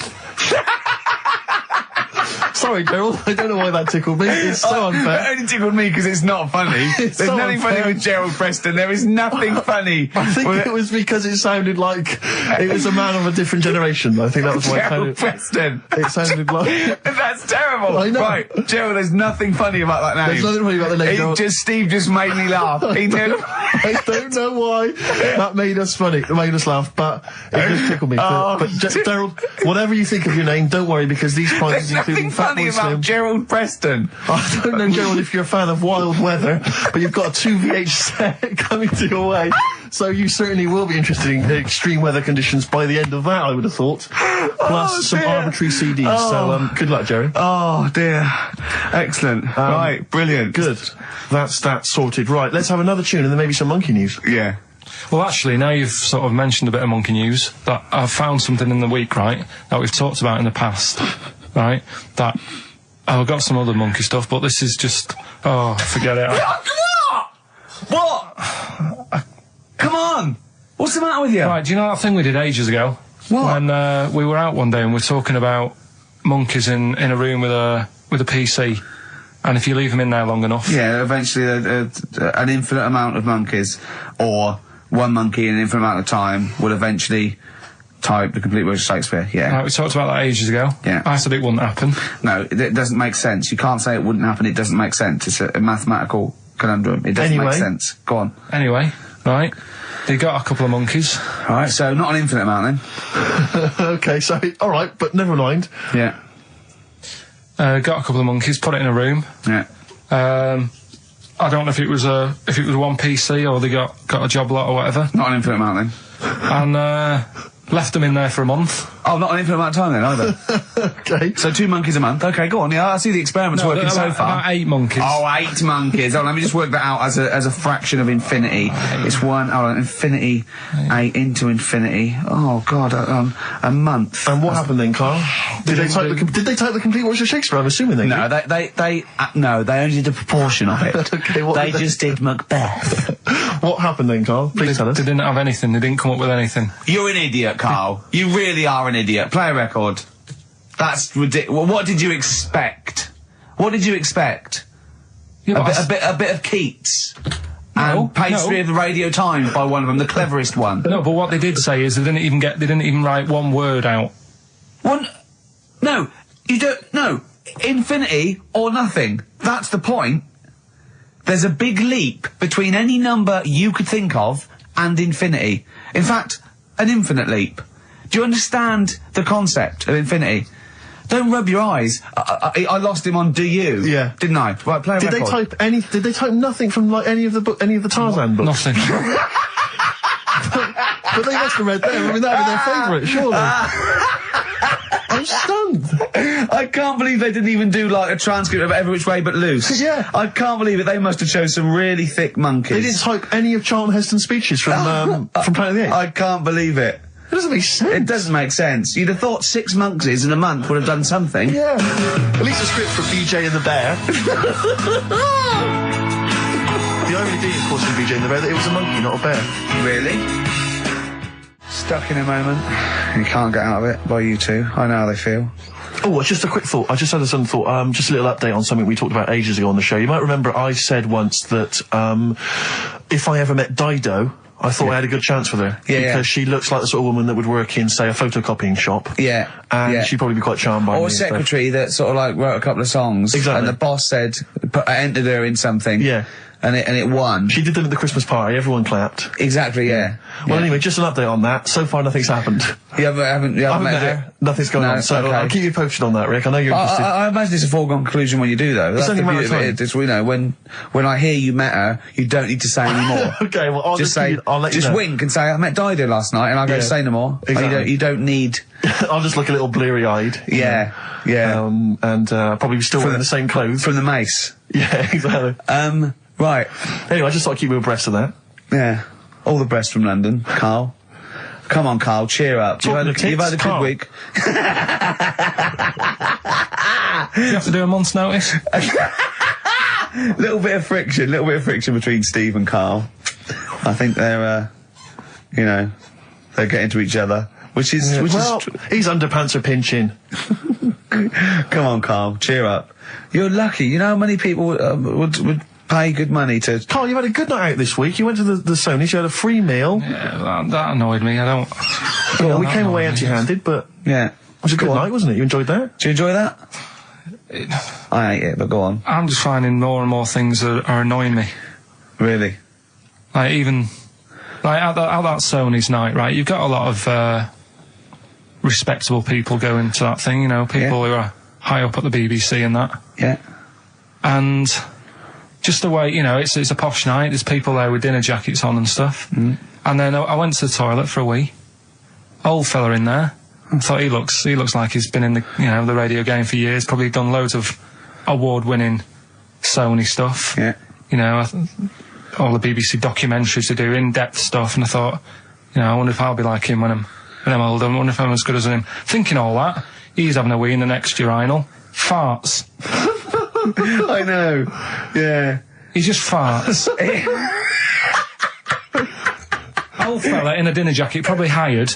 Sorry, Gerald. I don't know why that tickled me. It's so unfair. It only tickled me because it's not funny. There's so nothing unfair. funny with Gerald Preston. There is nothing funny. I think it was because it sounded like it was a man of a different generation. I think that was why Gerald Preston. it sounded like... That's terrible. I know. Right, Gerald, there's nothing funny about that name. There's nothing funny about the name, Gerald. Steve just made me laugh. He did. I don't know why that made us laugh, but it just tickled me. But Gerald, whatever you think of your name, don't worry, because these prizes There's including nothing funny Fatboy about Slim. Gerald Preston. I don't know, Gerald, if you're a fan of wild weather, but you've got a 2VH set coming to your way, so you certainly will be interested in extreme weather conditions by the end of that, I would have thought. Plus some arbitrary CDs, so good luck, Jerry. Oh, dear. Excellent. Right, brilliant. Good. That's that sorted. Right, let's have another tune and then maybe some monkey news. Yeah. Well, actually, now you've sort of mentioned a bit of monkey news, that I've found something in the week, right, that we've talked about in the past, right, that I've got some other monkey stuff, but this is just, forget it. What? Come on! What's the matter with you? Right, do you know that thing we did ages ago? What? When we were out one day and we're talking about monkeys in a room with a PC, and if you leave them in there long enough... Yeah, eventually an infinite amount of monkeys, or one monkey in an infinite amount of time, will eventually type the complete words of Shakespeare. Yeah. Right, we talked about that ages ago. Yeah. I said it wouldn't happen. No, it doesn't make sense. You can't say it wouldn't happen. It doesn't make sense. It's a mathematical conundrum. It doesn't make sense. Go on. Anyway, right, they got a couple of monkeys. All right, so not an infinite amount then. Okay, so, alright, but never mind. Yeah. Got a couple of monkeys, put it in a room. Yeah. I don't know if it was one PC or they got a job lot or whatever. Not an infinite amount then. And left them in there for a month. Oh, not an infinite amount of time then either. Okay. So 2 monkeys a month. Okay, go on. Yeah, I see the experiment's working so far. About 8 monkeys. Oh, 8 monkeys. Oh, let me just work that out as a fraction of infinity. It's infinity, 8 into infinity. Oh God, a month. And what happened then, Karl? Did they type the complete words of Shakespeare? I'm assuming they No, did. they only did a proportion of it. Okay, what They did just did Macbeth. What happened then, Karl? Please tell us. They didn't have anything. They didn't come up with anything. You're an idiot, Karl. You really are an idiot. Play a record. That's ridiculous. What did you expect? What did you expect? Yeah, A bit of Keats. And Pastry of the Radio Times by one of them, the cleverest one. No, but what they did say is they didn't even write one word out. No, you don't. No, infinity or nothing. That's the point. There's a big leap between any number you could think of and infinity. In fact, an infinite leap. Do you understand the concept of infinity? Don't rub your eyes. I lost him on Do You? Yeah. Didn't I? Right, play a Did record. Did they type nothing from like any of the Tarzan books? Nothing. But they must have read them. I mean, that'd be their favourite, surely. I'm stunned. I can't believe they didn't even do like a transcript of Every Which Way But Loose. Yeah. I can't believe it. They must have chose some really thick monkeys. They didn't type any of Charlton Heston's speeches from Planet of the Apes. I can't believe it. It doesn't make sense. It doesn't make sense. You'd have thought 6 monkeys in a month would have done something. Yeah. At least a script for BJ and the Bear. The irony being, of course, in BJ and the Bear, that it was a monkey, not a bear. Really? Stuck in a moment. You can't get out of it by you two. I know how they feel. Oh, just a quick thought. I just had a sudden thought. Just a little update on something we talked about ages ago on the show. You might remember I said once that if I ever met Dido, I thought I had a good chance with her. Because she looks like the sort of woman that would work in, say, a photocopying shop. Yeah. And she'd probably be quite charmed by me. Or a secretary that sort of like wrote a couple of songs. Exactly. And the boss said, entered her in something. Yeah. And it won. She did them at the Christmas party. Everyone clapped. Exactly, yeah. Well, anyway, just an update on that. So far, nothing's happened. You haven't met her? Nothing's going on. So okay. I'll keep you posted on that, Rick. I know you're interested. I imagine it's a foregone conclusion when you do, though. That's only the a matter beauty of of it. It's, you know, when I hear you met her, you don't need to say any more. Okay, well, I'll just let say, you know. just wink and say, I met Dido last night, and I'll go say no more. Exactly. And you don't need... I'll just look a little bleary-eyed. Yeah. And probably still wearing the same clothes. From the mace. Yeah, exactly. Right. Anyway, I just thought I'd keep you abreast of that. Yeah. All the best from London, Karl. Come on, Karl, cheer up. You've had a good Karl. week. Do you have to do a month's notice? little bit of friction between Steve and Karl. I think they're getting to each other, which is his underpants are pinching. Come on, Karl, cheer up. You're lucky. You know how many people would pay good money to... Karl, you've had a good night out this week. You went to the Sony's, you had a free meal. Yeah, that annoyed me. I don't... We came away empty-handed, but Yeah. it was a good night, wasn't it? You enjoyed that? Do you enjoy that? I hate it, but go on. I'm just finding more and more things are annoying me. Really? Like, even... Like, at that Sony's night, right, you've got a lot of respectable people going to that thing, you know, people who are high up at the BBC and that. Yeah. And... just the way, you know, it's a posh night, there's people there with dinner jackets on and stuff. And then I went to the toilet for a wee. Old fella in there. I thought he looks like he's been in the radio game for years, probably done loads of award-winning Sony stuff. Yeah. You know, all the BBC documentaries to do, in-depth stuff, and I thought, you know, I wonder if I'll be like him when I'm older, I wonder if I'm as good as him. Thinking all that, he's having a wee in the next urinal. Farts. I know. Yeah. He just farts. Old fella in a dinner jacket, probably hired.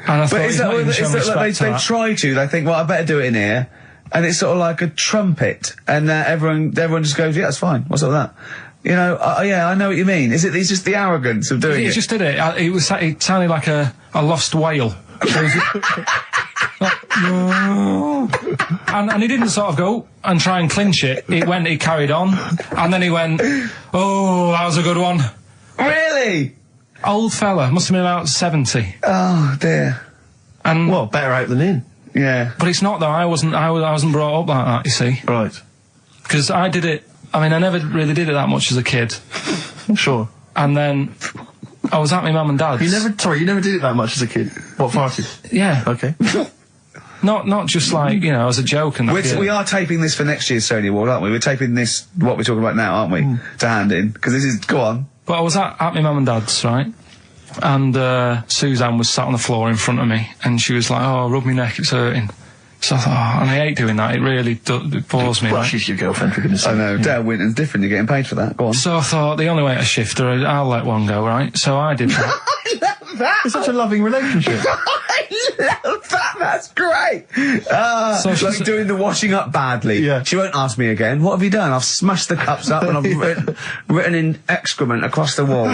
And I thought, But is that like they try to? They think, well, I better do it in here, and it's sort of like a trumpet, and everyone just goes, yeah, that's fine. What's up with that? You know, yeah, I know what you mean. It's just the arrogance of doing it. He just did it. It sounded like a lost whale. And he didn't sort of go and try and clinch it. He carried on, and then he went, oh, that was a good one. Really? Old fella, must have been about 70. Oh dear. And Well, better out than in. Yeah. but it's not though. I wasn't brought up like that. You see, Right. because I did it. I mean, I never really did it that much as a kid, Sure. and then I was at my mum and dad's. You never did it that much as a kid. What, farted? Yeah. Okay. Not just like, you know, as a joke and that. We are taping this for next year's Sony Award, aren't we? We're taping this, what we're talking about now, aren't we? To hand in. Because this is, go on. But I was at my mum and dad's, right? And Suzanne was sat on the floor in front of me, and she was like, oh, rub my neck, it's hurting. So I thought, oh, and I hate doing that, it really it bores me. Well, Right? she's your girlfriend, for goodness sake. I know, Dale Winton's different, you're getting paid for that, go on. So I thought, the only way to shift her, I'll let one go, right? So I did that. I love that! It's such a loving relationship. I love that, that's great! So like she's- doing the washing up badly. Yeah. She won't ask me again, what have you done? I've smashed the cups up and I've written in excrement across the wall.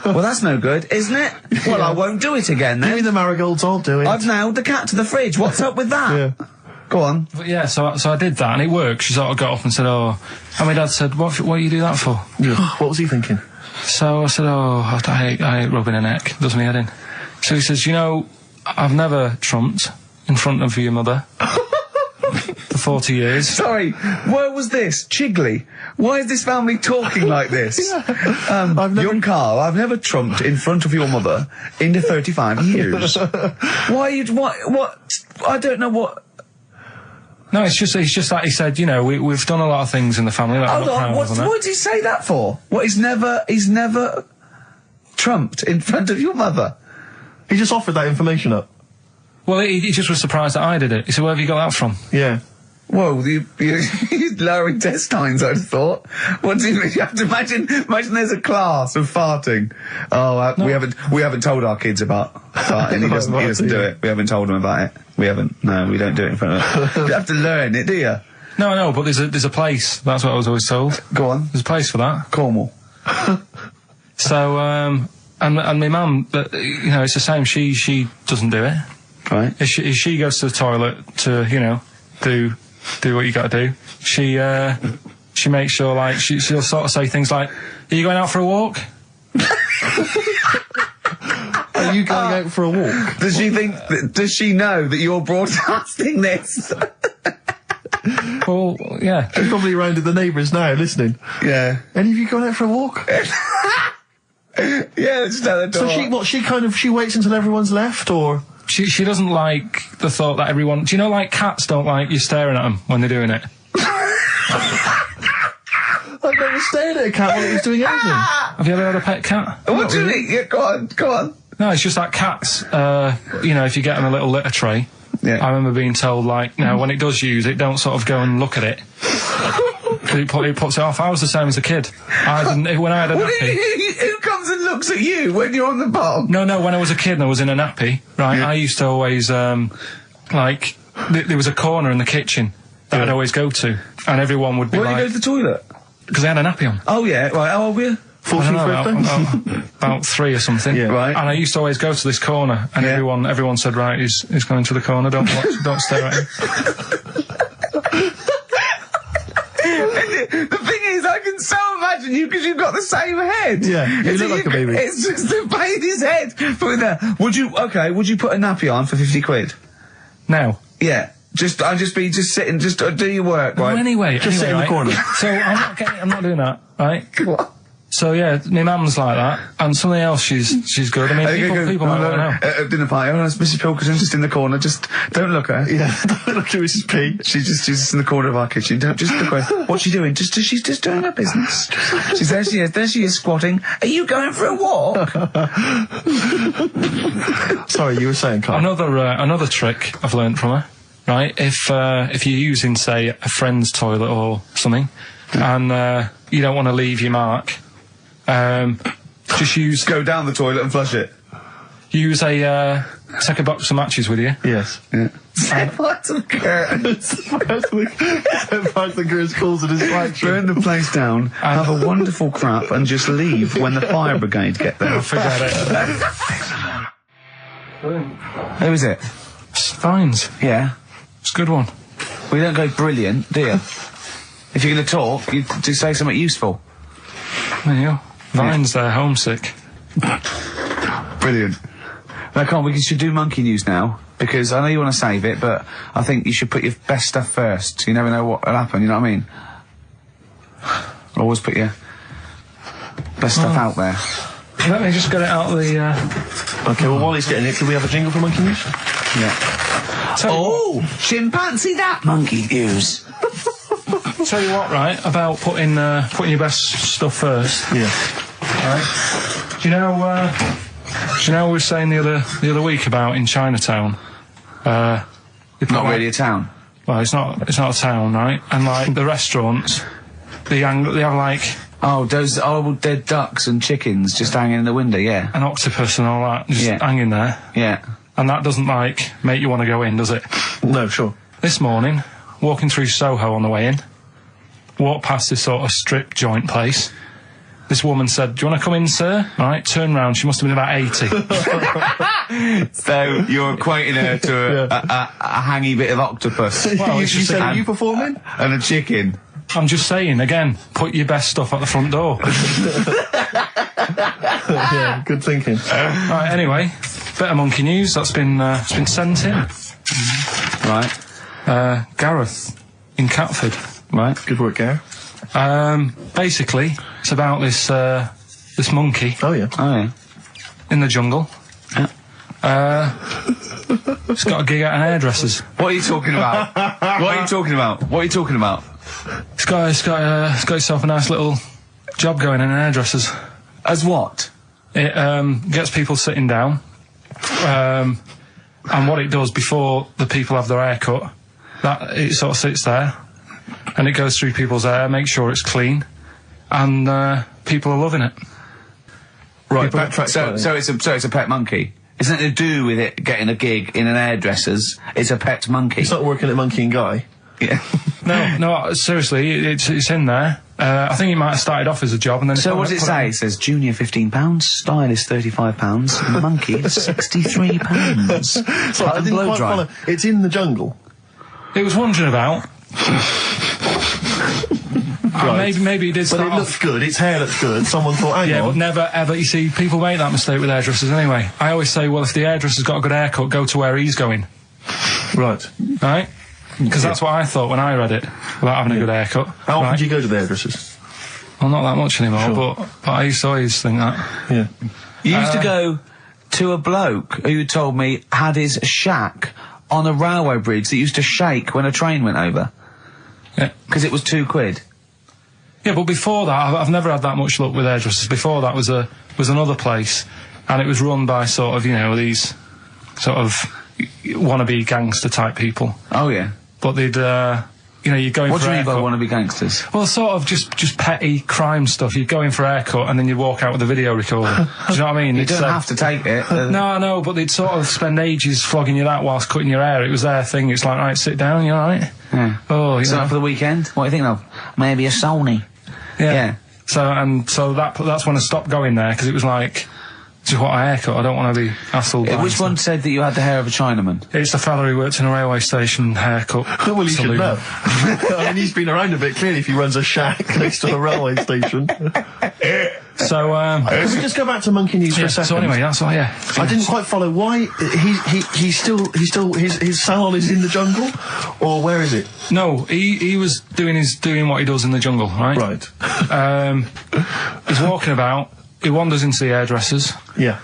Well, that's no good, isn't it? Well, I won't do it again Give me then. the marigolds, I'll do it. I've nailed the cat to the fridge, what's up with that? Yeah. Go on. But yeah, so I did that, and it worked. She sort of got up and said, oh, and my dad said, what do you do that for? What was he thinking? So I said, oh, I hate rubbing her neck, does me head in. So he says, you know, I've never trumped in front of your mother for 40 years. Sorry, where was this? Chigley? Why is this family talking like this? Young Karl, I've never trumped in front of your mother in the 35 years. What? I don't know what... No, it's just that he said, you know, we've done a lot of things in the family. That I'm Hold not on, proud of, and that. what did he say that for? What, he's never trumped in front of your mother? He just offered that information up. Well, he just was surprised that I did it. He said, "Where have you got that from?" Yeah. Whoa, you lower intestines, I'd have thought. What do you have to imagine there's a class of farting. Oh, we haven't told our kids about farting. He doesn't do it. We haven't told him about it. We don't do it in front of them. You have to learn it, do you? No, but there's a place. That's what I was always told. Go on. There's a place for that. Cornwall. So, and my mum, but, you know, it's the same. She doesn't do it. Right. If she goes to the toilet to, you know, do what you got to do, she makes sure, like, she'll sort of say things like, "Are you going out for a walk?" Are you going out for a walk? Does she know that you're broadcasting this? Well, yeah. She's probably around to the neighbours now listening. Yeah. Any of you going out for a walk? Yeah, just at the door. So she waits until everyone's left, or? She doesn't like the thought that everyone... Do you know, like, cats don't like you staring at them when they're doing it? I've never stared at a cat while it was doing anything. Have you ever had a pet cat? What do you mean? Yeah, go on. No, it's just like cats, you know, if you get them a little litter tray. Yeah. I remember being told, like, no, when it does use it, don't sort of go and look at it. Because it puts it off. I was the same as a kid. When I had a nappy... Who comes and looks at you when you're on the bottom? No, when I was a kid and I was in a nappy, right, Yeah. I used to always, like, there was a corner in the kitchen that I'd always go to, and everyone would be Where do like... you go to the toilet? Because I had a nappy on. Oh, yeah, right, how old were you? 14th birthday? About 3 or something. Yeah. Right. And I used to always go to this corner, and Yeah. everyone said, right, he's going to the corner, don't stare at him. The thing is, I can so imagine you because you've got the same head. Yeah, you look like a baby. It's just the baby's head. Put there. Would you put a nappy on for 50 quid? Now. Yeah. I'd just sitting, do your work, right? Well, anyway, Just sit in the right? corner. So I'm not doing that, right? What? So yeah, my mum's like that, and something else she's good. I mean, people might want to know. At dinner party, oh, it's Mrs. Pilkington just in the corner. Just don't look at her. Yeah, don't look at Mrs. P. She's just in the corner of our kitchen. Don't just look at her. What's she doing? She's just doing her business. She's there. There she is squatting. Are you going for a walk? Sorry, you were saying, Karl. Another trick I've learnt from her. Right, if you're using, say, a friend's toilet or something, and you don't want to leave your mark, just Go down the toilet and flush it. use take a box of matches with you. Yes. Yeah. What the curtains? The girls calls it a distraction. Burn the place down, have a wonderful crap, and just leave when the fire brigade get there. Forget it. Who is it? Vines. Yeah. It's a good one. We don't go brilliant, do you? If you're going to talk, you do say something useful. There you go. Vines, they're homesick. Brilliant. Now, come on, we should do monkey news now, because I know you want to save it, but I think you should put your best stuff first. You never know what will happen, you know what I mean? Always put your best stuff out there. Let me just get it out of the... Okay, well, while he's getting it, can we have a jingle for Monkey News? Yeah. Chimpanzee that monkey news. Tell you what, right, about putting your best stuff first. Yeah. Right. Do you know we were saying the other week about in Chinatown? Not really a town. Well, it's not a town, right? And like the restaurants, they have like Oh, those horrible dead ducks and chickens just hanging in the window, yeah. an octopus and all that just hanging there. Yeah. And that doesn't like make you want to go in, does it? No, sure. This morning, walking through Soho on the way in, walked past this sort of strip joint place. This woman said, "Do you want to come in, sir?" Right, turn round. She must have been about 80. So you're equating her to a hangy bit of octopus. Well, you it's just said, a- are you performing? And a chicken. I'm just saying, again, put your best stuff at the front door. Yeah, good thinking. Right, anyway, bit of monkey news that's been sent in. Right. Gareth in Catford. Right. Good work, Gary. Basically, it's about this monkey Oh, yeah. Oh, yeah. in the jungle. It's got a gig at an hairdresser's. What are you talking about? What are you talking about? What are you talking about? It's got itself a nice little job going in an hairdresser's. As what? It gets people sitting down, And what it does before the people have their hair cut, that it sort of sits there, and it goes through people's hair, makes sure it's clean, and people are loving it. Right, backtrack. So it's a pet monkey. It's nothing to do with it getting a gig in an hairdresser's. It's a pet monkey. It's not working at Monkey and Guy. Yeah. No, seriously, it's in there. I think it might have started off as a job, and then. So what does it say? It says junior £15, stylist £35, monkey £63. So I didn't quite follow. It's in the jungle. It was wandering about. Right. Maybe it did start But it looks good, its hair looks good. Someone thought, hang Yeah, on. but never ever. You see, people make that mistake with hairdressers anyway. I always say, well, if the hairdresser's got a good haircut, go to where he's going. Right. Right? Because that's what I thought when I read it about having a good haircut. How often do you go to the hairdressers? Well, not that much anymore, Sure. but I used to always think that. Yeah. You used to go to a bloke who told me had his shack on a railway bridge that used to shake when a train went over. Yeah. Because it was £2. Yeah, but before that, I've never had that much luck with hairdressers. Before that was another place, and it was run by sort of, these sort of wannabe gangster type people. Oh, yeah. But they'd, you'd go in What for do you mean by haircut. wannabe gangsters? Well, sort of just petty crime stuff. You'd go in for a haircut and then you'd walk out with a video recorder. Do you know what I mean? You It's, don't have to take it. No, but they'd sort of spend ages flogging you that whilst cutting your hair. It was their thing. It's like, right, sit down, you alright? Yeah. Oh, you So know. for the weekend? What are you thinking of? Maybe a Sony. Yeah. So that's when I stopped going there, because it was like, just what a haircut. I don't want to be hassled. by Which one said that you had the hair of a Chinaman? It's the fella who worked in a railway station haircut. Well, he should saloon. know. I mean, he's been around a bit, clearly, if he runs a shack next to a railway station. So, Can we just go back to Monkey News for yeah, a second? so anyway, that's why, yeah. I didn't quite follow why he's still his salon is in the jungle, or where is it? No, he was doing what he does in the jungle, right? Right. He's walking about. He wanders into the hairdressers. Yeah.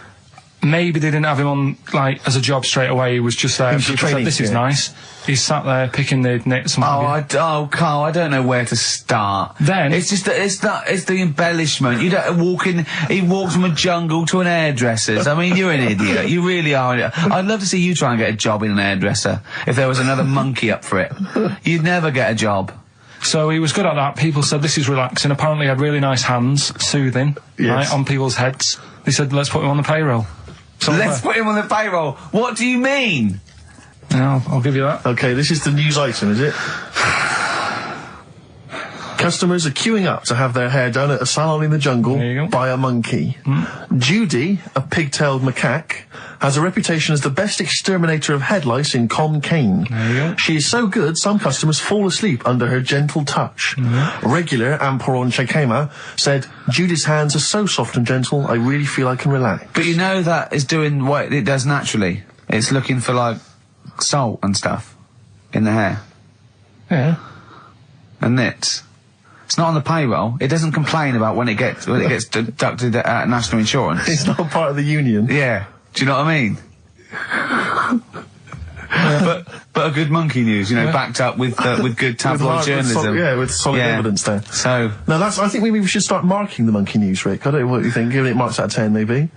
Maybe they didn't have him on, like, as a job straight away. He was just there. He was People training, said, this is yeah. nice. He's sat there picking the knits and what have you. Carl, I don't know where to start. Then- it's just it's the embellishment. You don't he walks from a jungle to an hairdresser's. I mean, you're an idiot. You really are. I'd love to see you try and get a job in an hairdresser if there was another monkey up for it. You'd never get a job. So he was good at that. People said this is relaxing. Apparently he had really nice hands, soothing, Yes. right, on people's heads. They said, let's put him on the payroll. So Let's put him on the payroll. What do you mean? Yeah, I'll give you that. Okay, this is the news item, is it? Customers are queuing up to have their hair done at a salon in the jungle There you go. by a monkey. Judy, a pig-tailed macaque, has a reputation as the best exterminator of head lice in Kane. There you go. She is so good, some customers fall asleep under her gentle touch. Regular Amporon Chekema said, Judy's hands are so soft and gentle, I really feel I can relax. But you know that is doing what it does naturally. It's looking for, like, salt and stuff in the hair Yeah. and nits. It's not on the payroll. It doesn't complain about when it gets deducted at national insurance. It's not part of the union. Yeah. Do you know what I mean? But a good monkey news, backed up with good tabloid journalism. With solid evidence there. So Now I think maybe we should start marking the monkey news, Rick. I don't know what you think. Giving it marks out of 10, maybe.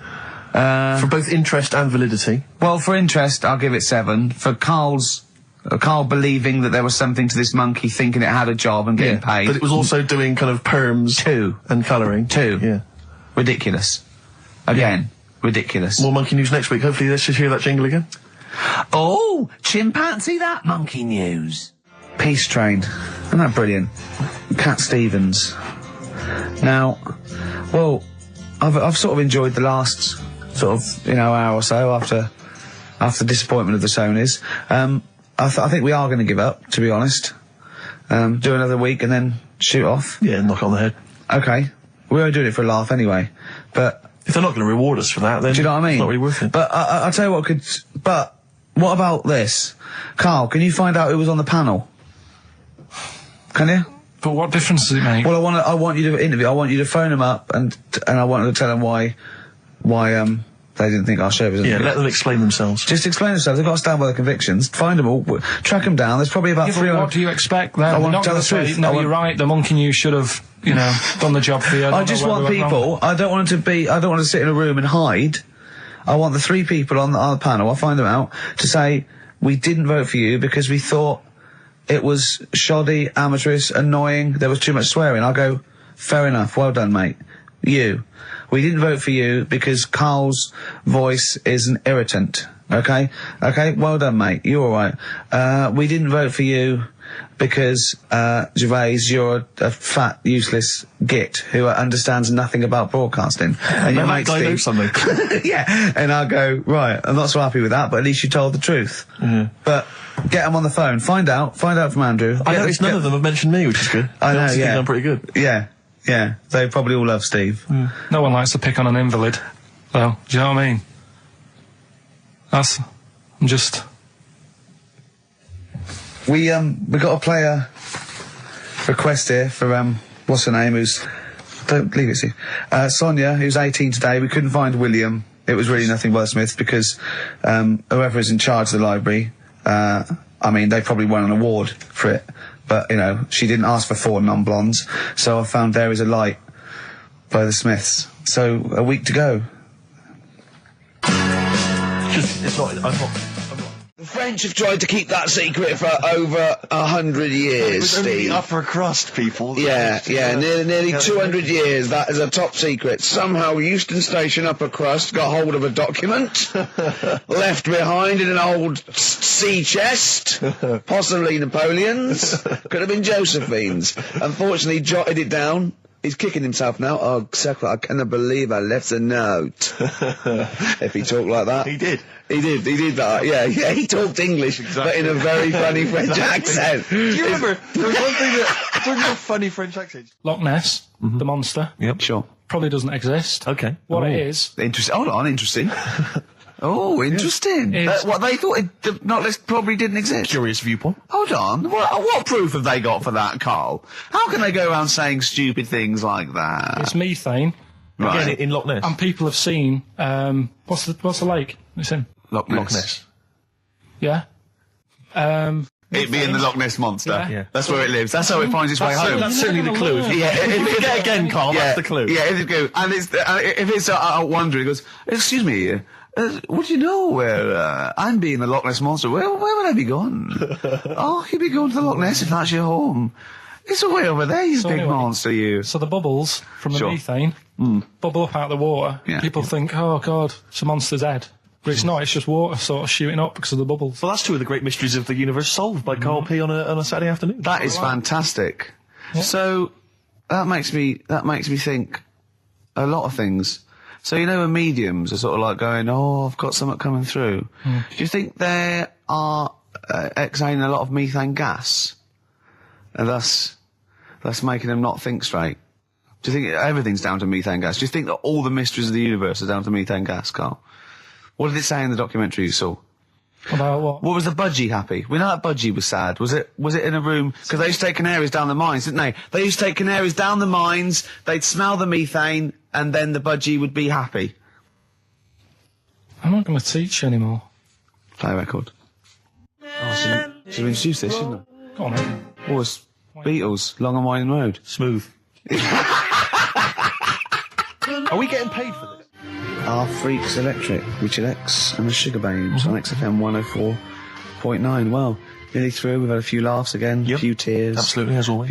For both interest and validity. well, for interest, I'll give it 7. For Carl believing that there was something to this monkey, thinking it had a job and getting paid. But it was also doing kind of perms 2. and colouring. 2. Yeah. Ridiculous. Again, ridiculous. More monkey news next week. Hopefully let's just hear that jingle again. Oh, chimpanzee that monkey news. Peace Train. Isn't that brilliant? Cat Stevens. Now, well, I've sort of enjoyed the last sort of, hour or so after disappointment of the Sonys. I think we are going to give up, to be honest. Do another week and then shoot off. Yeah, knock on the head. Okay. We were doing it for a laugh anyway. But If they're not going to reward us for that, then do you know what I mean? it's not really worth it. But I'll tell you what but what about this? Carl, can you find out who was on the panel? Can you? But what difference does it make? Well, I want you to interview. I want you to phone them up and I want to tell them why they didn't think our show was. Yeah, let them explain themselves. Just explain themselves. They've got to stand by their convictions. Find them all. Track them down. There's probably about Yeah, but 300. what do you expect then? I They're want not to tell gonna the say, truth. no, you're right, the monkey news should have, done the job for you. I just want people. I don't want them to be. I don't want to sit in a room and hide. I want the 3 people on the panel, I'll find them out, to say, we didn't vote for you because we thought it was shoddy, amateurish, annoying, there was too much swearing. I'll go, fair enough, well done, mate. You. We didn't vote for you because Karl's voice is an irritant. Okay? Okay, well done, mate. You're alright. We didn't vote for you because, Gervais, you're a fat, useless git who understands nothing about broadcasting. And your mate I know Steve. something. Yeah, and I'll go, right, I'm not so happy with that, but at least you told the truth. But get them on the phone. Find out from Andrew. I noticed none of them have mentioned me, which is good. I know, They obviously yeah. think I'm pretty good. Yeah, they probably all love Steve. No one likes to pick on an invalid, though. Do you know what I mean? I'm just... We got a player request here for, what's her name, don't leave it, Steve. Sonia, who's 18 today. We couldn't find William. It was really nothing wordsmith because, whoever is in charge of the library, they probably won an award for it. But, she didn't ask for 4 non-blondes. So I found There Is a Light by the Smiths. So, a week to go. I'm not. The French have tried to keep that secret for over 100 years, It was only Steve. the upper crust people. Nearly 200 years. That is a top secret. Somehow Euston Station upper crust got hold of a document left behind in an old sea chest, possibly Napoleon's, could have been Josephine's. Unfortunately, jotted it down. He's kicking himself now. Oh, Secret, I cannot believe I left a note. If he talked like that. He did. He did that, yeah, he talked English, but in a very funny French accent. Do you remember, there was one thing that, talking about funny French accents. Loch Ness, the monster, Yep. Sure. probably doesn't exist. Okay. What it is... Interesting. Hold on, interesting. Oh, interesting. It's- What, they thought the Not List probably didn't exist? Curious viewpoint. Hold on. What proof have they got for that, Karl? How can they go around saying stupid things like that? It's methane, Right. Again, in Loch Ness. and people have seen, what's the lake it's in? Loch Ness. Loch Ness. Yeah? It being the Loch Ness Monster. Yeah. That's where it lives. That's how it finds its way home. That's certainly the clue. Yeah, if it Get again, Karl, that's the clue. Yeah, if it go, and it's, if it's wondering, it goes, excuse me, what do you know where, I'm being the Loch Ness Monster? Where would I be going? Oh, you'd be going to the Loch Ness if that's your home. It's way over there, you So big anyway, monster, you. So the bubbles from the Sure. methane bubble up out of the water. Yeah. People think, oh God, it's a monster's head. But it's not, it's just water sort of shooting up because of the bubbles. Well, that's 2 of the great mysteries of the universe solved by Karl P on a Saturday afternoon. That is fantastic. So, that makes me think a lot of things. So, when mediums are sort of like going, oh, I've got something coming through. Do you think they are exhaling a lot of methane gas? And thus making them not think straight? Do you think everything's down to methane gas? Do you think that all the mysteries of the universe are down to methane gas, Karl? What did it say in the documentary you saw? About what? What was the budgie happy? We know that budgie was sad. Was it in a room? Because they used to take canaries down the mines, didn't they? They used to take canaries down the mines, they'd smell the methane, and then the budgie would be happy. I'm not going to teach you anymore. Play a record. Oh, should have introduced this, shouldn't I? Go on, then. Oh, it's Beatles, Long and Winding Road. Smooth. Are we getting paid for this? Our Freaks Electric, Richard X and the Sugar Babes on XFM 104.9. Well, nearly through. We've had a few laughs again, a Yep. few tears. Absolutely, as always.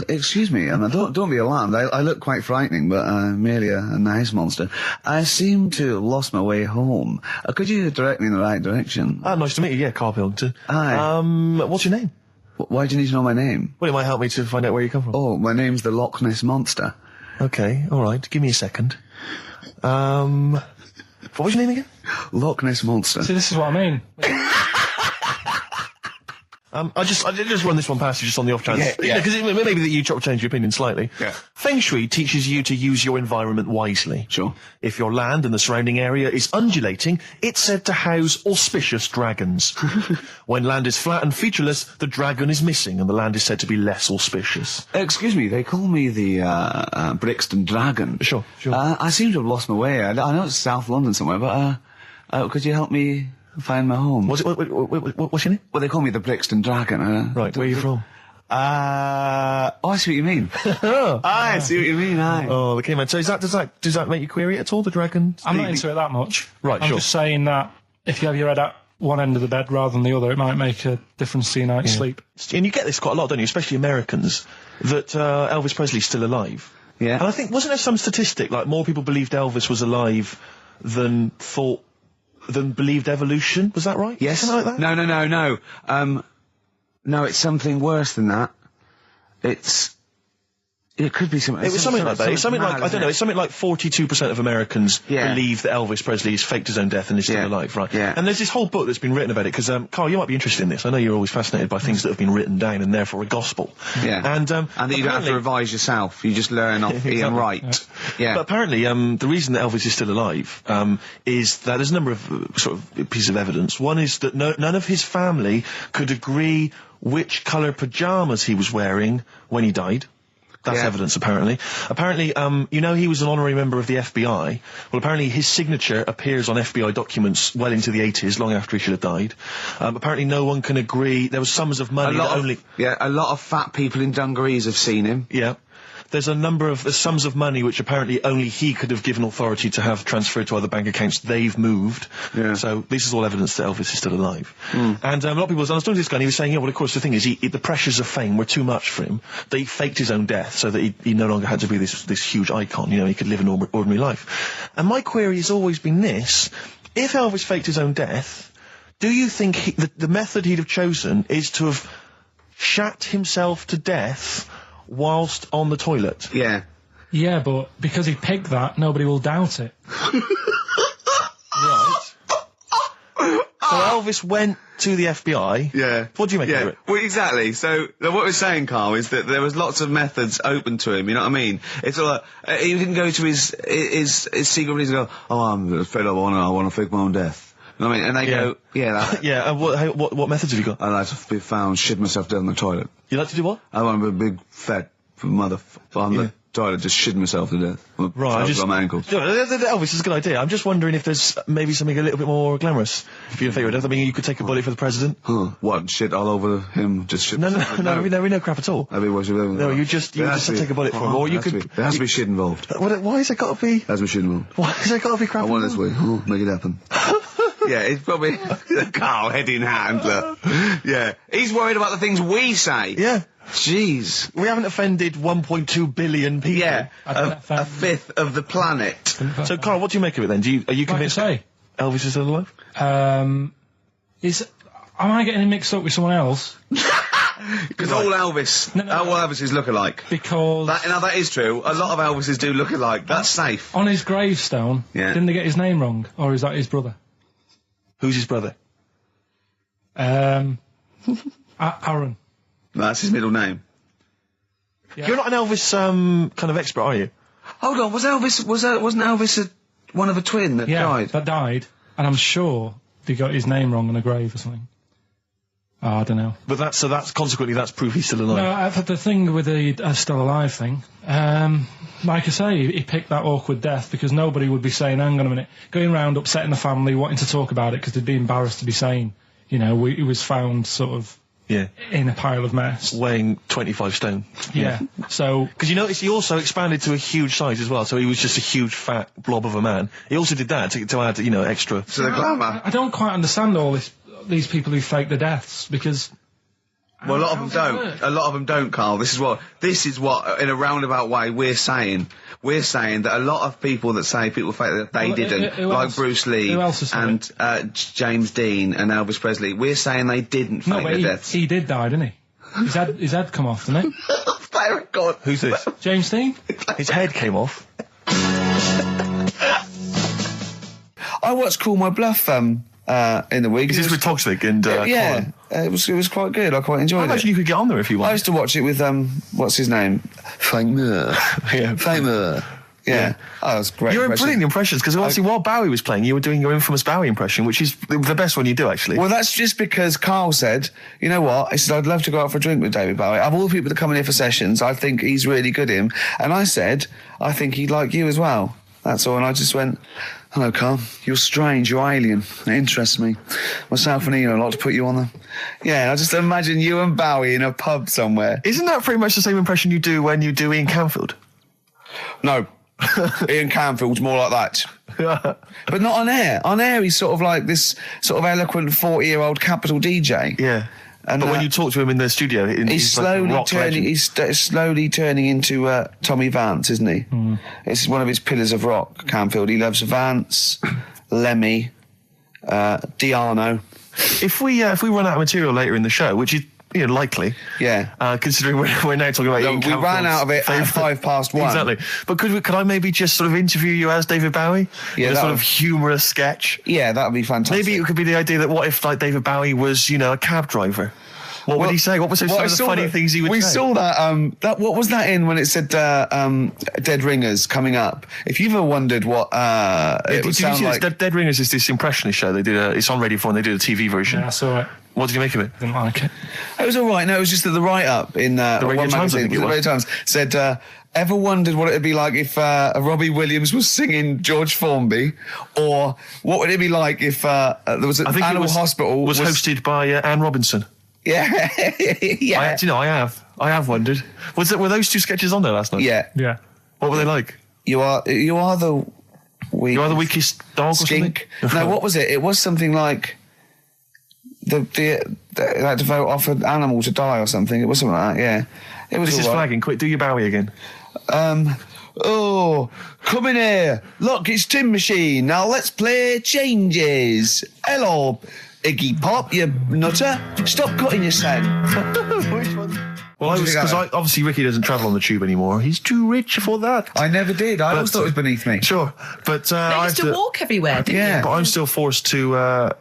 Excuse me, and don't be alarmed. I look quite frightening, but I'm merely a nice monster. I seem to have lost my way home. Could you direct me in the right direction? Nice to meet you. Yeah, Karl Pilkington. Hi. What's your name? Why do you need to know my name? Well, it might help me to find out where you come from. Oh, my name's the Loch Ness Monster. Okay, all right. Give me a second. What was your name again? Loch Ness Monster. See, this is what I mean. I just run this one past you just on the off chance. Yeah. Because maybe that you change your opinion slightly. Yeah. Feng Shui teaches you to use your environment wisely. Sure. If your land and the surrounding area is undulating, it's said to house auspicious dragons. When land is flat and featureless, the dragon is missing and the land is said to be less auspicious. Excuse me, they call me the Brixton Dragon. Sure. I seem to have lost my way. I know it's South London somewhere, but could you help me find my home? What's your name? Well, they call me the Brixton Dragon. Right, where are you from? I see what you mean. I see what you mean, aye. Oh, okay, man. So does that make you query it at all, the dragon? I'm not into it that much. Right, I'm sure. just saying that if you have your head at one end of the bed rather than the other, it might make a difference to your night's sleep. And you get this quite a lot, don't you? Especially Americans, that Elvis Presley's still alive. Yeah. And I think, wasn't there some statistic, like more people believed Elvis was alive than believed evolution? Was that right? Yes. Something like that? No. No, it's something worse than that. It could be something. It was something like that. It's something like, mad, I don't know, it's something like 42% of Americans Yeah. believe that Elvis Presley has faked his own death and is still Yeah. alive, right? Yeah. And there's this whole book that's been written about it, because, Carl, you might be interested in this. I know you're always fascinated by things that have been written down and therefore a gospel. Yeah. And And that you don't have to revise yourself. You just learn off Ian Wright. Yeah. But apparently, the reason that Elvis is still alive is that there's a number of sort of pieces of evidence. One is that none of his family could agree which colour pyjamas he was wearing when he died. That's Yeah. evidence, apparently. Apparently, you know, he was an honorary member of the FBI. Well, apparently his signature appears on FBI documents well into the 80s, long after he should have died. Apparently no one can agree. There was sums of money that only... a lot of fat people in dungarees have seen him. Yeah. There's a number of sums of money which apparently only he could have given authority to have transferred to other bank accounts. They've moved. Yeah. So this is all evidence that Elvis is still alive. And a lot of people, I was talking to this guy and he was saying, yeah, well, of course, the thing is, the pressures of fame were too much for him. That he faked his own death so that he no longer had to be this huge icon. You know, he could live an ordinary life. And my query has always been this. If Elvis faked his own death, do you think the method he'd have chosen is to have shat himself to death whilst on the toilet? Yeah. Yeah, but because he picked that, nobody will doubt it. Right. So Elvis went to the FBI. Yeah. What do you make of it? Well, exactly. So what we're saying, Karl, is that there was lots of methods open to him. You know what I mean? It's all like, he didn't go to his secret reason and go, oh, I'm fed up. I want to fake my own death. You know what I mean? And they go, yeah, that. Yeah. And what methods have you got? I like to be found shit myself down the toilet. You like to do what? I want to be a big fat motherfucker on the toilet, just shitting myself to death. Right. On my ankles. Elvis is a good idea. I'm just wondering if there's maybe something a little bit more glamorous for your favourite death. I mean, you could take a bullet for the president. Huh. What? Shit all over him? Just shit? No, we know crap at all. That'd be what you No, you just take a bullet for him, or you could. There has to be shit involved. Why has it got to be? There has to be shit involved. Why has it got to be crap? I want it this way. Oh, make it happen. Yeah, it's probably Karl, head in hand, look. Yeah. He's worried about the things we say. Yeah. Jeez. We haven't offended 1.2 billion people. Yeah. don't A fifth of the planet. So, Karl, what do you make of it then? Are you convinced Like I Elvis is still alive? say, am I getting him mixed up with someone else? Because all Elvis, all Elvises look alike. Because Now that is true. A lot of Elvises do look alike. That's safe. on his gravestone, Yeah. didn't they get his name wrong? Or is that his brother? Who's his brother? Aaron. That's his middle name. Yeah. You're not an Elvis kind of expert, are you? Hold on, wasn't Elvis one of a twin that died? that died. And I'm sure they got his name wrong on a grave or something. Oh, I don't know. But that's consequently that's proof he's still alive. No, I've had the thing with the still alive thing. Like I say, he picked that awkward death because nobody would be saying, hang on a minute, going round upsetting the family, wanting to talk about it because they'd be embarrassed to be saying, you know, he was found sort of in a pile of mess. Weighing 25 stone. Yeah. So, Because you notice he also expanded to a huge size as well, so he was just a huge fat blob of a man. He also did that to add, extra. To the glamour. I don't quite understand these people who fake the deaths because. Well, a lot of them don't. A lot of them don't, Karl. This is what, in a roundabout way, we're saying. We're saying that a lot of people that say people fake that they didn't, who like else? Bruce Lee Who else has said and James Dean and Elvis Presley, we're saying they didn't fake No, but their deaths. he did die, didn't he? His head come off, didn't it? Thank God. Who's this? James Dean? His head came off. I watched Call My Bluff in the week. Is this with Toxic and yeah, Colin? it was quite good. I quite enjoyed I it. imagine you could get on there if you I want. used to watch it with what's his name? Famer. Yeah. Famer. Yeah. Oh, that was great. You're impression. brilliant impressions, because obviously while Bowie was playing, you were doing your infamous Bowie impression, which is the best one you do, actually. Well, that's just because Karl said, you know what? He said, I'd love to go out for a drink with David Bowie. Of all the people that come in here for sessions, I think he's really good, him. And I said, I think he'd like you as well. That's all. And I just went, Hello, Karl. You're strange. You're alien. It interests me. Myself and Ian would like to put you on the... Yeah, I just imagine you and Bowie in a pub somewhere. Isn't that pretty much the same impression you do when you do Ian Canfield? No. Ian Canfield's more like that. But not on air. On air, he's sort of like this sort of eloquent 40-year-old capital DJ. Yeah. And but when you talk to him in the studio, he's slowly like a rock turning. legend. He's slowly turning into Tommy Vance, isn't he? It's one of his pillars of rock. Canfield. He loves Vance, Lemmy, Diano. If we run out of material later in the show, which is likely, considering we're now talking about Ian we ran Canfield's out of it at favourite- 1:05. Exactly. But could I maybe just sort of interview you as David Bowie? Yeah, in a that sort would- of humorous sketch. Yeah, that would be fantastic. Maybe it could be the idea that what if like David Bowie was a cab driver? What would he say? What was some of the funny things he would say? We saw that. What was that in when it said Dead Ringers coming up? If you've ever wondered what it would sound like. Dead Ringers is this impressionist show. They did it's on Radio 4 and they did a TV version. Yeah, I saw it. What did you make of it? Didn't like it. It was all right. No, it was just that the write-up in Radio one Times, I magazine, think it the was. Radio Times, said, ever wondered what it would be like if Robbie Williams was singing George Formby? Or what would it be like if there was an I think animal hospital... was hosted by Anne Robinson. Yeah. Yeah. I have wondered. Were those two sketches on there last night? Yeah. Yeah. What were they like? You are the You are the weakest dog or skink. something? No, what was it? It was something like... They had to vote off an animal to die or something. It was something like that, yeah. It was This is all right. flagging. Quick, do your Bowie again. Oh, come in here. Look, it's Tin Machine. Now let's play Changes. Hello, Iggy Pop, you nutter. Stop cutting your sound. Which one? Well, What do you think because of that? obviously Ricky doesn't travel on the tube anymore. He's too rich for that. I never did. I always But- thought it was beneath me. Sure, but They I used have to walk everywhere, didn't Yeah. But I'm still forced to.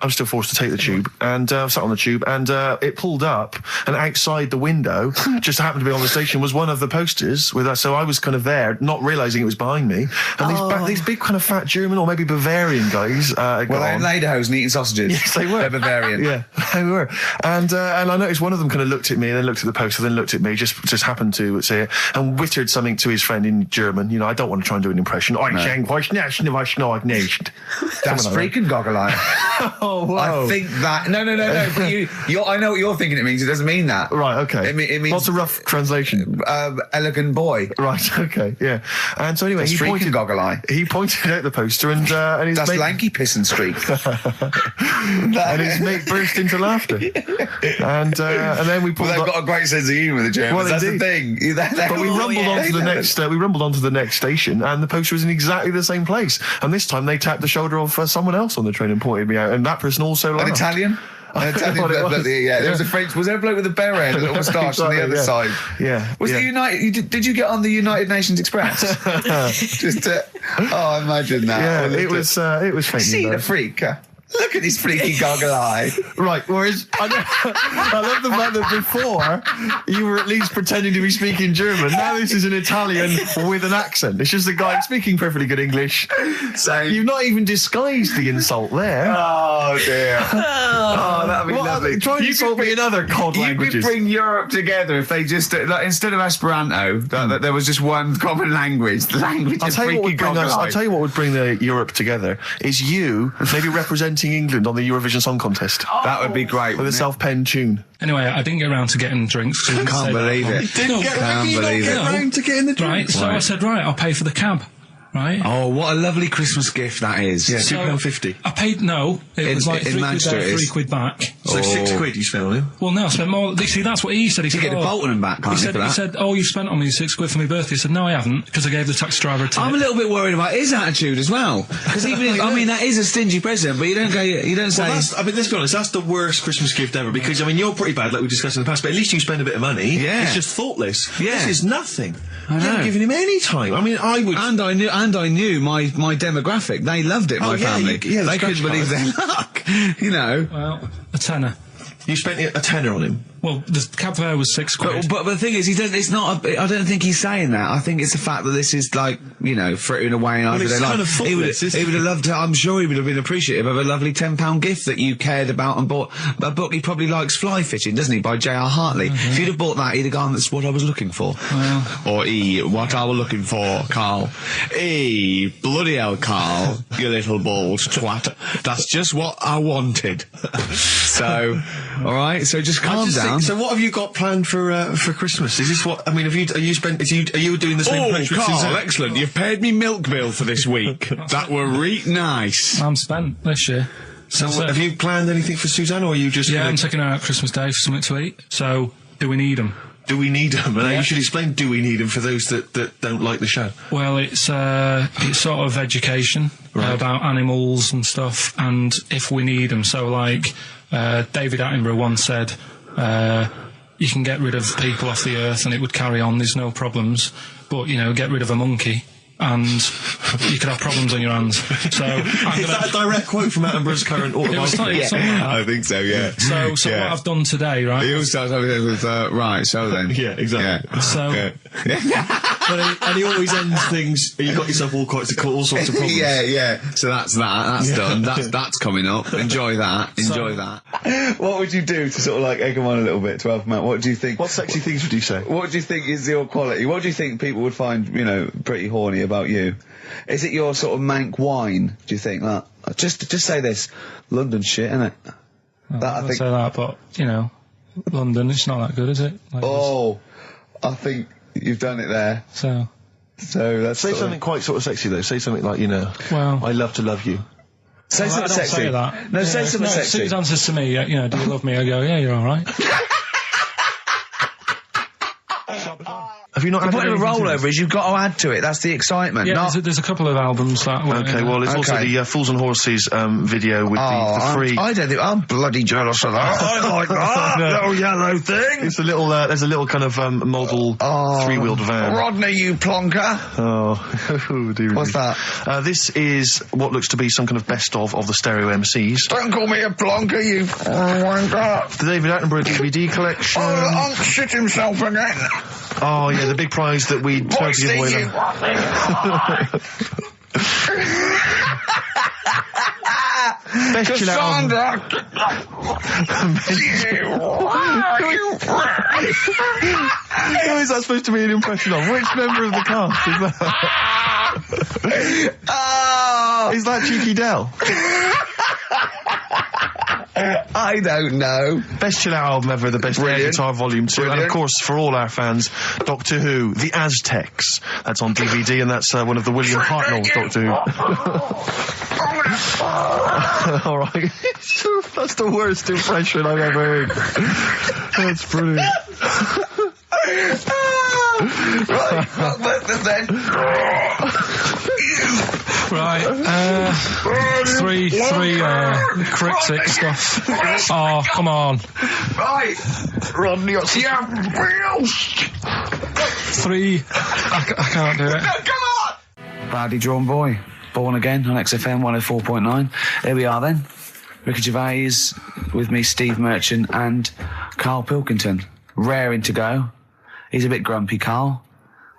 Take the tube, and I sat on the tube, and it pulled up, and outside the window, just happened to be on the station, was one of the posters with us. So I was kind of there, not realizing it was behind me, and these big kind of fat German or maybe Bavarian guys. Well, they're in lederhosen eating sausages. Yes, they were. They're Bavarian. Yeah, they were. And I noticed one of them kind of looked at me, and then looked at the poster, then looked at me, just happened to say it, and wittered something to his friend in German. You know, I don't want to try and do an impression. No. That's That's freaking goggle-eye. Oh, wow. I think that... No. But I know what you're thinking it means. It doesn't mean that. Right, okay. It means... What's a rough translation? Elegant boy. Right, okay, yeah. And so anyway, That's freaking goggle-eye. he pointed out the poster, and his That's mate, lanky piss and streak. and his mate burst into laughter. And then we Well, pulled they've up. got a great sense of humour, the Germans. Well, That's indeed. the thing. But we rumbled onto the next. We rumbled onto the next station, and the poster was in exactly the same place. And this time they tapped the shoulder of someone else on the train and pointed me out, and that person also An laughed. Italian? An Italian What it bloke, was. yeah. There was a French. Was there a bloke with a beret, a little moustache on the Exactly, other yeah. side? Yeah, Was yeah. the United? Did you get on the United Nations Express? Just to, oh, imagine that. Yeah, Oh, it was faintly See the embarrassing. freak. Look at this freaky goggle eye. Right, whereas I love the fact that before you were at least pretending to be speaking German. Now this is an Italian with an accent. It's just a guy speaking perfectly good English. So You've not even disguised the insult there. oh dear. Oh, that'd be lovely. Try and insult me in other cod You languages. could bring Europe together if they just like, instead of Esperanto, that there was just one common language. The language I'll of tell you what freaky would bring goggle us. I'll eye. tell you what would bring the Europe together is you maybe representing England on the Eurovision Song Contest That would be great. with a wouldn't it? self-penned tune. Anyway, I didn't get around to getting drinks. 'cause I didn't Can't say that believe one. it. No, believe it. round to getting the Right, so I said, right, I'll pay for the cab. Right? Oh, what a lovely Christmas gift that is. Yeah, So, £2.50. I paid, no, it was like in £3 Manchester there, it is. £3 back. So £6 you spent on him. Well, no, I spent more. See, that's what he said. He said, get the Bolton and back, can't he you, said, for that? he said, oh, you spent on me £6 for my birthday. I said, no, I haven't, because I gave the taxi driver a tip. I'm a little bit worried about his attitude as well. Because even if, I mean, that is a stingy present, but you don't say... Well, I mean, let's be honest, that's the worst Christmas gift ever, because, I mean, you're pretty bad, like we discussed in the past, but at least you spend a bit of money. Yeah. It's just thoughtless. Yeah. This is nothing. I You know. haven't given him any time. I mean, I would... And I knew my demographic. They loved it, my Oh, yeah, family. yeah, the they couldn't scratch believe card. their luck. You know. Well, a tenner. You spent a tenner on him. Well, the cab fare was £6. But the thing is, it's not. I don't think he's saying that. I think it's the fact that this is like, frittering away. And it's kind of thoughtless, isn't he would have loved to. I'm sure he would have been appreciative of a lovely £10 gift that you cared about and bought. A book he probably likes, Fly Fishing, doesn't he, by J.R. Hartley? If you'd have bought that, he'd have gone, "That's what I was looking for." Or what I was looking for, Karl. Bloody hell, Karl, you little bald twat. That's just what I wanted. So, all right. So just calm down. So what have you got planned for Christmas? Is this what I mean? Are you doing the same approach with Karl, Suzanne? excellent. You've paid me milk bill for this week. That were nice. I'm spent this year. So have you planned anything for Suzanne, or are you just? Yeah, I'm taking her out Christmas Day for something to eat. So, do we need them? Do we need them? And you should explain. Do we need them for those that don't like the show? Well, it's sort of education about animals and stuff, and if we need them. So, like David Attenborough once said, you can get rid of people off the earth and it would carry on. There's no problems, but get rid of a monkey and you could have problems on your hands. So is that a direct quote from Attenborough's current autobiography? I think so. Yeah. So what I've done today, right? He always starts everything with right. So then. Yeah, exactly. Yeah. So. And he always ends things. You got yourself all sorts of problems. Yeah. So that's that. That's done. That's coming up. Enjoy that. That. What would you do to sort of like egg them on a little bit to help them out? What do you think? What sexy things would you say? What do you think is your quality? What do you think people would find pretty horny about you? Is it your sort of mank wine? Do you think that? Just say this, London shit, innit? I think say that, but London, it's not that good, is it? Like I think you've done it there. So that's say something quite sort of sexy though. Say something like well, I love to love you. Say something sexy. Say that. No, say something sexy. Suzanne says to me, do you love me? I go, yeah, you're all right. Have you not? The point of a rollover is you've got to add to it. That's the excitement. Yeah, there's a couple of albums that. Okay, well, there's also the Fools and Horses video with the free. I don't think I'm bloody jealous of that. I like that little yellow thing. It's a little. There's a little kind of model three-wheeled van. Rodney, you plonker. Oh, dear. What's that? This is what looks to be some kind of best of the stereo MCs. Don't call me a plonker, you wanker. The David Attenborough DVD collection. Unc shit himself again. Oh yeah, the big prize that we tried to give away. Best chill out. Who is that supposed to be an impression of? Which member of the cast is that? Is that Cheeky Dell? I don't know. Best chill out album ever, the best air guitar volume 2, and of course for all our fans, Doctor Who, The Aztecs. That's on DVD, and that's one of the William Hartnell Doctor Who. All right, that's the worst impression I've ever heard. That's brilliant. Three cryptic stuff. Oh, come on. Right, Rodney, Three. I can't do it. No, come on! Badly drawn boy. Born again on XFM 104.9. Here we are then. Ricky Gervais with me, Steve Merchant and Karl Pilkington. Raring to go. He's a bit grumpy, Karl.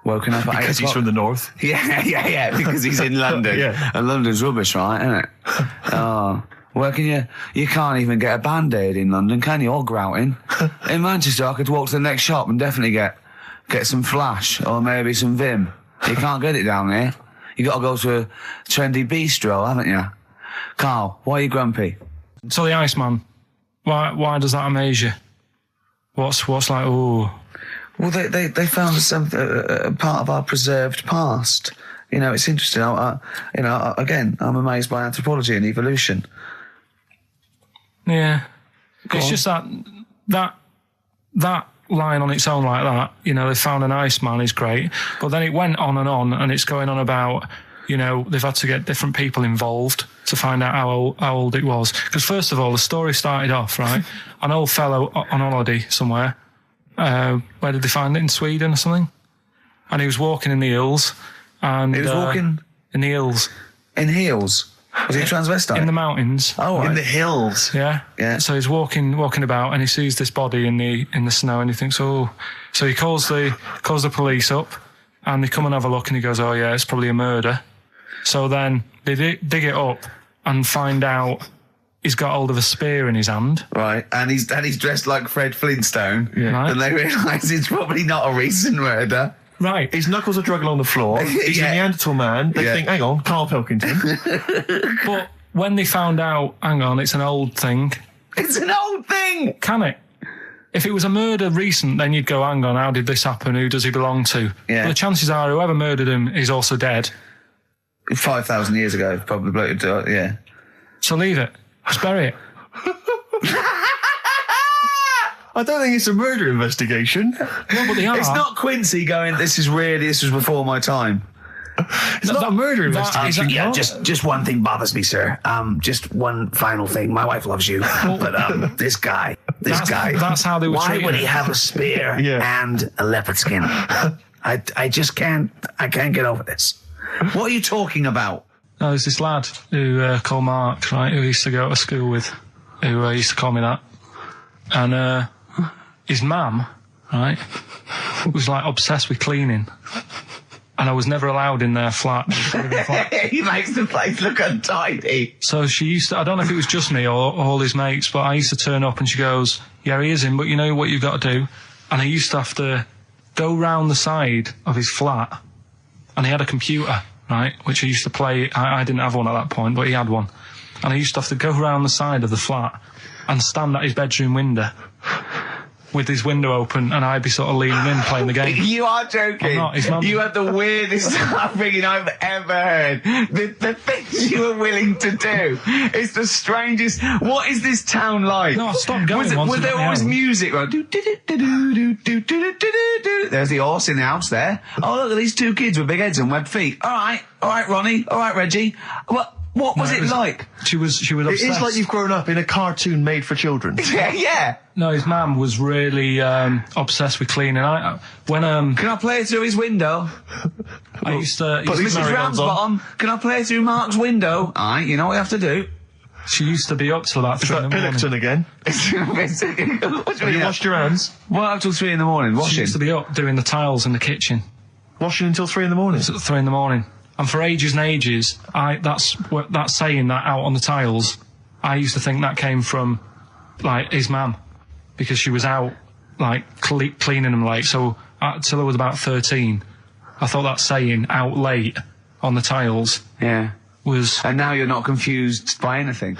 Woken up at 8 because he's from the north. Yeah, because he's in London. Yeah. And London's rubbish, right, isn't it? Where can you can't even get a Band-Aid in London, can you? Or grouting. In Manchester, I could walk to the next shop and definitely get some Flash or maybe some Vim. You can't get it down here. You got to go to a trendy bistro, haven't you? Karl, why are you grumpy? So the Iceman, why does that amaze you? What's like, ooh... Well, they found some part of our preserved past. It's interesting. Again, I'm amazed by anthropology and evolution. Yeah, it's just that line on its own like that. They found an Iceman is great, but then it went on, and it's going on about they've had to get different people involved to find out how old it was. Because first of all, the story started off right. An old fellow on holiday somewhere. Where did they find it? In Sweden or something? And he was walking in the hills. And he was walking in the hills. In heels. Was he a transvestite? in the mountains. Oh, right. In the hills. Yeah. Yeah. So he's walking about and he sees this body in the snow and he thinks, oh. So he calls the police up and they come and have a look and he goes, oh yeah, it's probably a murder. So then they dig it up and find out he's got hold of a spear in his hand. Right, and he's dressed like Fred Flintstone. Yeah. Right. And they realise it's probably not a recent murder. Right. His knuckles are dragging on the floor. He's Yeah. a Neanderthal man. They Yeah. think, hang on, Karl Pilkington. But when they found out, hang on, it's an old thing. It's an old thing! Can it? If it was a murder recent, then you'd go, hang on, how did this happen? Who does he belong to? Yeah. But the chances are whoever murdered him is also dead. 5,000 years ago, probably, yeah. So leave it. Just bury it. I don't think it's a murder investigation. No, but they are. It's not Quincy going, this was before my time. It's not a murder that- investigation. is that- Karl. Just one thing bothers me, sir. Just one final thing. My wife loves you, but this guy. That's how they were Why treating would he him. have a spear Yeah. and a leopard skin? I just can't. I can't get over this. What are you talking about? No, there's this lad who called Mark, right, who I used to go to school with, who used to call me that. And his mum, right, was like obsessed with cleaning. And I was never allowed in their flat. He makes the place look untidy. So she used to, I don't know if it was just me or all his mates, but I used to turn up and she goes, yeah, he is in, but you know what you've got to do? And I used to have to go round the side of his flat, and he had a computer, right, which I used to play. I didn't have one at that point, but he had one. And I used to have to go round the side of the flat and stand at his bedroom window with his window open, and I'd be sort of leaning in playing the game. You are joking. I'm not, his mum- You had the weirdest upbringing I've ever heard. The things you were willing to do. It's the strangest. What is this town like? No, I stopped going once Was I there got my always own. music? Right? There's the horse in the house there. Oh, look at these two kids with big heads and webbed feet. All right, Ronnie. All right, Reggie. What was it like? She was obsessed. It's like you've grown up in a cartoon made for children. Yeah. No, his mum was really obsessed with cleaning. When Can I play it through his window? I used to, Mrs. Ramsbottom, can I play it through Mark's window? Aye, you know what you have to do. she used to be up till about Is 3 that in the morning. Pilkington again? What Have you washed your hands? What up till 3 in the morning? She Washing. used to be up doing the tiles in the kitchen Washing until 3 in the morning? at 3 in the morning. And for ages and ages, that saying that out on the tiles, I used to think that came from, like, his mum, because she was out, like, cleaning them late. So, till I was about 13, I thought that saying, out late on the tiles, Yeah. was... And now you're not confused by anything.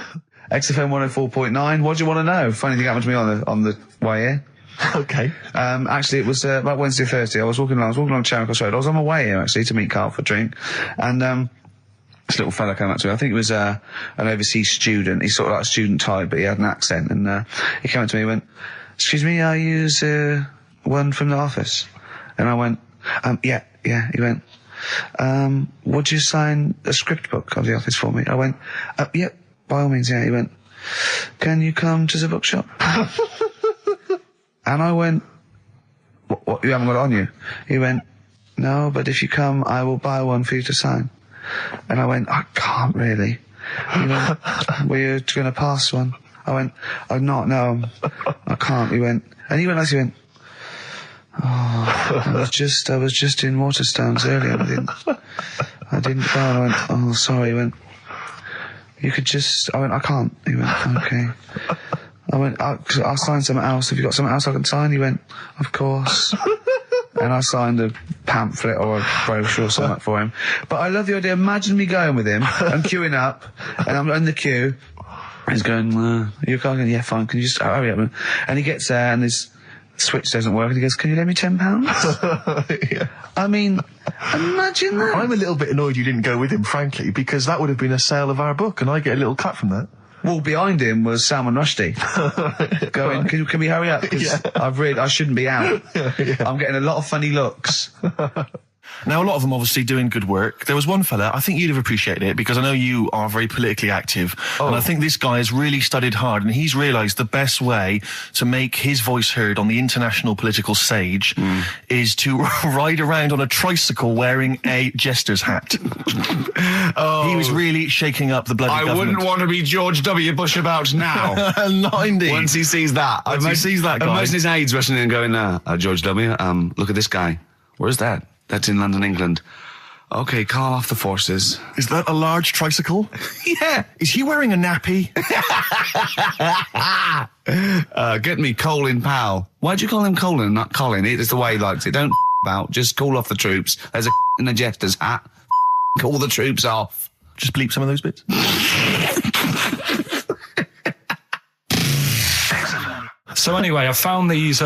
XFM 104.9, what do you want to know? Funny thing happened to me on the way here. Okay. Actually, it was about Wednesday or Thursday. I was walking along Charing Cross Road. I was on my way here, actually, to meet Karl for a drink. And this little fella came up to me. I think it was an overseas student. He's sort of like a student type, but he had an accent. And he came up to me and went, excuse me, are you one from the office? And I went, yeah. He went, would you sign a script book of the office for me? I went, yeah, by all means, yeah. He went, can you come to the bookshop? And I went, what, you haven't got it on you? He went, no, but if you come, I will buy one for you to sign. And I went, I can't really. He went, were you going to pass one? I went, I'm not, no, I can't. He went, oh, I was just in Waterstones earlier. I didn't go. I went, oh, sorry. He went, you could just, I went, I can't. He went, okay. I went, I'll sign something else. Have you got something else I can sign? He went, of course. And I signed a pamphlet or a brochure or something for him. But I love the idea. Imagine me going with him and queuing up, and I'm in the queue. He's going, you're going, yeah, fine. Can you just hurry up? And he gets there, and his switch doesn't work, and he goes, can you lend me £10? Yeah. I mean, imagine that. I'm a little bit annoyed you didn't go with him, frankly, because that would have been a sale of our book, and I get a little cut from that. Well, behind him was Salman Rushdie going, can we hurry up? Because I shouldn't be out. Yeah. I'm getting a lot of funny looks. Now, a lot of them obviously doing good work. There was one fella, I think you'd have appreciated it, because I know you are very politically active. And I think this guy has really studied hard, and he's realised the best way to make his voice heard on the international political stage is to ride around on a tricycle wearing a jester's hat. He was really shaking up the bloody government. I wouldn't want to be George W. Bush about now. Not indeed. Once he sees that. Once he sees that guy. Imagine his aides rushing in and going, George W., look at this guy. Where's that? That's in London, England. Okay, call off the forces. Is that a large tricycle? Yeah. Is he wearing a nappy? Get me Colin Powell. Why'd you call him Colin, not Colin? It's the way he likes it. Don't about. Just call off the troops. There's a in a jester's hat. Call the troops off. Just bleep some of those bits. So anyway, I found these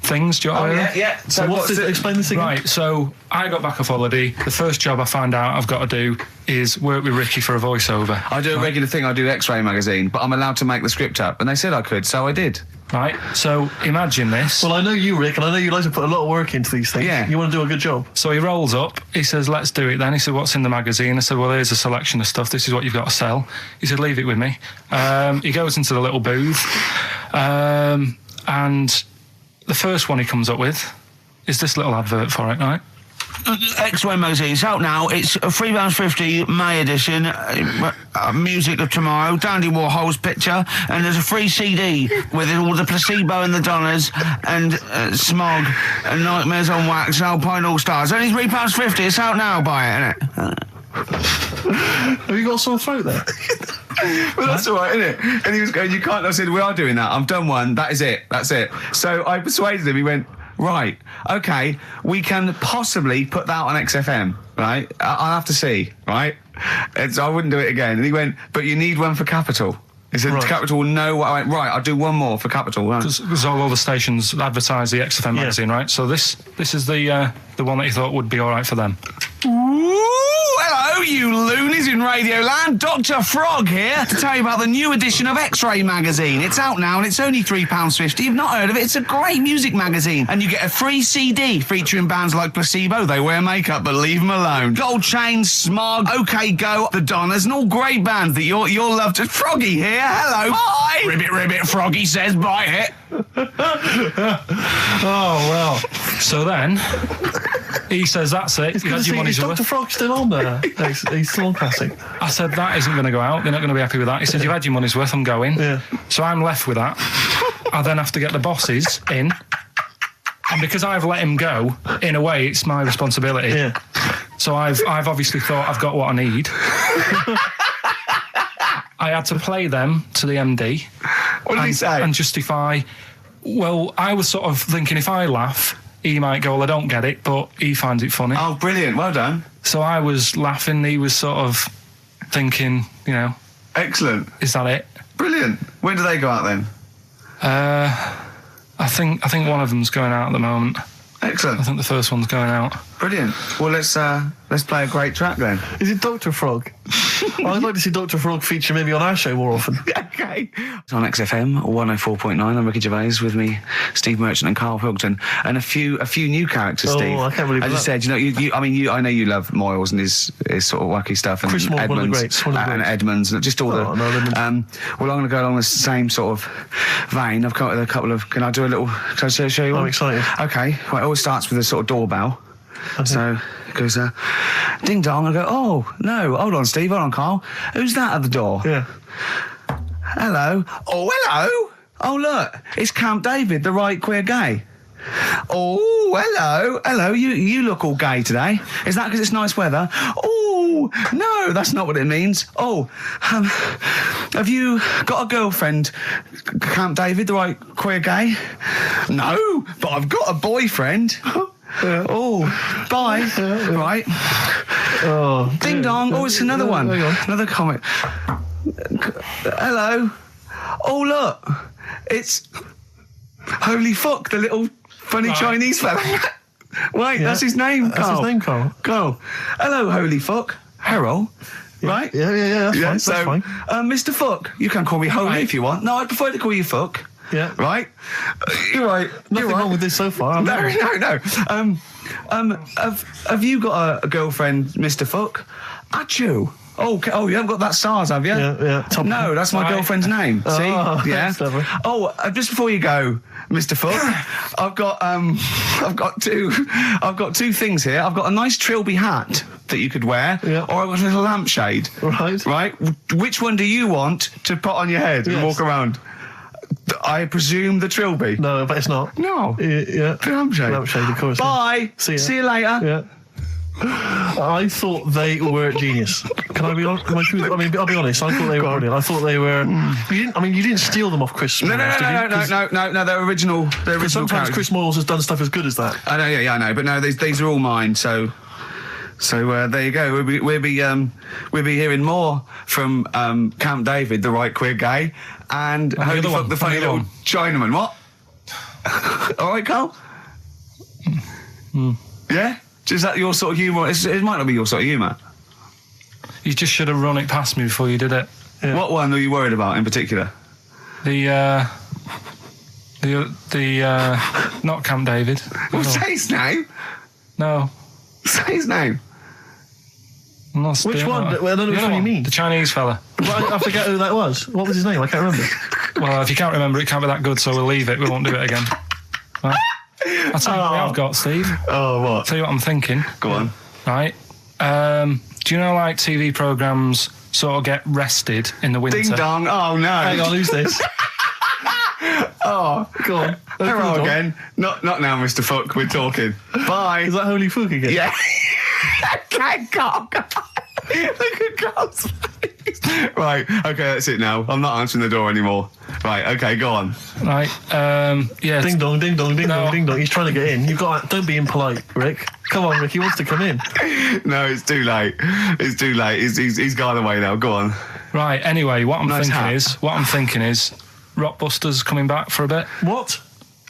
things. Do you want to hear them? yeah. So what's this? Explain this again. Right, so I got back off holiday. The first job I found out I've got to do is work with Ricky for a voiceover. I do a regular thing. I do X-Ray magazine, but I'm allowed to make the script up. And they said I could, so I did. Right, so imagine this. Well, I know you, Rick, and I know you like to put a lot of work into these things. Yeah. You want to do a good job. So he rolls up, he says, let's do it then. He said, what's in the magazine? I said, well, here's a selection of stuff. This is what you've got to sell. He said, leave it with me. He goes into the little booth, and the first one he comes up with is this little advert for it, right? X-Ray magazine. It's out now. It's a £3.50 May edition. Music of Tomorrow. Dandy Warhol's picture, and there's a free CD with all the Placebo and the Donners and Smog and Nightmares on Wax, Alpine All Stars. Only £3.50. It's out now. Buy it, innit? Have you got a sore throat there? Well, that's all right, isn't it? And he was going, you can't. I said, we are doing that. I've done one. That is it. That's it. So I persuaded him. He went, right, okay, we can possibly put that on XFM, right? I'll have to see, right? And so I wouldn't do it again. And he went, but you need one for Capital. He said, Capital will know what I went, right, I'll do one more for Capital. Right? Because all the stations advertise the XFM magazine, right? So this is the one that you thought would be all right for them. Ooh, hello, you loonies in Radioland. Dr. Frog here to tell you about the new edition of X-Ray magazine. It's out now and it's only £3.50. You've not heard of it? It's a great music magazine. And you get a free CD featuring bands like Placebo. They wear makeup, but leave them alone. Gold Chains, Smog, OK Go, The Donners, and all great bands that you'll love to. Froggy here. Hello. Bye. Ribbit, ribbit. Froggy says bye it. Oh, well. So then, he says, that's it. You had your money's Is worth. Dr. Frog still on there? He's still on classic. I said, that isn't going to go out. They're not going to be happy with that. He said, you've had your money's worth. I'm going. Yeah. So I'm left with that. I then have to get the bosses in. And because I've let him go, in a way, it's my responsibility. Yeah. So I've obviously thought I've got what I need. I had to play them to the MD. What did he say? And justify. Well, I was sort of thinking if I laugh, he might go, well, I don't get it, but he finds it funny. Oh, brilliant. Well done. So I was laughing. He was sort of thinking, you know, Excellent. is that it? Brilliant. When do they go out then? I think one of them's going out at the moment. Excellent. I think the first one's going out. Brilliant. Well, let's play a great track then. Is it Dr. Frog? I'd like to see Dr. Frog feature maybe on our show more often. Okay. It's on XFM 104.9. I'm Ricky Gervais, with me, Steve Merchant and Karl Pilkington, and a few new characters. Oh, Steve. I can't believe I just that. said, I know you love Moyles and his sort of wacky stuff, and Chris Moore, Edmonds, one of the greats, one of the and greats. Edmonds, and just all Oh, no, the. Edmonds. Well, I'm going to go along the same sort of vein. I've got a couple of. Can I do a little? Can I show you? I'm one? excited. Okay. Well, it always starts with a sort of doorbell. So it goes, ding dong. I go, oh, no, hold on, Steve, hold on, Karl. Who's that at the door? Yeah. Hello. Oh, hello. Oh, look, it's Camp David, the right queer gay. Oh, hello. Hello, you look all gay today. Is that because it's nice weather? Oh, no, that's not what it means. Oh, have you got a girlfriend, Camp David, the right queer gay? No, but I've got a boyfriend. Oh, bye. Right. Oh. Ding dong. Oh, it's another one. Hang on. Another comic. Hello. Oh, look. It's Holy Fuck, the little funny Chinese fella. Wait, that's his name, That's Karl. his name, Karl. Karl. Hello, Holy Fuck. Harold. Right? Yeah, that's fine. So, That's fine. Mr. Fuck, you can call me Holy if you want. No, I'd prefer to call you Fuck. Yeah. Right? You're right. Nothing You're wrong right. with this so far. No. Have you got a girlfriend, Mr. Fuck? Achoo. Oh, you haven't got that SARS, have you? Yeah. No, that's my girlfriend's name. See? Oh, Yeah. that's lovely. Oh, just before you go, Mr. Fuck, I've got two things here. I've got a nice Trilby hat that you could wear, Yeah. or I've got a little lampshade. Right. Right. Which one do you want to put on your head and Yes. walk around? I presume the Trilby. No, but it's not. No. Yeah. The lampshade. Lampshade, of course. Bye. See ya. See you later. Yeah. I thought they were genius. Can I be honest? I'll be honest. I thought they were brilliant. I thought they were. You didn't steal them off Chris. No, Moyles, did you? no. They're original. They're original Sometimes characters. Chris Moyles has done stuff as good as that. I know, yeah, I know, but no, these are all mine. So there you go. We'll be hearing more from Camp David, the right queer gay, and the Holy other Fuck, one, the funny the other little Chinaman. What? All right, Karl. Yeah. Is that your sort of humour? It might not be your sort of humour. You just should have run it past me before you did it. Yeah. What one are you worried about in particular? The not Camp David. Well, say his name. No. Say his name. I'm not Which doing one? that. Well, I don't know The which other one you mean. The Chinese fella. Well, I forget who that was. What was his name? I can't remember. Well, if you can't remember, it can't be that good, so we'll leave it. We won't do it again. Right? I'll tell you what I've got, Steve. Oh, what? Tell you what I'm thinking. Go on. Right. Do you know, like, TV programmes sort of get rested in the winter? Ding dong. Oh no. Hang on, who's this? Oh, Go on. hello again. Not now, Mr. Fuck. We're talking. Bye. Is that Holy Fuck again? Yeah. Okay, Karl. Look at Karl's face. Right, okay, that's it now. I'm not answering the door anymore. Right, okay, go on. Right. Yeah. Ding dong, ding dong, ding No. dong, ding dong. He's trying to get in. You've got. Don't be impolite, Rick. Come on, Rick. He wants to come in. No, it's too late. It's too late. He's gone away now. Go on. Right. Anyway, what I'm Nice thinking is Rockbusters coming back for a bit. What?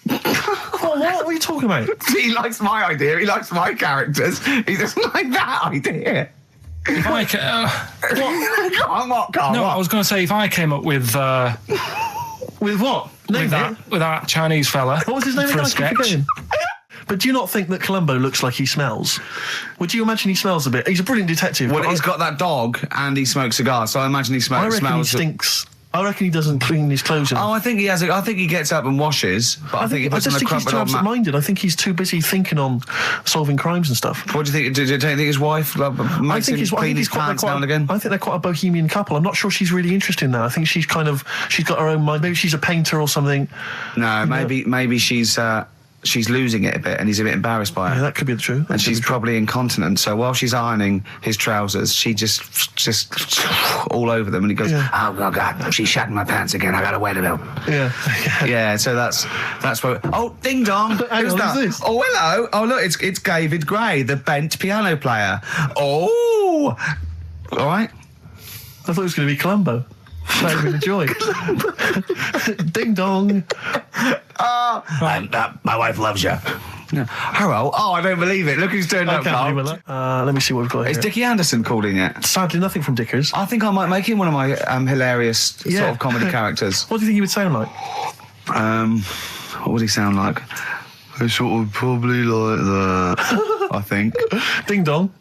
What are you talking about? He likes my idea. He likes my characters. He doesn't like that idea. If I Go on, what, Karl? no, What? I was going to say if I came up with With what? Name it. with that Chinese fella. What was his name for again? a I keep sketch? forgetting. But do you not think that Columbo looks like he smells? Would you imagine he smells a bit? He's a brilliant detective. Well, but he's got that dog and he smokes cigars, so I imagine he I reckon smells. he stinks. I reckon he doesn't clean his clothes enough. Oh, I think he has. I think he gets up and washes, but I think he I puts just on a think he's crumpled too old mat. absent-minded. I think he's too busy thinking on solving crimes and stuff. What do you think? Do you think his wife makes him clean his pants now and again? I think they're quite a bohemian couple. I'm not sure she's really interested in that. I think she's got her own mind. Maybe she's a painter or something. No, maybe she's losing it a bit, and he's a bit embarrassed by Yeah, it. that could be the truth. And she's probably incontinent, so while she's ironing his trousers, she just all over them, and he goes, Yeah. "Oh God, she's shatting my pants again. I gotta wear them out." Yeah. Yeah, so that's what. Oh, ding dong! Hang Who's on, that? who's this? Oh, hello! Oh, look, it's David Gray, the bent piano player. Oh, all right. I thought it was going to be Columbo. That would be the joy. Ding dong. My wife loves you. No. Hello. Oh, I don't believe it. Look who's turned I up, can't Karl. believe that. Let me see what we've got Is here. Dickie Anderson called in yet? Sadly, nothing from Dickers. I think I might make him one of my hilarious sort Yeah. of comedy characters. What do you think he would sound like? What would he sound like? I sort of probably like that, I think. Ding dong.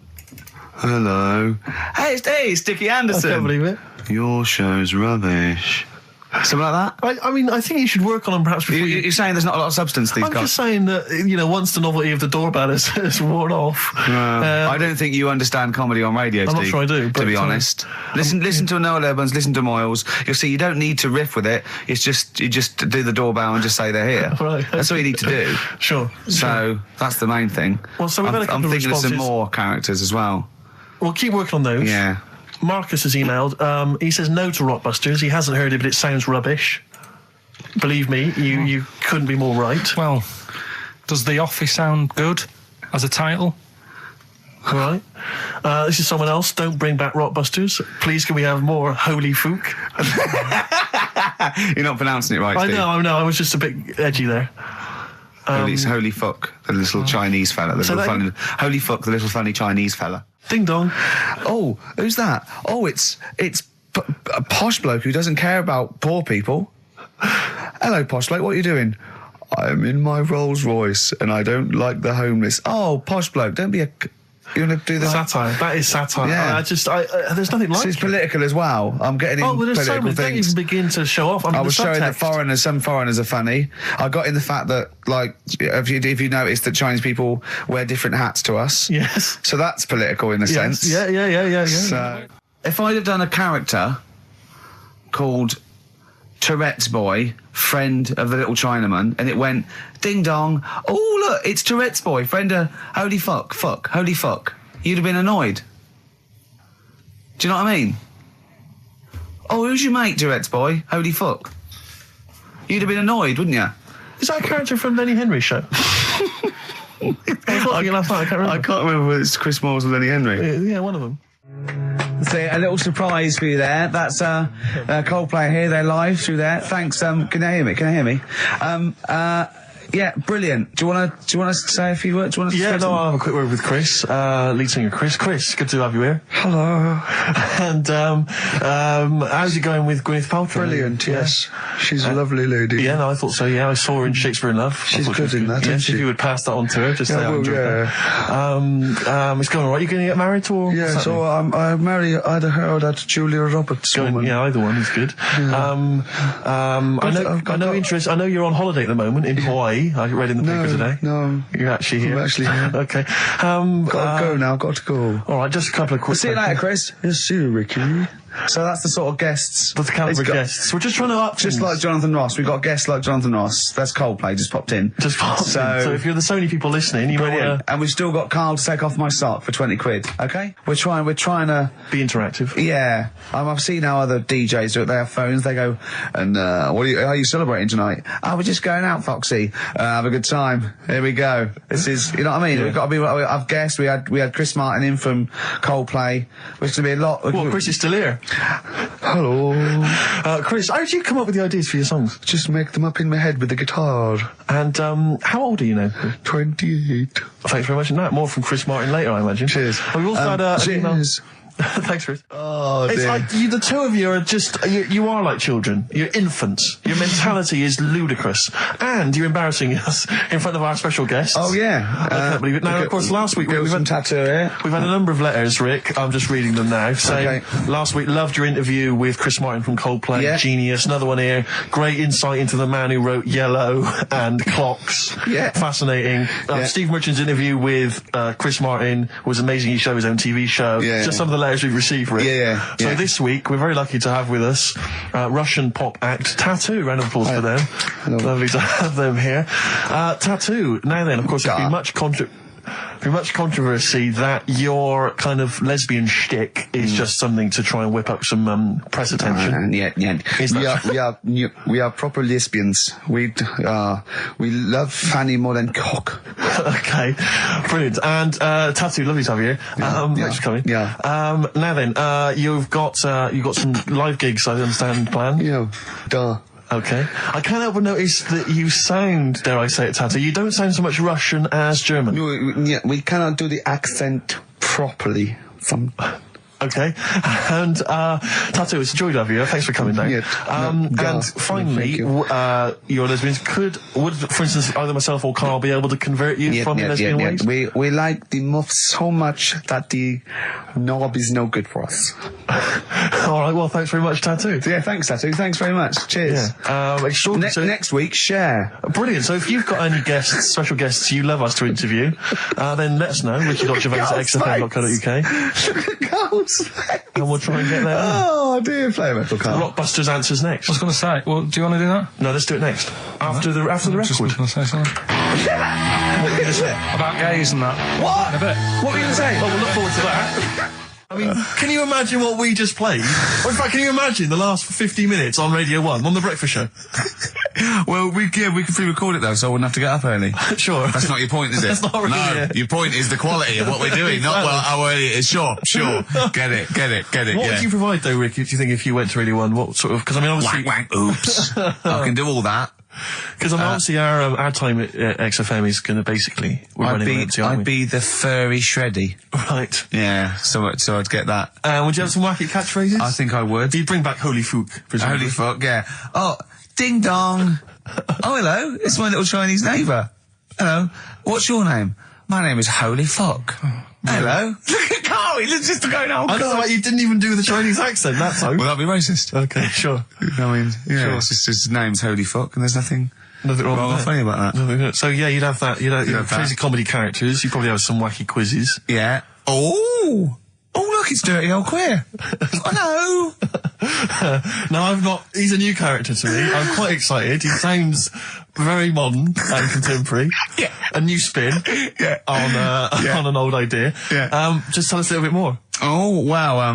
Hello. Hey, it's Dickie I Anderson. can't believe it. Your show's rubbish. Something like that? I mean, I think you should work on them perhaps before You're saying there's not a lot of substance to these I'm guys? just saying that, once the novelty of the doorbell has worn off. I don't think you understand comedy on radio, I'm not Steve, sure I do, to be but, honest. Listen to Noel Evans, listen to Moyles. You'll see you don't need to riff with it. It's just you just do the doorbell and just say they're here. Right. That's all you need to do. Sure. So that's the main thing. Well, so we've had a couple I'm of thinking of some responses. more characters as well. We'll keep working on those. Yeah. Marcus has emailed. He says no to Rockbusters. He hasn't heard it, but it sounds rubbish. Believe me, you couldn't be more right. Well, does The Office sound good as a title? All right. This is someone else. Don't bring back Rockbusters. Please, can we have more Holy Fook? You're not pronouncing it right, Steve. I know. I was just a bit edgy there. Holy fuck, the little Chinese fella. Holy fuck, the little funny Chinese fella. Ding dong. Oh, who's that? Oh, it's a posh bloke who doesn't care about poor people. Hello, Posh Bloke, what are you doing? I'm in my Rolls Royce and I don't like the homeless. Oh, Posh Bloke, don't be a... You want to do the Satire. That is satire. Yeah. There's nothing like It's it. political as well. I'm getting in There's so political many. Don't things. even begin to show off. I was the showing the subtext. foreigners. Some foreigners are funny. I got in the fact that, like, if you notice that Chinese people wear different hats to us. Yes. So that's political in a sense. Yeah. So, if I'd have done a character called Tourette's Boy, friend of the little Chinaman, and it went ding dong. Oh look, it's Tourette's Boy, friend of holy fuck, holy fuck. You'd have been annoyed. Do you know what I mean? Oh, who's your mate, Tourette's Boy? Holy fuck. You'd have been annoyed, wouldn't you? Is that a character from Lenny Henry's show? I can't remember. I can't remember whether it's Chris Moores or Lenny Henry. Yeah, one of them. So a little surprise for you there. That's Coldplay here. They're live through there. Thanks. Can you hear me? Can you hear me? Yeah, brilliant. Do you want to say a few words? Do you want to I'll have a quick word with Chris, lead singer Chris. Chris, good to have you here. Hello. And how's it going with Gwyneth Paltrow? Brilliant, yes. She's a lovely lady. Yeah, no, I thought so. Yeah, I saw her in Shakespeare in Love. She's good in that, isn't Yes, she? if you would pass that on to her, just say I well, enjoyed that. It's going all right. You going to get married or? Yeah, what's so happening? I marry either her or that Julia Roberts woman. Yeah, either one is good. I know you're on holiday at the moment in Hawaii. I read in the paper today. No. You're actually here. I'm actually here. Okay. Got to go now, got to go. All right, just a couple of quick. See you later, Chris. Yes, see you, Ricky. So that's the sort of guests. That's the caliber of guests. We're just trying to up Just things. like Jonathan Ross. We've got guests like Jonathan Ross. That's Coldplay, just popped in. Just pop in. So if you're the Sony people listening, you might Brilliant. want to And we've still got Karl to take off my sock for 20 quid, okay? We're trying to... be interactive. Yeah. I've seen how other DJs do it. They have phones, they go, and how are you celebrating tonight? Oh, we're just going out, Foxy. Have a good time. Here we go. This is, you know what I mean? Yeah. We've got to be, I've guessed, we had Chris Martin in from Coldplay, which is going to be a lot... Well, Chris is still here. Hello. Chris, how did you come up with the ideas for your songs? Just make them up in my head with the guitar. And how old are you now? 28. Thanks very much. And that more from Chris Martin later, I imagine. Cheers. Well, we've also had an email. Cheers. Thanks, Chris. Oh, It's dear. like the two of you are just you are like children. You're infants. Your mentality is ludicrous, and you're embarrassing us in front of our special guests. Oh, yeah. I can't believe it. Now, of course, last week we've had tattoo here. We've had a number of letters, Rick. I'm just reading them now. Saying, Okay. last week, loved your interview with Chris Martin from Coldplay. Yeah. Genius. Another one here. Great insight into the man who wrote Yellow and Clocks. Yeah. Fascinating. Yeah. Steve Merchant's interview with Chris Martin was amazing. He showed his own TV show. Yeah. Just some of the letters we've received, Rick. Yeah. So this week, we're very lucky to have with us Russian pop act Tattoo. Round of applause for them. Hello. Lovely to have them here. Tattoo. Now then, of course, there's been much controversy that your kind of lesbian shtick is just something to try and whip up some press attention. Yeah. Is that We are proper lesbians. We love fanny more than cock. Okay, brilliant. And Tattoo, lovely to have you here. Thanks for coming. Yeah. Now then, you've got some live gigs, I understand, planned. Yeah, duh. Okay. I can't help but notice that you sound, dare I say it, Tattoo, you don't sound so much Russian as German. We cannot do the accent properly. Okay. And Tattoo, it's a joy to have you. Thanks for coming down. Yeah, and finally, thank your lesbians would, for instance, either myself or Karl be able to convert you from your lesbian ways? We like the muff so much that the knob is no good for us. All right. Well, thanks very much, Tattoo. Yeah, thanks, Tattoo. Thanks very much. Cheers. Yeah. Extraordinary. So- Next week, share. Brilliant. So if you've got any guests, special guests you love us to interview, then let us know. Ricky.Gervais@xfm.co.uk. And we'll try and get there. Oh, dear. Play a metal card. Rockbusters answers next. I was going to say, well, do you want to do that? No, let's do it next. After the Just record. was going to say something. What were you going to say? About gays and that. What? In a bit. What were you going to say? Well, we'll look forward to that. I mean, can you imagine what we just played? Or in fact, can you imagine the last 50 minutes on Radio 1, on The Breakfast Show? Well, we can pre-record it though, so I wouldn't have to get up early. Sure. That's not your point, is it? That's not really No, it. your point is the quality of what we're doing, not well how early it is. Sure. Get it. What yeah. would you provide, though, Rick, if you think if you went to Radio 1? What sort of... Because, I mean, obviously... Wank, oops. I can do all that. Because, I mean, obviously, our time at XFM is going to basically... We're running on empty, aren't I'd be the furry shreddy. we? Right. Yeah, so I'd get that. Would you have some wacky catchphrases? I think I would. You'd bring back Holy Fook, presumably. Holy fuck, yeah. Oh, ding dong. Oh, hello. It's my little Chinese neighbour. Hello. What's your name? My name is Holy Fuck. Hello. Look at Karl. He looks just going, oh, I don't know why you didn't even do the Chinese accent. That's so. Well, that'd be racist. Okay, sure. I mean, yeah, Sure. it's just his name's Holy Fuck, and there's nothing Nothing wrong with that. funny about that. So yeah, you'd have that. You'd have that. crazy comedy characters. You'd probably have some wacky quizzes. Yeah. Oh, look, it's Dirty Old Queer. Hello. No, I'm not. He's a new character to me. I'm quite excited. He sounds very modern and contemporary. Yeah. A new spin. Yeah. On an old idea. Yeah. Just tell us a little bit more. Oh, wow,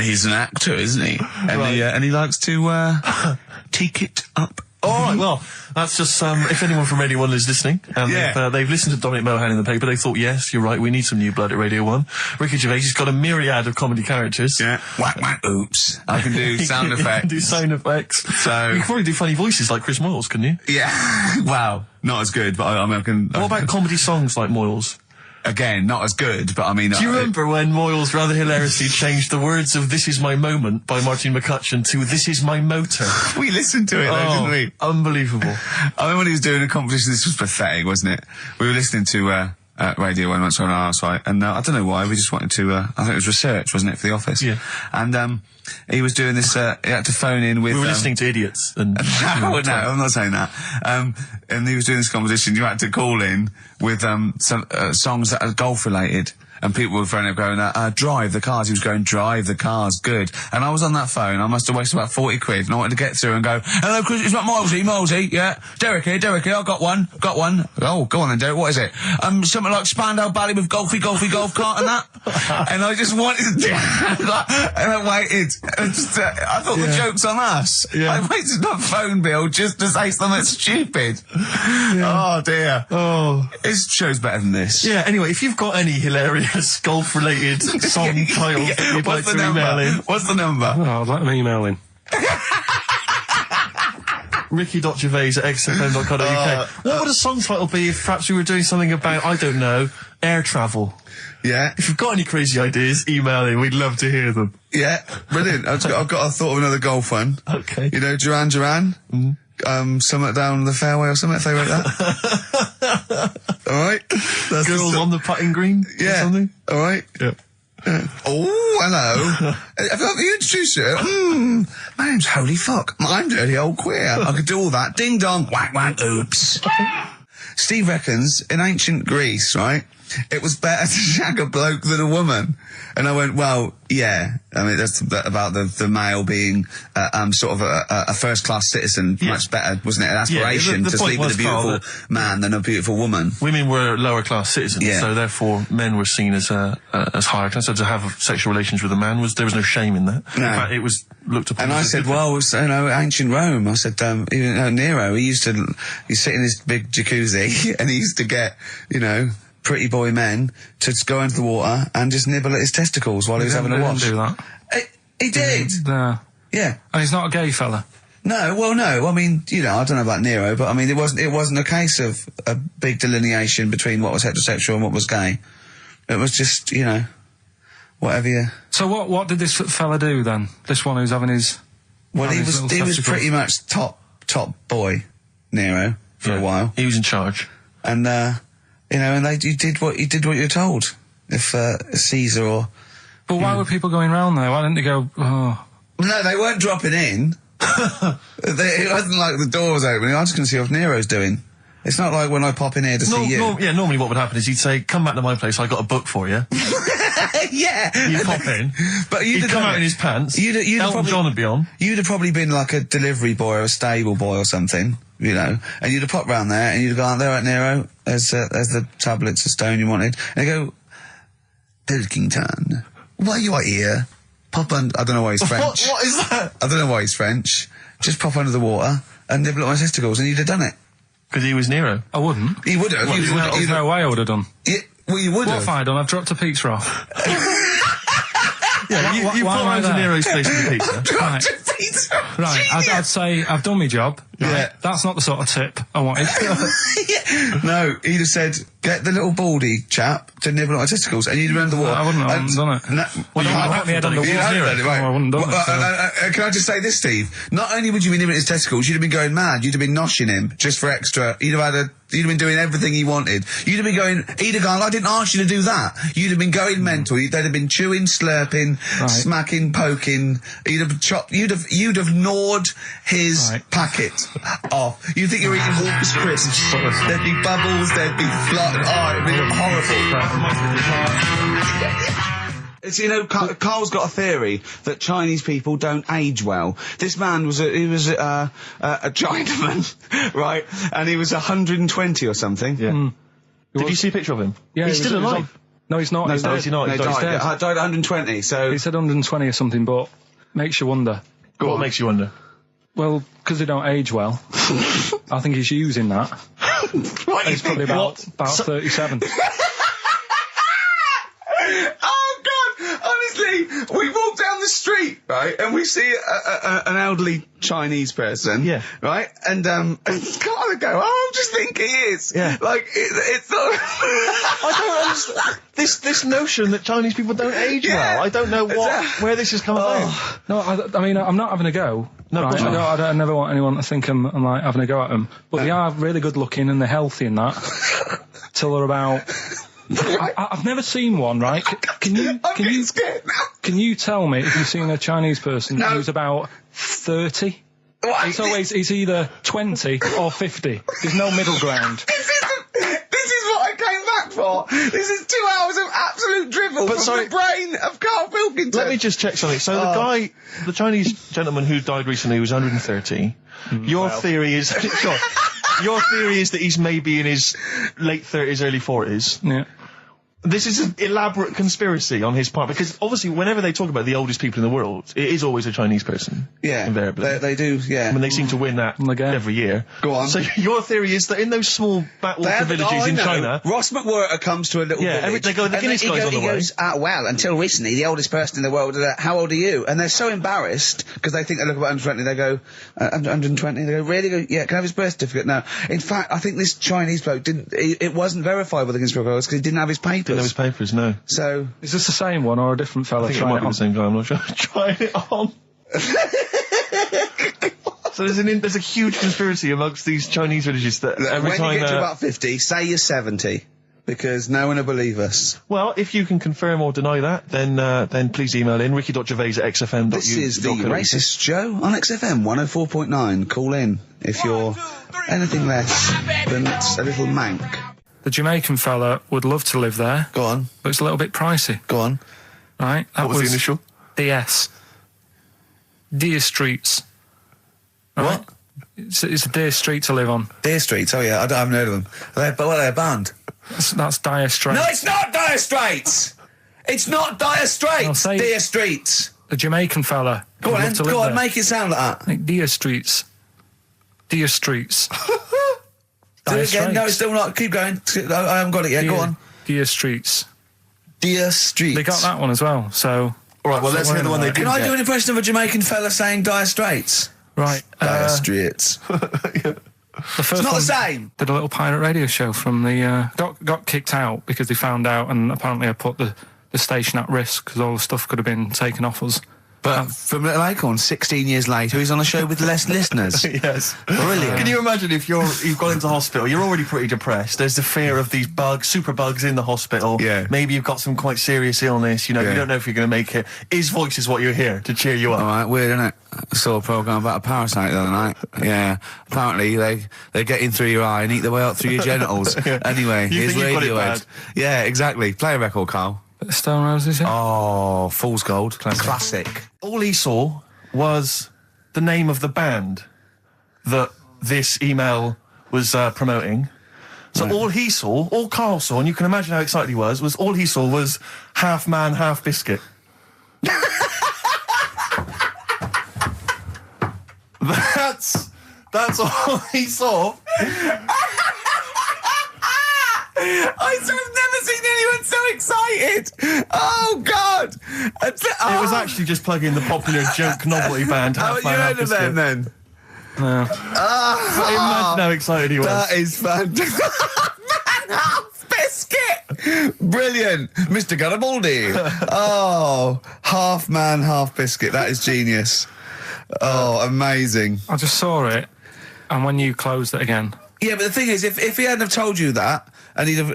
he's an actor, isn't he? And, Right. and he likes to, take it up. All right, well, that's just, if anyone from Radio 1 is listening, and Yeah. they've listened to Dominic Mohan in the paper, they thought, yes, you're right, we need some new blood at Radio 1. Ricky Gervais has got a myriad of comedy characters. Yeah. Whack, whack, oops. I can do sound You can effects. do sound effects. So- you can probably do funny voices like Chris Moyles, couldn't you? Yeah. Wow. Not as good, but I mean, I can... What about comedy songs like Moyles? Again, not as good, but I mean... Do you remember when Moyles rather hilariously changed the words of This Is My Moment by Martin McCutcheon to This Is My Motor? We listened to it, though, didn't we? Unbelievable. I mean, when he was doing a competition, this was pathetic, wasn't it? We were listening to Radio 1 once on our site, and I don't know why, we just wanted to, I think it was research, wasn't it, for the office? Yeah. And he was doing this, he had to phone in with... We were listening to idiots. And No, I'm not saying that. And he was doing this competition, you had to call in with some songs that are golf related. And people were phoning up going, drive the cars. He was going, drive the cars, good. And I was on that phone, I must have wasted about 40 quid, and I wanted to get through and go, hello, Chris, it's not Milesy, yeah. Derek here, I've got one. Oh, go on then, Derek, what is it? Something like Spandau Ballet with golf cart and that. And I just wanted to and I waited. And just, I thought the joke's on us. Yeah. I waited my phone bill just to say something stupid. Oh, dear. Oh. This show's better than this. Yeah, anyway, if you've got any hilarious golf-related song titles that you'd like to email in... What's the number? Oh, I'd like them emailing. ricky.gervais@xfm.co.uk. What would a song title be if perhaps we were doing something about, I don't know, air travel? Yeah. If you've got any crazy ideas, email in. We'd love to hear them. Yeah. Brilliant. I've got a thought of another golf one. Okay. You know, Duran Duran? Something down the fairway or something, if they wrote that. Alright? Girls on the putting green? Or Yeah. something? Alright? Yeah. Oh, hello. Have you introduced you? My name's Holy Fuck. I'm Dirty Old Queer. I could do all that. Ding dong, whack whack, oops. Steve reckons in ancient Greece, right, it was better to shag a bloke than a woman. And I went, well, yeah. I mean, that's about the male being sort of a first-class citizen. Yeah. Much better, wasn't it? An aspiration the to point sleep with a was, Karl, beautiful man than a beautiful woman. Women were lower-class citizens, Yeah. so therefore men were seen as higher class. So to have sexual relations with a man there was no shame in that. No. In fact, it was looked upon. And I as a said, good thing. well, you know, ancient Rome. I said, Nero, he'd sit in his big jacuzzi and he used to get, you know, pretty boy men to go into the water and just nibble at his testicles while he was having a wash. He didn't do that. He did. No. Yeah. And he's not a gay fella. No, well, no. I mean, you know, I don't know about Nero, but I mean, it wasn't a case of a big delineation between what was heterosexual and what was gay. It was just, you know, whatever you... So what did this fella do then? This one who's having his... Well, he was pretty much top boy, Nero, for a while. He was in charge. And, you know, and you did what you're told. If Caesar or... But why were people going round there? Why didn't they go, oh... No, they weren't dropping in. It wasn't like the door was opening. I'm just going to see what Nero's doing. It's not like when I pop in here to see you. Normally what would happen is he'd say, come back to my place, I got a book for you. Yeah. You'd pop in. But He'd come out in his pants. Elton John would be on. You'd have probably been like a delivery boy or a stable boy or something, you know, and you'd have popped round there and you'd have gone, there, right, Nero, there's the tablets of stone you wanted. And they go, Pilkington, why are you here? Pop under, I don't know why he's French. What is that? I don't know why he's French. Just pop under the water and nibble at my testicles and you'd have done it. Because he was Nero. I wouldn't. You would have. There's no way I would have done. Well, you would What have. have I done? I've dropped a pizza off. Yeah, you why put am I around to there? Nero's place with the pizza. Right. Right, I'd say I've done my job. Yeah. That's not the sort of tip I wanted. No, he'd have said, get the little baldy chap to nibble at my testicles, and you'd have done the what? I wouldn't have done it. No, Well, I put my head on the wall. you hadn't done it, right. No, I wouldn't have done Well, it. So. Can I just say this, Steve? Not only would you be nibbling his testicles, you'd have been going mad. You'd have been noshing him just for extra. You'd have been doing everything he wanted. You'd have been going, he'd have gone, I didn't ask you to do that. You'd have been going mental. They'd have been chewing, slurping, smacking, poking. You'd have chopped, you'd have gnawed his packet off. You think you're eating Walker's crisps. There'd be bubbles, there'd be flood. Oh, it'd be horrible. It's, you know, Karl's got a theory that Chinese people don't age well. This man was a Chinaman, right? And he was 120 or something. Yeah. Did you see a picture of him? Yeah, he's still alive. No, he's not. No, He's no, dead. is he not? No, He's he dead. died at 120, so... He said 120 or something, but makes you wonder. What makes you wonder? Well, because they don't age well. I think he's using that. What He's probably about 37. Oh, God! Honestly, we walk down the street, right, and we see an elderly Chinese person, Yeah. right, and Karl would go, oh, I just think he is. Yeah. Like, it's not... I don't understand this notion that Chinese people don't age Yeah. well. I don't know where this has come about. No, I mean, I'm not having a go. No, right? of course not. I never want anyone to think I'm like having a go at them. But they are really good looking and they're healthy and that. Till they're about... I've never seen one, right? Can you scared now. Can you tell me if you've seen a Chinese person who's about 30? It's either 20 or 50. There's no middle ground. This is what I came back for. This is 2 hours of absolute drivel from the brain of Karl Pilkington. Let me just check something. So the Chinese gentleman who died recently was 130. Your theory is your theory is that he's maybe in his late 30s, early 40s. Yeah. This is an elaborate conspiracy on his part, because obviously whenever they talk about the oldest people in the world, it is always a Chinese person. Yeah, invariably. they do, yeah. I mean, they seem to win that every year. Go on. So your theory is that in those small backwater villages in China... Ross McWhirter comes to a little village. they go, the Guinness guy's on the way. He goes, well, until recently, the oldest person in the world, how old are you? And they're so embarrassed, because they think they look about 120, they go, 120, they go, really? They go, yeah, can I have his birth certificate? No. In fact, I think this Chinese bloke it wasn't verified with the Guinness Book of Records, because he didn't have his papers. Didn't have his papers, no. So... Is this the same one or a different fella I think it trying might it be on? the same guy, I'm not sure. Trying it on. So there's a huge conspiracy amongst these Chinese villages that every when time... you get to about 50, say you're 70, because no one will believe us. Well, if you can confirm or deny that, then please email in ricky.gervais@xfm.uk. This is the Racist Joe on XFM 104.9. Call in if you're anything less than a little mank. The Jamaican fella would love to live there, Go on, but it's a little bit pricey, go on. right? That What was the initial? DS. Deer Streets. Right? What? It's a deer street to live on. Deer Streets, oh yeah, I haven't heard of them. Are they a band? That's Dire Straits. No, it's not Dire Straits! It's not Dire Straits! I'll say- Deer Streets! The Jamaican fella Go would on, love to live go on, there. make it sound like that. Like Deer Streets. Deer Streets. Do it again, no, it's still not, keep going. I haven't got it yet, go on. Deer Streets. Deer Streets. They got that one as well, so... All right, well, let's hear the one they Can didn't I get. do an impression of a Jamaican fella saying Dire Straits? Right. Dire Straits. The first It's not one the same! did a little pirate radio show from the... got kicked out because they found out, and apparently I put the station at risk because all the stuff could have been taken off us. But from Little Acorn, 16 years later, he's on a show with less listeners. Yes. Brilliant. Can you imagine if you've gone into hospital, you're already pretty depressed, there's the fear of these super bugs in the hospital. Yeah. Maybe you've got some quite serious illness, you know, you don't know if you're going to make it. His voice is what you hear to cheer you up. All right, weird, isn't it? I saw a programme about a parasite the other night. Yeah. Apparently, they get in through your eye and eat their way up through your genitals. Anyway, You here's think you've got it Radiohead. bad? Yeah, exactly. Play a record, Karl. Stone Roses, yeah? Oh, Fool's Gold. Classic. All he saw was the name of the band that this email was promoting. So all he saw, all Karl saw, and you can imagine how excited he was all he saw was half man, half biscuit. That's all he saw. I've never seen anyone so excited. Oh, God. It was actually just plugging the popular joke novelty band. How Half you Man, Half heard of them Biscuit. then? No. Imagine how excited he was. That is fantastic. Half biscuit! Brilliant! Mr. Garibaldi! Oh, half man, half biscuit. That is genius. Oh, amazing. I just saw it, and when you closed it again, Yeah, but the thing is, if he hadn't have told you that, and he'd have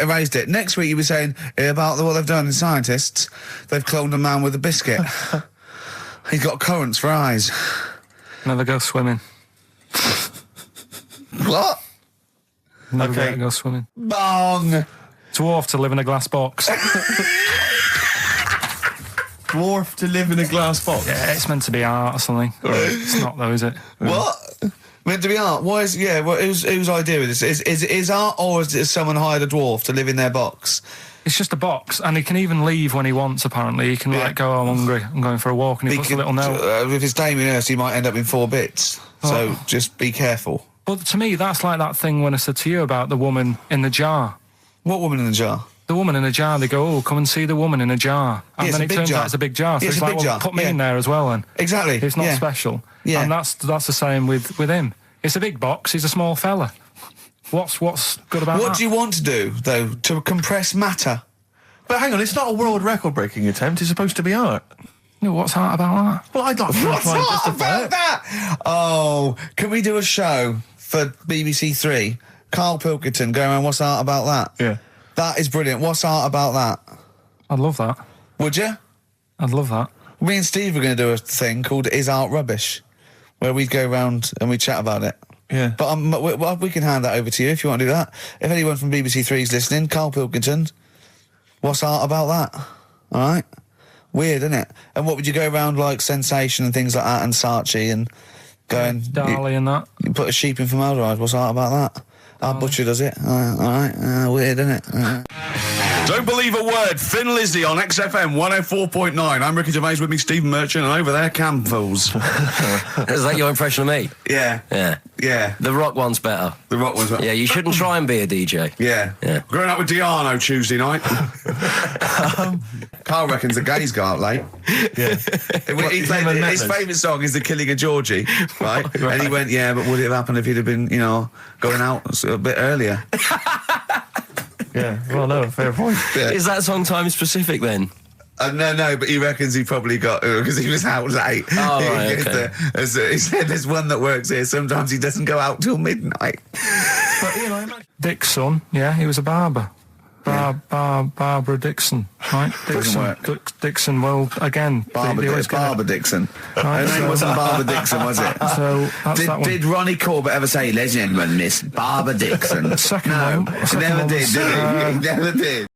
erased it, next week you'd be saying about what they've done in scientists, they've cloned a man with a biscuit. He's got currants for eyes. never go swimming. What? Never Okay. go swimming. Bong! Dwarf to live in a glass box. Dwarf to live in a glass box. Yeah, it's meant to be art or something. It's not though, is it? What? Meant to be art? Why is... Yeah, well, whose idea is this? Is art, or is it someone hired a dwarf to live in their box? It's just a box, and he can even leave when he wants, apparently. He can, like, go, I'm hungry, I'm going for a walk, and he puts a little note. If it's Damien Hirst, he might end up in 4 bits. So just be careful. But to me, that's like that thing when I said to you about the woman in the jar. What woman in the jar? The woman in a jar, they go, oh, come and see the woman in a jar. And Yeah, then it's it a big turns jar. out it's a big jar. So Yeah, it's it's a like, big well, jar. put me Yeah. in there as well then. Exactly. It's not yeah. special. Yeah. And that's the same with him. It's a big box, he's a small fella. What's good about that? What do you want to do, though? To compress matter? But hang on, it's not a world record-breaking attempt. It's supposed to be art. No, what's art about that? Well, I'd like to What's try and that justify about it. that? Oh, can we do a show for BBC Three? Karl Pilkington going around, what's art about that? Yeah. That is brilliant. What's art about that? I'd love that. Would you? I'd love that. Me and Steve were going to do a thing called Is Art Rubbish, where we'd go round and we'd chat about it. Yeah. But we can hand that over to you if you want to do that. If anyone from BBC Three is listening, Karl Pilkington, what's art about that? All right? Weird, isn't it? And what would you go around like Sensation and things like that and Saatchi and go and... Dali and that. You put a sheep in formaldehyde. What's art about that? Our butcher does it. All right. Weird, isn't it? Don't believe a word. Thin Lizzy on XFM 104.9. I'm Ricky Gervais, with me Stephen Merchant, and over there Campbells. Is that your impression of me? Yeah. Yeah. Yeah. The rock one's better. The rock was... Yeah, you shouldn't try and be a DJ. Yeah. Yeah. Growing up with Diano Tuesday night. Carl reckons the gays go out late. Yeah. He played, his favourite song is The Killing of Georgie, right? And he went, yeah, but would it have happened if he'd have been, going out a bit earlier? Yeah. Well, no, fair point. Yeah. Is that song time specific then? No, but he reckons he probably got, because he was out late. Oh, right, okay. He said there's one that works here, sometimes he doesn't go out till midnight. But, Dick's son, yeah, he was a barber. Barbara Dixon, right? Dixon, well, again... Barbara Dixon. Right, Her name wasn't Barbara Dixon, was it? So, that's that one. Did Ronnie Corbett ever say, ladies and gentlemen, Miss Barbara Dixon? Second No, one. he never did he? He never did.